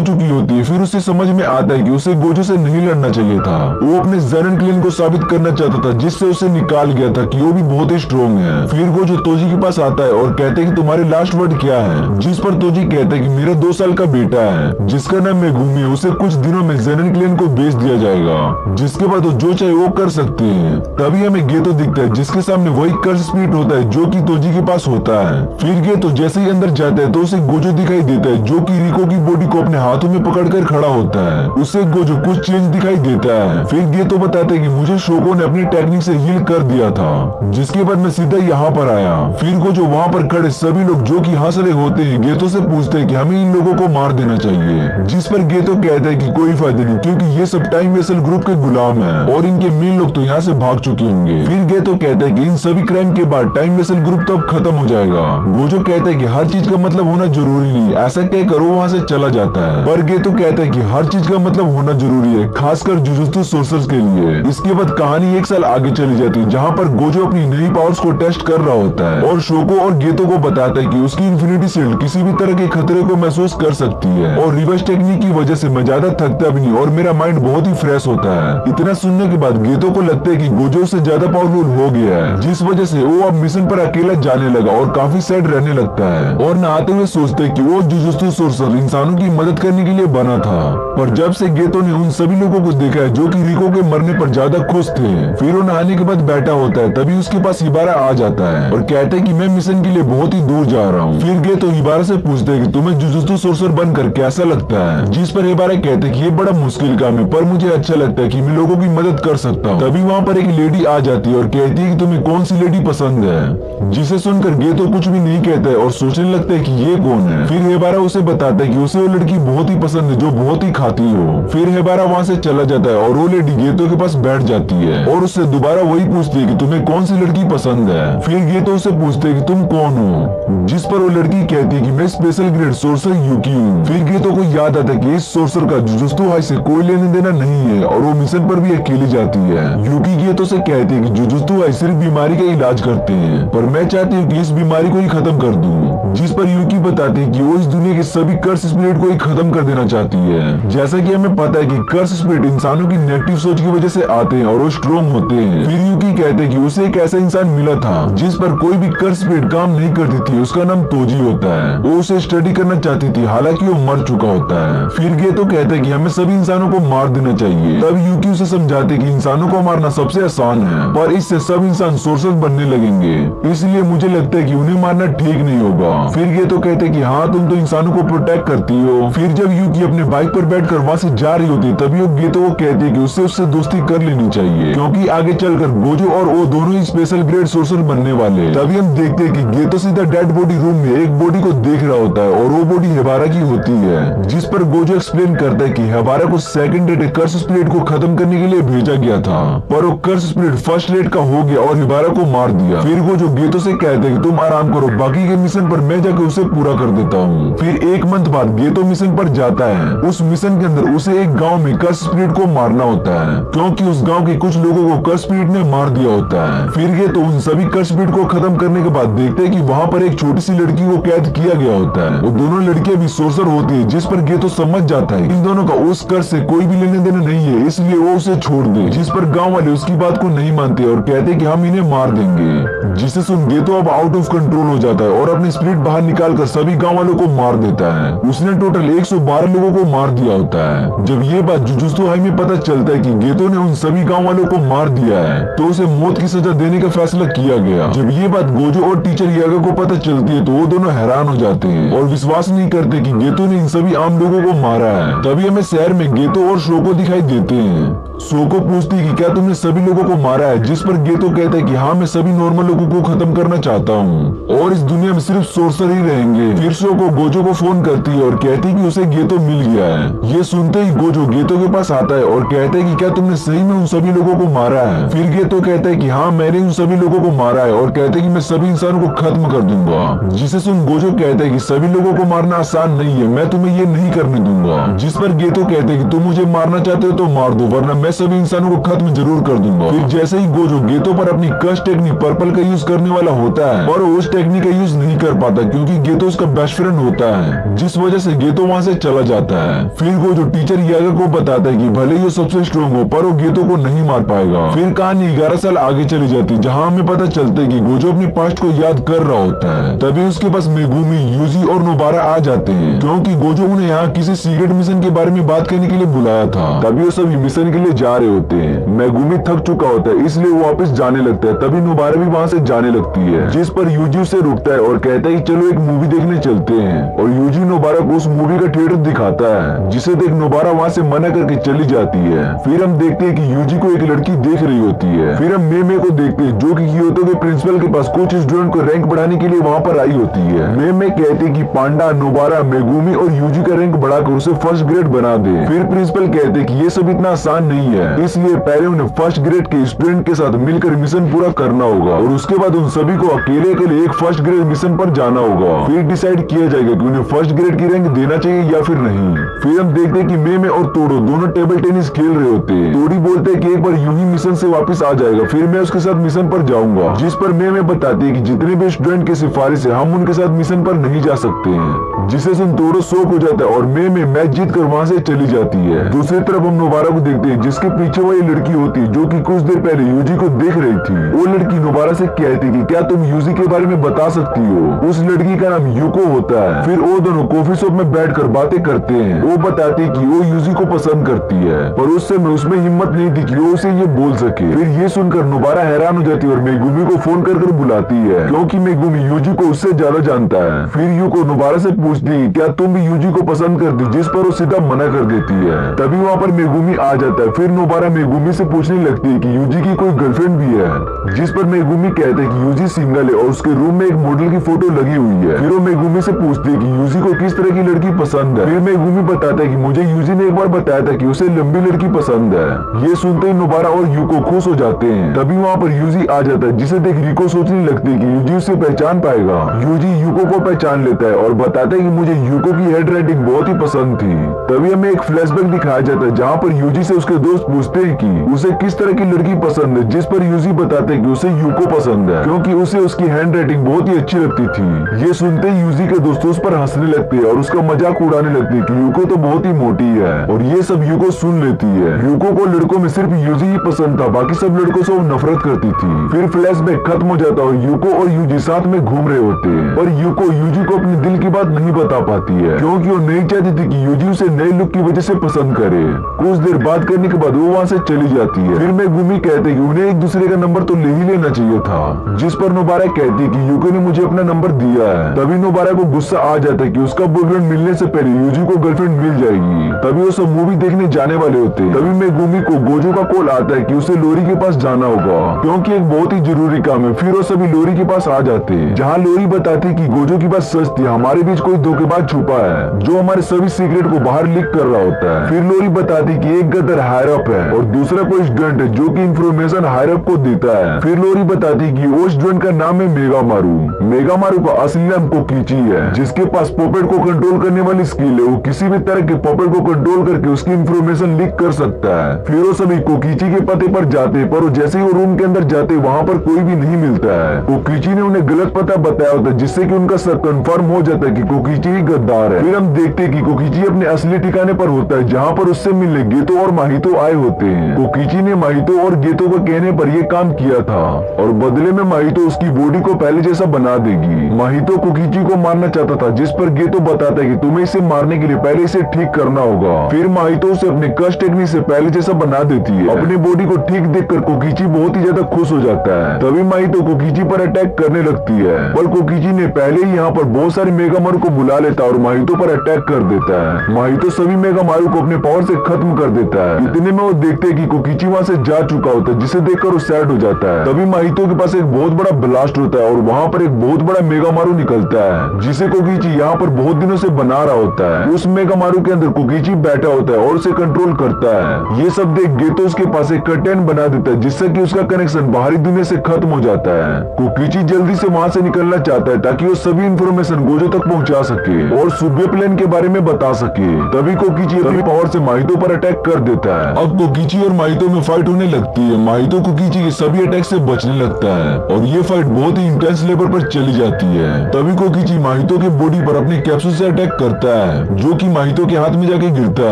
चुकी होती है। फिर उसे समझ में आता है कि उसे गोजो से नहीं लड़ना चाहिए था। वो अपने ज़रन क्लैन को साबित करना चाहता था, जिससे उसे निकाल गया था कि वो भी बहुत ही स्ट्रॉन्ग है। फिर गोजो तोजी के पास आता है और कहते हैं कि तुम्हारे लास्ट वर्ड क्या है, जिस पर तोजी कहता है कि मेरा 2 साल का बेटा है जिसका नाम मेगुमी है, उसे कुछ दिनों में ज़रन क्लैन को बेच दिया जाएगा, जिसके बाद वो जो चाहे वो कर सकते हैं। तभी हमें गेतो दिखता है, जिसके सामने वही कर्स स्पिरिट होता है जो कि तोजी के पास होता है। फिर गेतो जैसे ही अंदर जाता है तो उसे गोजो दिखाई देता है, जो कि रिको की बॉडी को अपने हाथों में पकड़कर खड़ा होता है। उसे गोजो कुछ चेंज दिखाई देता है। फिर गेतो बताते हैं कि मुझे शोको ने अपनी टेक्निक से हील कर दिया था, जिसके बाद मैं सीधा यहाँ पर आया। फिर गोजो वहाँ पर खड़े सभी लोग जो कि हंस रहे होते हैं गेतो से पूछते हैं कि हमें इन लोगों को मार देना चाहिए, जिस पर गेतो कहता है कि कोई फायदा नहीं, क्योंकि ये सब टाइम वेसल ग्रुप के गुलाम है और इनके मेन लोग तो यहाँ से भाग चुके होंगे। फिर गेतो कहता है कि इन सभी क्राइम के बाद टाइम वेसल ग्रुप तो अब खत्म हो जाएगा। गोजो कहता है कि हर चीज का मतलब होना जरूरी नहीं, ऐसा कहकर वो वहाँ से चला जाता है। पर गेतो कहता है कि हर चीज का मतलब होना जरूरी है, खासकर जुजुत्सु सोर्सर्स के लिए। इसके बाद कहानी 1 साल आगे चली जाती है, जहाँ पर गोजो अपनी नई पावर्स को टेस्ट कर रहा होता है और शोको और गेतो को बताता है कि उसकी इन्फिनिटी शील्ड किसी भी तरह के खतरे को महसूस कर सकती है और रिवर्स टेक्निक की वजह से मैं ज्यादा थकता भी नहीं और मेरा माइंड बहुत ही फ्रेश होता है। इतना सुनने के बाद गेतो को लगता है कि गोजो से ज्यादा पावरफुल हो गया है, जिस वजह से वो अब मिशन पर अकेला जाने लगा और काफी सैड रहने लगता है और नहाते हुए सोचते है कि वो जुजुत्सु सोर्सर इंसानों की मदद करने के लिए बना था। पर जब से गेतो ने उन सभी लोगों को देखा है जो कि रिको के मरने पर ज्यादा खुश थे, फिर वो नहाने के बाद बैठा होता है, तभी उसके पास हिबारा आ जाता है और कहता है कि मैं मिशन के लिए बहुत ही दूर जा रहा हूँ। फिर गेतो हिबारा से पूछते है कि तुम्हें जुजुत्सु सोर्सर बनकर कैसा लगता है, जिस पर हिबारा कहते हैं कि ये बड़ा मुश्किल काम है, पर मुझे अच्छा लगता है कि मैं लोगों की मदद कर सकता हूँ। तभी वहाँ पर एक लेडी आ जाती है और कहती है कि तुम्हें कौन सी लेडी पसंद है, जिसे सुनकर गेतो कुछ भी नहीं कहता है और सोचने लगता है कि ये कौन है। फिर हिबारा उसे बताता है कि उसे वो लड़की बहुत ही पसंद है जो बहुत ही खाती हो। फिर हेबारा वहाँ से चला जाता है और वो लेडी गेतो के पास बैठ जाती है और उससे दोबारा वही पूछती है कि तुम्हें कौन सी लड़की पसंद है। फिर गेतो उससे पूछते है कि तुम कौन हो, जिस पर वो लड़की कहती है कि मैं स्पेशल ग्रेड सोर्सर यूकी हूँ। फिर गेतो को याद आता है कि इस सोर्सर का जुजुत्सु हाई से कोई लेने देना नहीं है और वो मिशन पर भी अकेली जाती है। यूकी गेतो से कहती है कि जुजुत्सु हाई सिर्फ बीमारी का इलाज करते हैं, पर मैं चाहती हूँ कि इस बीमारी को ही खत्म कर दूं। जिस पर यूकी बताती है कि वो इस दुनिया के सभी कर्स स्पिरिट को ही खत्म कर देना चाहती है। जैसा कि हमें पता है कि कर्स स्पिरिट इंसानों की नेगेटिव सोच की वजह से आते हैं और वो स्ट्रॉन्ग होते हैं। फिर यूकी कहते हैं कि उसे एक ऐसा इंसान मिला था जिस पर कोई भी कर्स स्पिरिट काम नहीं करती थी, उसका नाम तोजी होता है। वो उसे स्टडी करना चाहती थी, हालांकि वो मर चुका होता है। फिर गेतो कहते हैं कि हमें सभी इंसानों को मार देना चाहिए। तब यूकी उसे समझाते हैं कि इंसानों को मारना सबसे आसान है, पर इससे सब इंसान सोर्सर बनने लगेंगे, इसलिए मुझे लगता है कि उन्हें मारना ठीक नहीं होगा। फिर गेतो कहते हैं कि हाँ, तुम तो इंसानों को प्रोटेक्ट करती हो। फिर जब यूकी अपने बाइक पर बैठकर वहाँ से जा रही होती है, तभी वो गेतो को कहती है कि उससे दोस्ती कर लेनी चाहिए, क्योंकि आगे चलकर गोजो और वो दोनों ही स्पेशल ग्रेड सोर्सर बनने वाले। तभी हम देखते हैं कि गेतो सीधा डेड बॉडी रूम में एक बॉडी को देख रहा होता है और वो बॉडी हेबारा की होती है। जिस पर गोजो एक्सप्लेन करता है कि हेबारा को सेकंड रेट कर्स स्पिरिट को खत्म करने के लिए भेजा गया था, पर वो कर्स स्पिरिट फर्स्ट रेट का हो गया और हेबारा को मार दिया। फिर गोजो गेतो से कहते हैं कि तुम आराम करो, बाकी के मिशन पर मैं जाकर उसे पूरा कर देता हूँ। फिर एक मंथ बाद गेतो मिशन पर जाता है। उस मिशन के अंदर उसे एक गाँव में कर्स स्पिरिट को मारना होता है, क्योंकि उस गाँव के कुछ लोगों को कर्स स्पिरिट ने मार दिया होता है। फिर गेतो उन सभी कर्स स्पिरिट को खत्म करने के बाद देखते हैं कि वहाँ पर एक छोटी सी लड़की को कैद किया गया होता है। वो दोनों लड़कियां भी सोर्सर होती है, जिस पर गेतो समझ जाता है इन दोनों का उस कर्स से कोई भी लेने देना नहीं है, इसलिए वो उसे छोड़ दे। जिस पर गांव वाले उसकी बात को नहीं मानते और कहते हैं कि हम इन्हें मार देंगे। जिसे सुन गेतो अब आउट ऑफ कंट्रोल हो जाता है और अपनी स्पिरिट बाहर निकालकर सभी गांव वालों को मार देता है। उसने टोटल 112 लोगों को मार दिया होता है। जब ये बात जुजुत्सु हाई में पता चलता है कि गेतो ने उन सभी गांव वालों को मार दिया है, तो उसे मौत की सजा देने का फैसला किया गया। जब ये बात गोजो और टीचर यागा को पता चलती है, तो वो दोनों हैरान हो जाते हैं और विश्वास नहीं करते कि गेतो ने इन सभी आम लोगों को मारा है। तभी हमें शहर में गेतो और शोको दिखाई देते हैं। शोको पूछती है कि क्या तुमने सभी लोगों को मारा है, जिस पर गेतो कहता है कि हाँ, मैं सभी नॉर्मल लोगों को खत्म करना चाहता हूँ और इस दुनिया में सिर्फ सोर्सर ही रहेंगे। फिर शोको गोजो को फोन करती है और कहती है कि उसे गेतो मिल गया है। ये सुनते ही गोजो गेतो के पास आता है और कहता है कि क्या तुमने सही में उन सभी लोगों को मारा है। फिर गेतो कहता है कि हाँ, मैंने उन सभी लोगों को मारा है और कहते हैं कि मैं सभी इंसानों को खत्म कर दूंगा। जिसे सुन गोजो कहता है कि सभी लोगों को मारना आसान नहीं है, मैं तुम्हें ये नहीं करने दूंगा। जिस पर गेतो कहते हैं कि तुम मुझे मारना चाहते हो तो मार दो, वरना मैं सभी इंसानों को खत्म जरूर कर दूंगा। फिर जैसे ही गोजो गेतो पर अपनी कस्ट टेक्निक पर्पल का यूज करने वाला होता है, और उस टेक्निक का यूज नहीं कर पाता क्योंकि गेतो उसका बेस्ट फ्रेंड होता है, जिस वजह से गेतो वहाँ से चला जाता है। फिर गोजो टीचर यागा को बताता है कि भले ही सबसे स्ट्रॉन्ग हो, पर वो गेतो को नहीं मार पाएगा। फिर कहानी 11 साल आगे चली जाती है, जहाँ हमें पता चलता है कि गोजो अपने पास्ट को याद कर रहा होता है। तभी उसके पास मेगुमी, यूजी और नोबारा आ जाते हैं, क्योंकि गोजो उन्हें यहाँ किसी सीक्रेट मिशन के बारे में बात करने के लिए बुलाया था। तभी वो सभी मिशन के लिए जा रहे होते हैं। मेगुमी थक चुका होता है, इसलिए वो वापस जाने लगता है। तभी नोबारा भी वहाँ से जाने लगती है, जिस पर यूजी उसे रुकता है और कहता है कि चलो एक मूवी देखने चलते हैं। और यूजी नोबारा को उस मूवी का थिएटर दिखाता है, जिसे देख नोबारा वहाँ से मना करके चली जाती है। फिर हम देखते हैं कि यूजी को एक लड़की देख रही होती है। फिर हम मेमे को देखते हैं, जो कि क्योतो के प्रिंसिपल के पास कुछ स्टूडेंट को रैंक बढ़ाने के लिए वहाँ पर आई होती है। मेमे कहती है कि पांडा, नोबारा, मेगुमी और यूजी का रैंक बढ़ाकर उसे फर्स्ट ग्रेड बना दे। फिर प्रिंसिपल कहते हैं कि ये सब इतना आसान नहीं है, इसलिए पहले उन्हें फर्स्ट ग्रेड के स्टूडेंट के साथ मिलकर मिशन पूरा करना होगा और उसके बाद उन सभी को अकेले के लिए एक फर्स्ट ग्रेड मिशन पर जाना होगा। फिर डिसाइड किया जाएगा कि उन्हें फर्स्ट ग्रेड की रैंक देना चाहिए या फिर नहीं। फिर हम देखते हैं कि मेमे और तोड़ो दोनों टेबल टेनिस खेल रहे होते हैं। तोड़ी बोलते हैं कि एक बार यूं ही मिशन से वापस आ जाएगा, फिर मैं उसके साथ मिशन पर जाऊंगा। जिस पर मेमे बताती है कि जितने भी स्टूडेंट की सिफारिश है, हम उनके साथ मिशन पर नहीं जा सकते हैं। जिसे सुन तोड़ो शौक हो जाता है और मेमे मैच जीत कर वहाँ से चली जाती है। दूसरी तरफ हम नोबारा को देखते हैं, जिसके पीछे वाली लड़की होती है, जो कि कुछ देर पहले यूजी को देख रही थी। वो लड़की नोबारा से कहती कि क्या तुम यूजी के बारे में बता सकती हो। उस लड़की का नाम यूको होता है। फिर वो दोनों कॉफी शॉप में बैठकर बातें करते हैं। वो बताती है कि वो यूजी को पसंद करती है, पर उस समय उसमें हिम्मत नहीं थी कि वो उसे ये बोल सके। फिर ये सुनकर नोबारा हैरान हो जाती है और मेगुमी को फोन कर बुलाती है, क्योंकि मेगुमी यूजी को उससे ज्यादा जानता है। फिर यूको नोबारा से पूछती पूछती है क्या तुम भी यूजी को पसंद करती, जिस पर वो सीधा मना कर देती है। तभी वहाँ पर मेगुमी आ जाता है। फिर नोबारा मेगुमी से पूछने लगती है कि यूजी की कोई गर्लफ्रेंड भी है, जिस पर मेगुमी कहते हैं कि यूजी सिंगल है और उसके रूम में एक मॉडल की फोटो लगी हुई है। फिर वो मेगुमी से पूछती है कि यूजी को किस तरह की लड़की पसंद है। फिर मेगुमी बताता है कि मुझे यूजी ने एक बार बताया था कि उसे लंबी लड़की पसंद है। ये सुनते ही नोबारा और यूको खुश हो जाते हैं। तभी वहाँ पर यूजी आ जाता है, जिसे देख रिको सोचने लगती है कि यूजी उसे पहचान पाएगा। यूजी यूको को पहचान लेता है और बताता है कि मुझे यूको की हैंड राइटिंग बहुत ही पसंद थी। तभी हमें एक फ्लैशबैक दिखाया जाता है जहाँ पर यूजी से उसके दोस्त पूछते हैं कि उसे किस तरह की लड़की पसंद है, जिस पर यूजी बताते हैं कि उसे यूको पसंद है क्योंकि उसे उसकी हैंड राइटिंग बहुत ही अच्छी लगती थी। ये सुनते ही यूजी के दोस्तों उस पर हंसने लगते हैं और उसका मजाक उड़ाने लगते हैं कि यूको तो बहुत ही मोटी है। और ये सब यूको सुन लेती है। यूको को लड़कों में सिर्फ यूजी ही पसंद था, बाकी सब लड़कों से वो नफरत करती थी। फिर फ्लैशबैक खत्म हो जाता और यूको और यूजी साथ में घूम रहे होते हैं। पर यूको यूजी को अपने दिल की बात नहीं बता पाती है क्योंकि वो नहीं चाहती थी कि यूजी उसे नए लुक की वजह से पसंद करे। कुछ देर बात करने के बाद वो वहाँ से चली जाती है। फिर मेगुमी कहते कि उन्हें एक दूसरे का नंबर तो ले ही लेना चाहिए था, जिस पर नोबारा कहती है कि यूको ने मुझे अपना नंबर दिया है। तभी नोबारा को गुस्सा आ जाता है कि उसका बॉयफ्रेंड मिलने से पहले यूजी को गर्लफ्रेंड मिल जाएगी। तभी वो सब मूवी देखने जाने वाले होते हैं। तभी मेगुमी को गोजो का कॉल आता है कि उसे लोरी के पास जाना होगा क्योंकि एक बहुत ही जरूरी काम है। फिर वो सभी लोरी के पास आ जाते हैं जहाँ लोरी बताती कि गोजो की बात सच थी, हमारे बीच कोई धोखेबाज छुपा है जो हमारे सभी सीक्रेट को बाहर लीक कर रहा होता है। फिर लोरी बताती कि एक गदर हायर अप है और दूसरा कोई स्टूडेंट है जो कि इंफॉर्मेशन हायर अप को देता है। फिर लोरी बताती कि वो स्टूडेंट का नाम है मेगामारू। मेगामारू का असली नाम कोकीची है, जिसके पास पॉपेट को कंट्रोल करने वाली स्किल है। वो किसी भी तरह के पॉपेट को कंट्रोल करके उसकी इंफॉर्मेशन लीक कर सकता है। फिर वो सभी कोकीची के पते पर जाते हैं, पर वो जैसे ही वो रूम के अंदर जाते वहाँ पर कोई भी नहीं मिलता है। कोकीची ने उन्हें गलत पता बताया होता है, जिससे कि उनका सब कंफर्म हो जाता है कि कोकीची ही गद्दार है। फिर हम देखते हैं कि कोकीची अपने असली ठिकाने पर होता है जहाँ पर उससे मिलने गेतो और माहितो आए होते हैं। कोकीची ने माहितो और गेतो को कहने पर यह काम किया था और बदले में माहितो उसकी बॉडी को पहले जैसा बना देगी। माहितो कोकीची को मारना चाहता था, जिस पर गेतो बताता है कि तुम्हें इसे मारने के लिए पहले इसे ठीक करना होगा। फिर माहितो उसे अपने कस्ट टेक्निक से पहले जैसा बना देती है। अपने बॉडी को ठीक देखकर कोकीची बहुत ही ज्यादा खुश हो जाता है। तभी माहितो कोकीची पर अटैक करने लगती है, पर कोकीची ने पहले ही यहाँ पर बहुत सारे मेगामारू को बुला लेता है और माहितो पर अटैक कर देता है। माहितो सभी मेगामारू को अपने पावर से खत्म कर देता है। इतने में वो देखते हैं कि कोकीची वहाँ से जा चुका होता है, जिसे देखकर वो सैड हो जाता है। तभी माहितो के पास एक बहुत बड़ा ब्लास्ट होता है और वहाँ पर एक बहुत बड़ा मेगामारू निकलता है, जिसे कोकीची यहाँ पर बहुत दिनों से बना रहा होता है। उस मेगामारू के अंदर कोकीची बैठा होता है और उसे कंट्रोल करता है। ये सब देख गेतो उसके पास एक कर्टेन बना देता है, जिससे कि उसका कनेक्शन बाहरी दुनिया से खत्म हो जाता है। कोकीची जल्दी से वहाँ से निकलना चाहता है ताकि वो सभी इंफॉर्मेशन गोजो तक पहुँचा सके और सुबे प्लेन के बारे में बता सके। तभी कोकीची अपनी पावर से माहितो पर अटैक कर देता है। अब कोकीची और माहितो में फाइट होने लगती है। माहितो कोकीची के सभी अटैक से बचने लगता है और ये फाइट बहुत ही इंटेंस लेवल पर चली जाती है। तभी कोकीची माहितो के बॉडी पर अपने कैप्सूल से अटैक करता है, जो कि माहितो के हाथ में जाके गिरता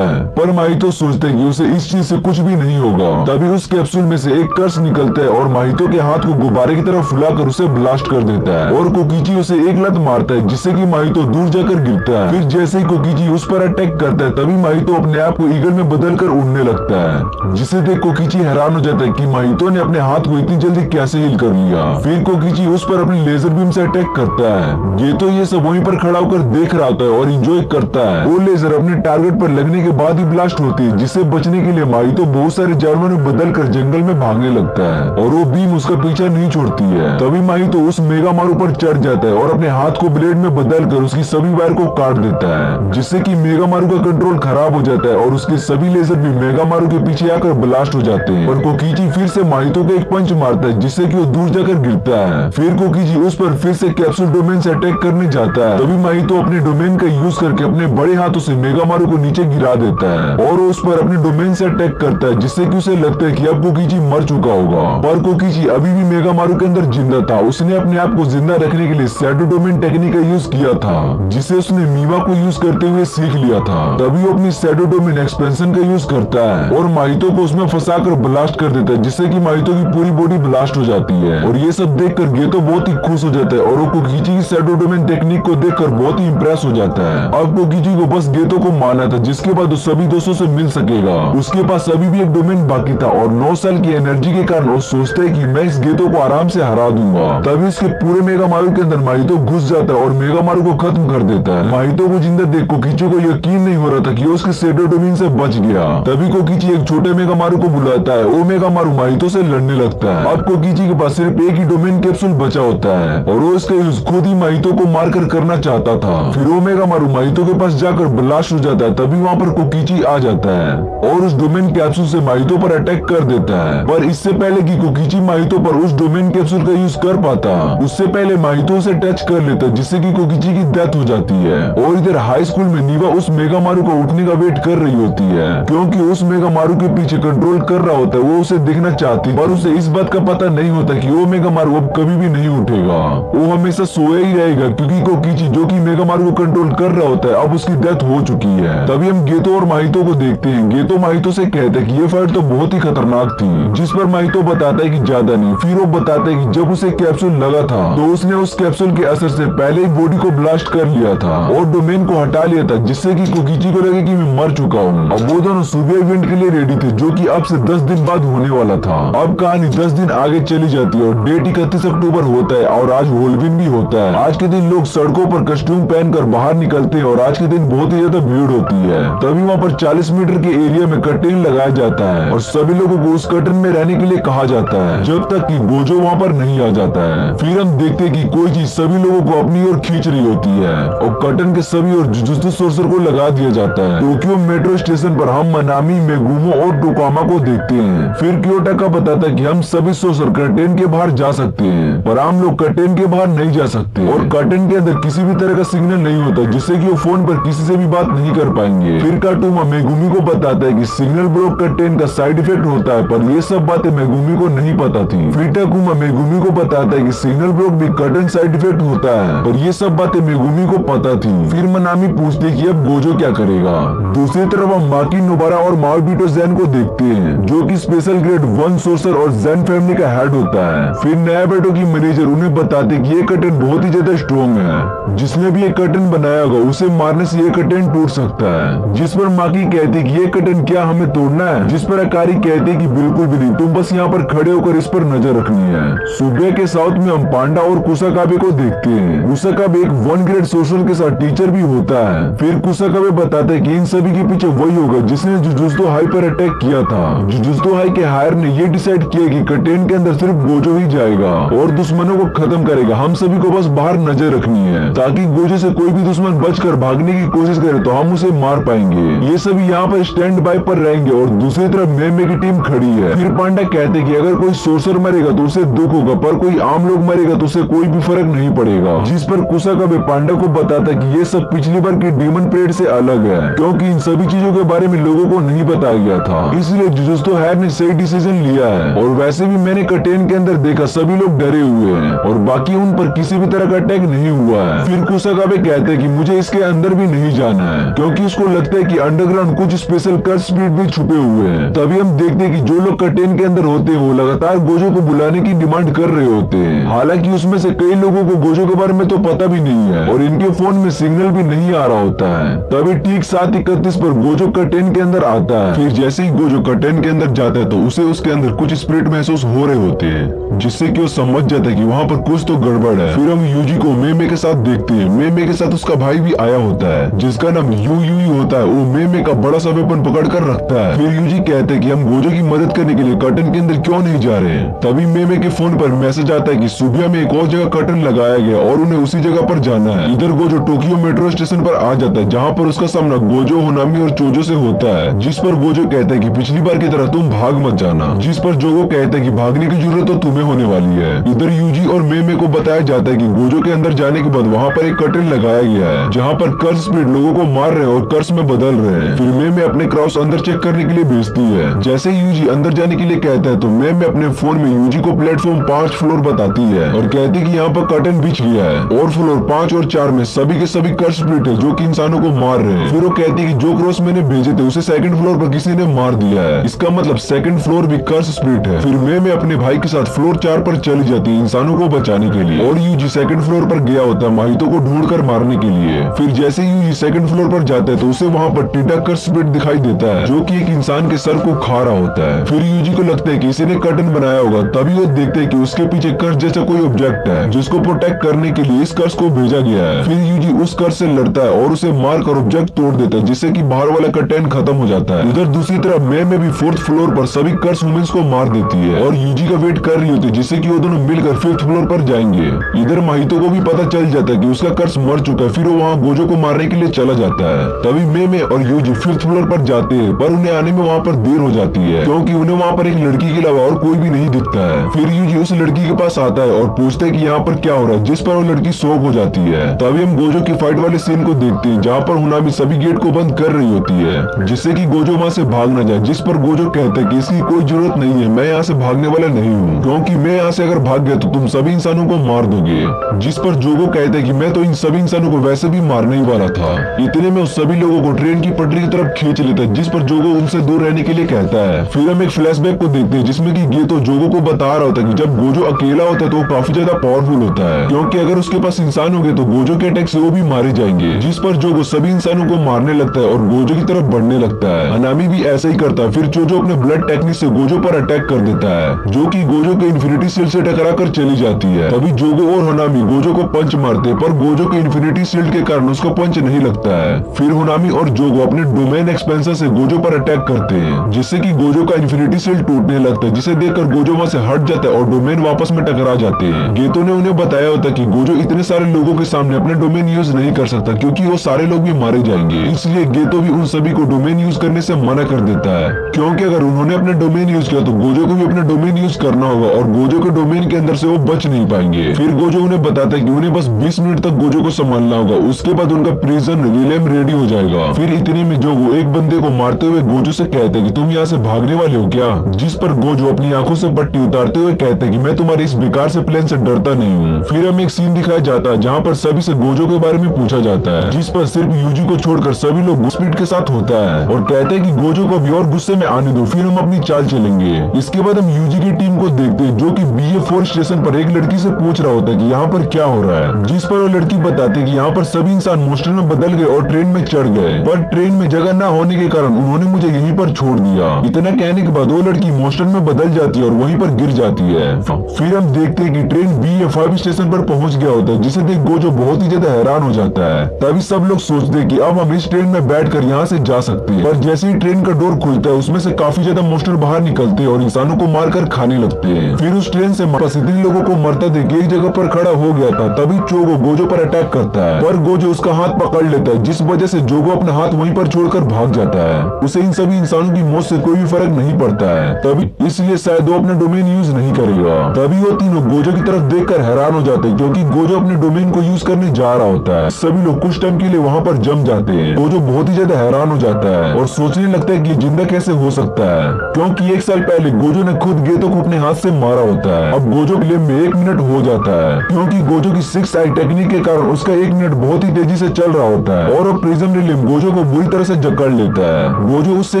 है। पर माहितो सोचते हैं कि उसे इस चीज से कुछ भी नहीं होगा। तभी उस कैप्सूल में से एक कर्स निकलता है और माहितो के हाथ को गुब्बारे की तरफ फुलाकर उसे ब्लास्ट कर देता है और कोकीची उसे एक लत मारता है, जिससे कि माहितो दूर जाकर गिरता है। फिर जैसे ही कोकीची उस पर अटैक करता है, तभी माहितो अपने आप को ईगल में बदलकर उड़ने लगता है, जिसे देख कोकीची हैरान हो जाता है कि माहितो ने अपने हाथ को इतनी जल्दी कैसे हील कर लिया। फिर कोकीची उस पर अपनी लेजर बीम से अटैक करता है। ये तो ये सब वहीं पर खड़ा होकर देख रहा होता है और एंजॉय करता है। वो लेजर अपने टारगेट पर लगने के बाद ही ब्लास्ट होती है, जिससे बचने के लिए माहितो बहुत सारे जानवरों में बदलकर जंगल में भागने लगता है और वो बीम उसका पीछा नहीं छोड़ती है। तभी माहितो उस मेगामारू पर चढ़ जाता है और अपने हाथ को ब्लेड में बदलकर उसकी सभी वायर को काट देता है, जिससे कि मेगामारू का कंट्रोल खराब हो जाता है और उसके सभी लेजर भी मेगामारू के पीछे आकर ब्लास्ट हो जाते हैं। और कोकीची फिर से माहितो को एक पंच मारता है, जिससे कि वो दूर जाकर गिरता है। फिर कोकीची उस पर फिर से कैप्सूल डोमेन से अटैक करने जाता है। तभी माहितो अपने डोमेन का यूज करके अपने बड़े हाथों से मेगामारू को नीचे गिरा देता है और उस पर अपने डोमेन से अटैक करता है, जिससे कि उसे लगता है कि अब कोकीची मर चुका होगा। पर कोकीची अभी भी मेगामारू के अंदर जिंदा था। उसने अपने आप को जिंदा रखने के लिए शैडो डोमेन टेक्निक का यूज किया था, जिसे उसने मीवा को यूज करते हुए सीख लिया था। तभी वो अपनी शैडो डोमेन एक्सपेंशन का यूज करता है और माहितो को उसमें फंसाकर ब्लास्ट कर देता है, जिससे कि माहितो की पूरी बॉडी ब्लास्ट हो जाती है। और ये सब देखकर गेतो बहुत ही खुश हो जाता है और वो कोकीची की शैडो डोमेन टेक्निक को देखकर बहुत ही इंप्रेस हो जाता है। अब कोकीची को बस गेतो को मारना था, जिसके बाद वो सभी दोस्तों से मिल सकेगा। उसके पास अभी भी एक डोमेन बाकी था और 9 साल की एनर्जी के कारण वो सोचता है कि मैं इस गेतो को आराम से हरा दूंगा। तभी उसके पूरे मेगामारू के अंदर माहितो घुस जाता है और मेगामारू को खत्म कर देता है। माहितो को जिंदा देख कोकिची को यकीन नहीं हो रहा था कि उसके शेडो डोमेन से बच गया। तभी कोकिची एक छोटे मेगामारू को बुलाता है। वो मेगामारू माहितो से लड़ने लगता है। अब कोकिची के पास सिर्फ एक ही डोमेन कैप्सूल बचा होता है और वो इसका यूज खुद ही माहितो को मारकर करना चाहता था। फिर वो मेगामारू माहितो के पास जाकर ब्लास्ट हो जाता है। तभी वहाँ पर कोकिची आ जाता है और उस डोमेन कैप्सूल से माहितो पर अटैक कर देता है। पर इससे पहले कि कोकिची माहितो पर उस डोमेन कैप्सूल का यूज कर पाता, उससे पहले माहितो से टच कर लेता जिससे कि कोकिची की डेथ हो जाती है। और इधर हाई स्कूल में नीवा उस मेगामारू को उठने का वेट कर रही होती है क्योंकि उस मेगामारू के पीछे कंट्रोल कर रहा होता है। वो उसे देखना चाहती है पर उसे इस बात का पता नहीं होता कि वो मेगामारू अब कभी भी नहीं उठेगा। वो हमेशा सोया ही रहेगा क्योंकि कोकिची जो कि मेगामारू को कंट्रोल कर रहा होता है अब उसकी डेथ हो चुकी है। तभी हम गेतो और माहितो को देखते हैं। गेतो माहितो से कहता है कि ये फाइट तो बहुत ही खतरनाक थी, जिस पर माहितो बताता है कि ज्यादा नहीं। फिर वो बताता है कि जब उसे कैप्सूल लगा था तो उसने उस कैप्सूल के असर से पहले ही बॉडी को ब्लास्ट कर लिया था और डोमेन को हटा लिया था जिससे कि कोकिची को लगे कि मैं मर चुका हूँ। अब वो दोनों सुबह इवेंट के लिए रेडी थे जो कि अब से 10 दिन बाद होने वाला था। अब कहानी 10 दिन आगे चली जाती है और डेट 31 अक्टूबर होता है और आज होलविन भी होता है। आज के दिन लोग सड़कों पर कस्ट्यूम पहनकर बाहर निकलते हैं और आज के दिन बहुत ही ज्यादा भीड़ होती है। तभी वहाँ पर 40 मीटर के एरिया में कर्टेन लगाया जाता है और सभी लोगों को उस कर्टेन में रहने के लिए कहा जाता है जब तक कि गोजो वहाँ पर नहीं आ जाता है। फिर हम देखते हैं कि कोई चीज सभी लोगों को अपनी ओर खींच रही होती है और कर्टेन के सभी और जुजुत्सु सोर्सर को लगा दिया जाता है। टोक्यो मेट्रो स्टेशन पर हम मनामी, मेगुमो और टोकामा को देखते हैं। फिर क्योटाका बताता है कि हम सभी सोर्सर कर्टेन के बाहर जा सकते हैं पर हम लोग कर्टेन के बाहर नहीं जा सकते और कर्टेन के अंदर किसी भी तरह का सिग्नल नहीं होता जिससे कि वो फोन पर किसी से भी बात नहीं कर पाएंगे। फिर काटुमा मेगुमी को बताता है कि सिग्नल ब्लॉक कर्टेन का साइड इफेक्ट होता है पर ये सब बातें मेगुमी को नहीं पता थी। फिर टाकुमा मेगुमी को बताता है कि सिग्नल ब्लॉक भी कर्टेन साइड इफेक्ट होता है पर ये सब बातें मेगुमी को पता थी। फिर मनामी पूछती है कि अब गोजो क्या करेगा। दूसरी तरफ हम माकी नोबारा और माओबिटो जैन को देखते हैं जो कि स्पेशल ग्रेड 1 सोर्सर और जैन फैमिली का हेड होता है। फिर नया बेटो की मैनेजर उन्हें बताते कि ये कर्टेन बहुत ही ज्यादा स्ट्रॉन्ग है, जिसने भी ये कर्टेन बनाया होगा उसे मारने से ये कर्टेन टूट सकता है। जिस पर माकी कहती कि ये कर्टेन क्या हमें तोड़ना है, जिस पर अकारी कहती कि बिल्कुल भी नहीं, तुम बस यहाँ पर खड़े होकर इस पर नजर रखनी है। सुबह के साउथ में हम पांडा और कुसाकाबे को देखते हैं। कुसाकाबे एक 1 ग्रेड सोशल के साथ टीचर भी होता है। फिर कुसाकाबे बताते हैं कि इन सभी के पीछे वही होगा जिसने जुजुत्सु हाई पर अटैक किया था। जुजुत्सु हाई के हायर ने ये डिसाइड किया कि कर्टेन के अंदर सिर्फ गोजो ही जाएगा और दुश्मनों को खत्म करेगा। हम सभी को बस बाहर नजर रखनी है ताकि गोजो से कोई भी दुश्मन बचकर भागने की कोशिश करे तो हम उसे मार पाएंगे। ये सभी यहाँ पर स्टैंड बाय पर रहेंगे और दूसरी तरफ मेमे की टीम खड़ी है। फिर पांडा कहते कि अगर कोई सोर्सर मरेगा तो उसे दुख होगा पर कोई आम लोग मरेगा तो उसे कोई भी फर्क नहीं पड़ेगा। जिस पर कुसाकाबे पांडा को बताता कि ये सब पिछली बार की डीमन परेड से अलग है क्योंकि इन सभी चीजों के बारे में लोगों को नहीं बताया गया था, इसलिए जुजुत्सु हायर ने सही डिसीजन लिया है। और वैसे भी मैंने कर्टेन के अंदर देखा सभी लोग डरे हुए हैं और बाकी उन पर किसी भी तरह का अटैक नहीं हुआ है। फिर कुसाकाबे कहते हैं कि मुझे इसके अंदर भी नहीं जाना है क्योंकि उसको लगता है कि अंडरग्राउंड कुछ स्पेशल कर्स स्पीड भी छुपे हुए हैं। तभी हम देखते हैं कि जो लोग कर्टेन के अंदर होते हैं वो लगातार गोजो को बुलाने की डिमांड कर रहे होते हैं। हालांकि उसमें से कई लोगों को गोजो के बारे में तो पता भी नहीं है और इनके फोन में सिग्नल भी नहीं आ रहा होता है। तभी ठीक 7:31 पर गोजो कर्टेन के अंदर आता है। फिर जैसे ही गोजो कर्टेन के अंदर जाता है तो उसे उसके अंदर कुछ स्पिरिट महसूस हो रहे होते हैं जिससे कि वो समझ जाता है कि वहाँ पर कुछ तो गड़बड़ है। फिर हम यूजी को मेमे के साथ देखते हैं। मेमे के साथ उसका भाई भी आया होता है जिसका नाम यूई होता है। वो मेमे का बड़ा सा वेपन पकड़ कर रखता है। फिर यूजी कहते हैं कि हम गोजो की मदद करने के लिए कर्टन के अंदर क्यों नहीं जा रहे हैं। तभी मेमे के फोन पर मैसेज आता है कि सुबिया में एक और जगह कर्टन लगाया गया और उन्हें उसी जगह पर जाना है। इधर गोजो टोक्यो मेट्रो स्टेशन पर आ जाता है जहाँ पर उसका सामना गोजो, होनामी और चोजो से होता है। जिस पर गोजो कहता है कि पिछली बार की तरह तुम भाग मत जाना, जिस पर जोगो कहता है कि भागने की जरूरत तो तुम्हें होने वाली है। इधर यूजी और मेमे को बताया जाता है कि गोजो के अंदर जाने के बाद वहाँ पर एक कर्टन लगाया गया है जहाँ पर कर्स स्पीड लोगों को मार रहे हैं और कर्स में बदल रहे हैं। फिर मेमे अपने क्रॉस अंदर चेक करने के लिए भेजती है। जैसे यूजी अंदर जाने के लिए कहता है तो मेमे अपने फोन में यूजी को प्लेटफॉर्म 5 फ्लोर बताती है और कहती है कि यहाँ पर कर्टन बिछ गया है और फ्लोर 5 और 4 में सभी के सभी कर्स स्पीड है जो कि इंसानों को मार रहे हैं। फिर वो कहती है कि जो क्रॉस मैंने भेजे थे उसे सेकंड फ्लोर पर किसी ने मार दिया है, इसका मतलब सेकंड फ्लोर भी कर्स स्पीड है। फिर मेमे अपने भाई के साथ फ्लोर 4 पर चली जाती है इंसानों को बचाने के लिए और यूजी सेकंड फ्लोर पर गया होता है माहितो को ढूंढ कर मारने के लिए। फिर जैसे यूजी सेकंड फ्लोर पर जाता है तो उसे वहाँ पर टीटा कर्स स्पीड दिखाई देता है जो कि एक इंसान के सर को खा रहा होता है। फिर यूजी को लगता है कि किसी ने कर्टन बनाया होगा। तभी वो देखते हैं कि उसके पीछे कर्स जैसा कोई ऑब्जेक्ट है जिसको प्रोटेक्ट करने के लिए इस कर्स को भेजा गया है। है। फिर यूजी उस कर्स से लड़ता है और उसे मार कर ऑब्जेक्ट तोड़ देता है, जिससे कि बाहर वाला कर्टेन खत्म हो जाता है। उधर दूसरी तरफ मे में भी 4th फ्लोर पर सभी कर्स वुमेन्स को मार देती है और यूजी का वेट कर रही होती है, जिससे कि वो दोनों मिलकर 5th फ्लोर पर जाएंगे। इधर माहितो को भी पता चल जाता है कि उसका कर्स मर चुका है। फिर वो वहाँ गोजो को मारने के लिए चला जाता है। तभी मे और यूजी 5th फ्लोर पर जाते हैं, पर उन्हें आने में वहाँ पर देर हो जाती है क्योंकि उन्हें वहाँ पर एक लड़की के अलावा और कोई भी नहीं दिखता है। फिर यूजी उस लड़की के पास आता है और पूछता है कि यहाँ पर क्या हो रहा है, जिस पर वो लड़की शॉक हो जाती है। तभी हम गोजो की फाइट वाले सीन को देखते हैं, जहाँ पर हुनामी सभी गेट को बंद कर रही होती है, जिससे कि गोजो वहाँ से भाग न जाए। जिस पर गोजो कहता है कि इसकी कोई जरूरत नहीं है, मैं यहाँ से भागने वाला नहीं हूँ, क्योंकि मैं यहाँ से अगर भाग गया तो तुम सभी इंसानों को मार दोगे। जिस पर जोगो कहता है कि मैं तो इन सभी इंसानों को वैसे भी मारने ही वाला था। इतने में उस सभी लोगों को ट्रेन की पटरी की तरफ खींच लेता है, जिस पर जोगो उनसे दूर रहने के लिए कहता है। फिर हम एक फ्लैशबैक को देखते हैं, जिसमें कि गेतो जोगो को बता रहा होता है कि जब गोजो अकेला होता है तो वो काफी ज्यादा पावरफुल होता है, क्योंकि अगर उसके पास इंसान होंगे तो गोजो के अटैक से वो भी मारे जाएंगे। जिस पर जोगो सभी इंसानों को मारने लगता है और गोजो की तरफ बढ़ने लगता है। हनामी भी ऐसा ही करता है। फिर चोजो अपने ब्लड टेक्निक से गोजो पर अटैक कर देता है, जो कि गोजो के इन्फिनिटी शील्ड से टकरा कर चली जाती है। तभी जोगो और हनामी गोजो को पंच मारते हैं, पर गोजो के इन्फिनिटी शील्ड के कारण उसको पंच नहीं लगता है। फिर हनामी और जोगो अपने डोमेन एक्सपेंसर से गोजो पर अटैक करते हैं, जिससे कि गोजो का इन्फिनिटी शील्ड टूटने लगता है, जिसे देखकर गोजो वहाँ से हट जाता है और डोमेन वापस में टकरा जाते हैं। गेतो ने उन्हें बताया होता है कि गोजो इतने सारे लोगों के सामने अपने डोमेन यूज नहीं कर सकता, क्योंकि वो सारे लोग भी मारे जाएंगे। इसलिए गेतो भी उन सभी को डोमेन यूज करने से मना कर देता है, क्योंकि अगर उन्होंने अपने डोमेन यूज किया तो गोजो को भी अपने डोमेन यूज करना होगा और गोजो के डोमेन के अंदर से वो बच नहीं पाएंगे। फिर गोजो उन्हें बताता है कि उन्हें बस 20 मिनट तक गोजो को संभालना होगा, उसके बाद उनका प्रिजन रिलेम रेडी हो जाएगा। फिर इतने में जोगो एक बंदे को मारते हुए गोजो से कहते हैं कि तुम यहाँ से भागने वाले हो क्या? जिस पर गोजो अपनी आंखों से पट्टी उतारते हुए कहते हैं कि मैं तुम्हारे इस बेकार से प्लान से डरता नहीं हूँ। फिर हमें एक सीन दिखाया जाता है जहाँ पर सभी से गोजो के बारे में पूछा जाता है, जिस पर सिर्फ यूजी को छोड़कर सभी लोग स्पीड के साथ होता है और कहते हैं कि गोजो को अभी और गुस्से में आने दो, फिर हम अपनी चाल चलेंगे। इसके बाद हम यूजी की टीम को देखते हैं, जो कि BA4 स्टेशन पर एक लड़की से पूछ रहा होता है कि यहाँ पर क्या हो रहा है, जिस पर वो लड़की बताती है कि यहाँ पर सभी इंसान मोस्टर में बदल गए और ट्रेन में चढ़ गए, पर ट्रेन में जगह न होने के कारण उन्होंने मुझे यहीं पर छोड़ दिया। इतना कहने के बाद वो लड़की मोस्टर में बदल जाती है और वहीं पर गिर जाती है। फिर हम देखते हैं कि ट्रेन BA5 स्टेशन पर पहुंच गया होता है, जिसे देख गोजो बहुत ही ज्यादा हैरान हो जाता है। तभी सब लोग सोचते हैं कि अब हम इस ट्रेन में बैठकर यहाँ से जा सकते हैं, पर जैसे ही ट्रेन का डोर खुलता है उसमें से काफी ज्यादा मोस्टर बाहर निकलते हैं और इंसानों को मारकर खाने लगते हैं। फिर उस ट्रेन से वापस इतने लोगों को मरता देख एक जगह पर खड़ा हो गया था। तभी चोगो गोजो पर अटैक करता है, पर गोजो उसका हाथ पकड़ लेता है, जिस वजह से जोगो अपना हाथ वहीं पर छोड़कर भाग जाता है। उसे इन सभी इंसानों की मौत से कोई भी फर्क नहीं पड़ता है, तभी इसलिए शायद वो अपने डोमेन यूज नहीं करेगा। तभी वो तीनों गोजो की तरफ देखकर हैरान हो जाते हैं, क्योंकि गोजो अपने डोमेन को यूज करने जा रहा होता है। सभी लोग कुछ टाइम के लिए वहाँ पर जम जाते हैं। गोजो बहुत ही ज्यादा हैरान हो जाता है और सोचने लगता है कि जिंदा कैसे हो सकता है, क्योंकि एक साल पहले गोजो ने खुद गेतो को अपने हाथ से मारा होता है। अब गोजो के लिए में 1 मिनट हो जाता है, क्योंकि गोजो की 6 आई टेक्निक के कारण उसका 1 मिनट बहुत ही तेजी से चल रहा होता है और प्रिज्म रिलीम गोजो को बुरी तरह से जकड़ लेता है। गोजो उससे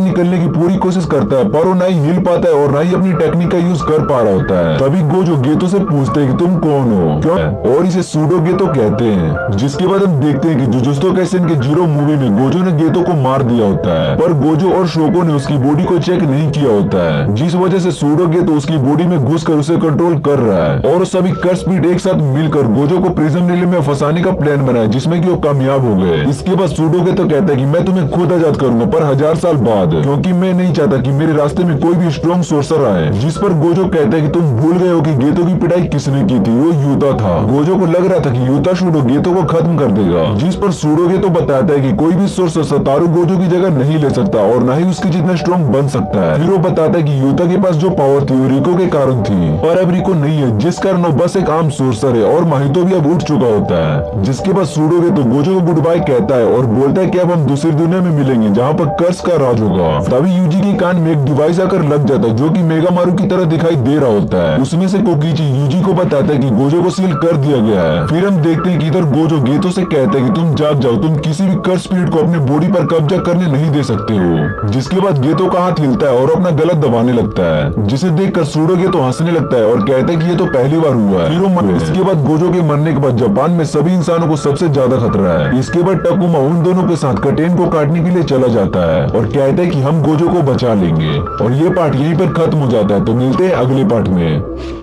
निकलने की पूरी कोशिश करता है, पर वो ना ही हिल पाता है और ना ही अपनी टेक्निक का यूज कर पा रहा होता है। तभी गोजो गेतो से पूछते हैं कि तुम कौन हो, क्यों, और इसे सूडो गेतो कहते हैं। जिसके बाद हम देखते हैं कि जुजुत्सु काइसेन के 0 मूवी में गोजो ने गेतो को मार दिया होता है, पर गोजो और शोको ने उसकी बॉडी को चेक नहीं किया होता है, जिस वजह से सूडो गेतो उसकी बॉडी में घुसकर उसे कंट्रोल कर रहा है और सभी कर्स स्पीड एक साथ मिलकर गोजो को प्रिज्म रिले में फंसाने का प्लान बनाया, जिसमें कि वो कामयाब हो गए। इसके बाद सूडो गेतो कहता है कि मैं तुम्हें खुद आजाद करूंगा, पर 1000 साल बाद, क्योंकि मैं नहीं चाहता कि मेरे रास्ते में कोई भी स्ट्रॉन्ग सोर्सर आए। जिस पर गोजो कहता है कि तुम भूल गए हो कि गेतो की पिटाई किसने की थी, वो यूता था। गोजो को लग रहा था कि यूता सूडो गेतो को खत्म कर देगा, जिस पर सूडो गेतो बताता है कि कोई भी सोर्सर सतारू गोजो की जगह नहीं ले सकता और न ही उसकी जितना स्ट्रॉन्ग बन सकता है। फिर वो बताता है कि यूता के पास जो पावर थी वो रिको के कारण थी, पर अब रिको नहीं है, जिस कारण वो बस एक आम सोर्सर है और माहितो भी अब उठ चुका होता है। जिसके बाद सूडो गेतो गोजो को गुड बाय कहता है और बोलता है कि अब हम दूसरी दुनिया में मिलेंगे जहाँ पर कर्स का राज होगा। तभी यूजी के कान में एक डिवाइस आकर लग जाता है, जो कि मेगा मारू की तरह दिखाई दे रहा होता है। उसमें से कोकीची यूजी को बताता है कि गोजो को सील कर दिया गया है। फिर हम देखते हैं कि इधर गोजो गेतो से कहता है कि तुम जाग जाओ, तुम किसी भी कर्स स्पिरिट को अपने बॉडी पर कब्जा करने नहीं दे सकते हो। जिसके बाद गेतो का हाथ हिलता है और अपना गला दबाने लगता है, जिसे देखकर सूडो गेतो हंसने लगता है और कहता है कि ये तो पहली बार हुआ है। इसके बाद गोजो के मरने के बाद जापान में सभी इंसानों को सबसे ज्यादा खतरा है। इसके बाद टकुमा उन दोनों के साथ कटेन को काटने के लिए चला जाता है और कहता है कि हम गोजो को बचा लेंगे। और ये पार्ट यहीं पर खत्म हो जाता है। तो मिलते हैं अगले पार्ट में।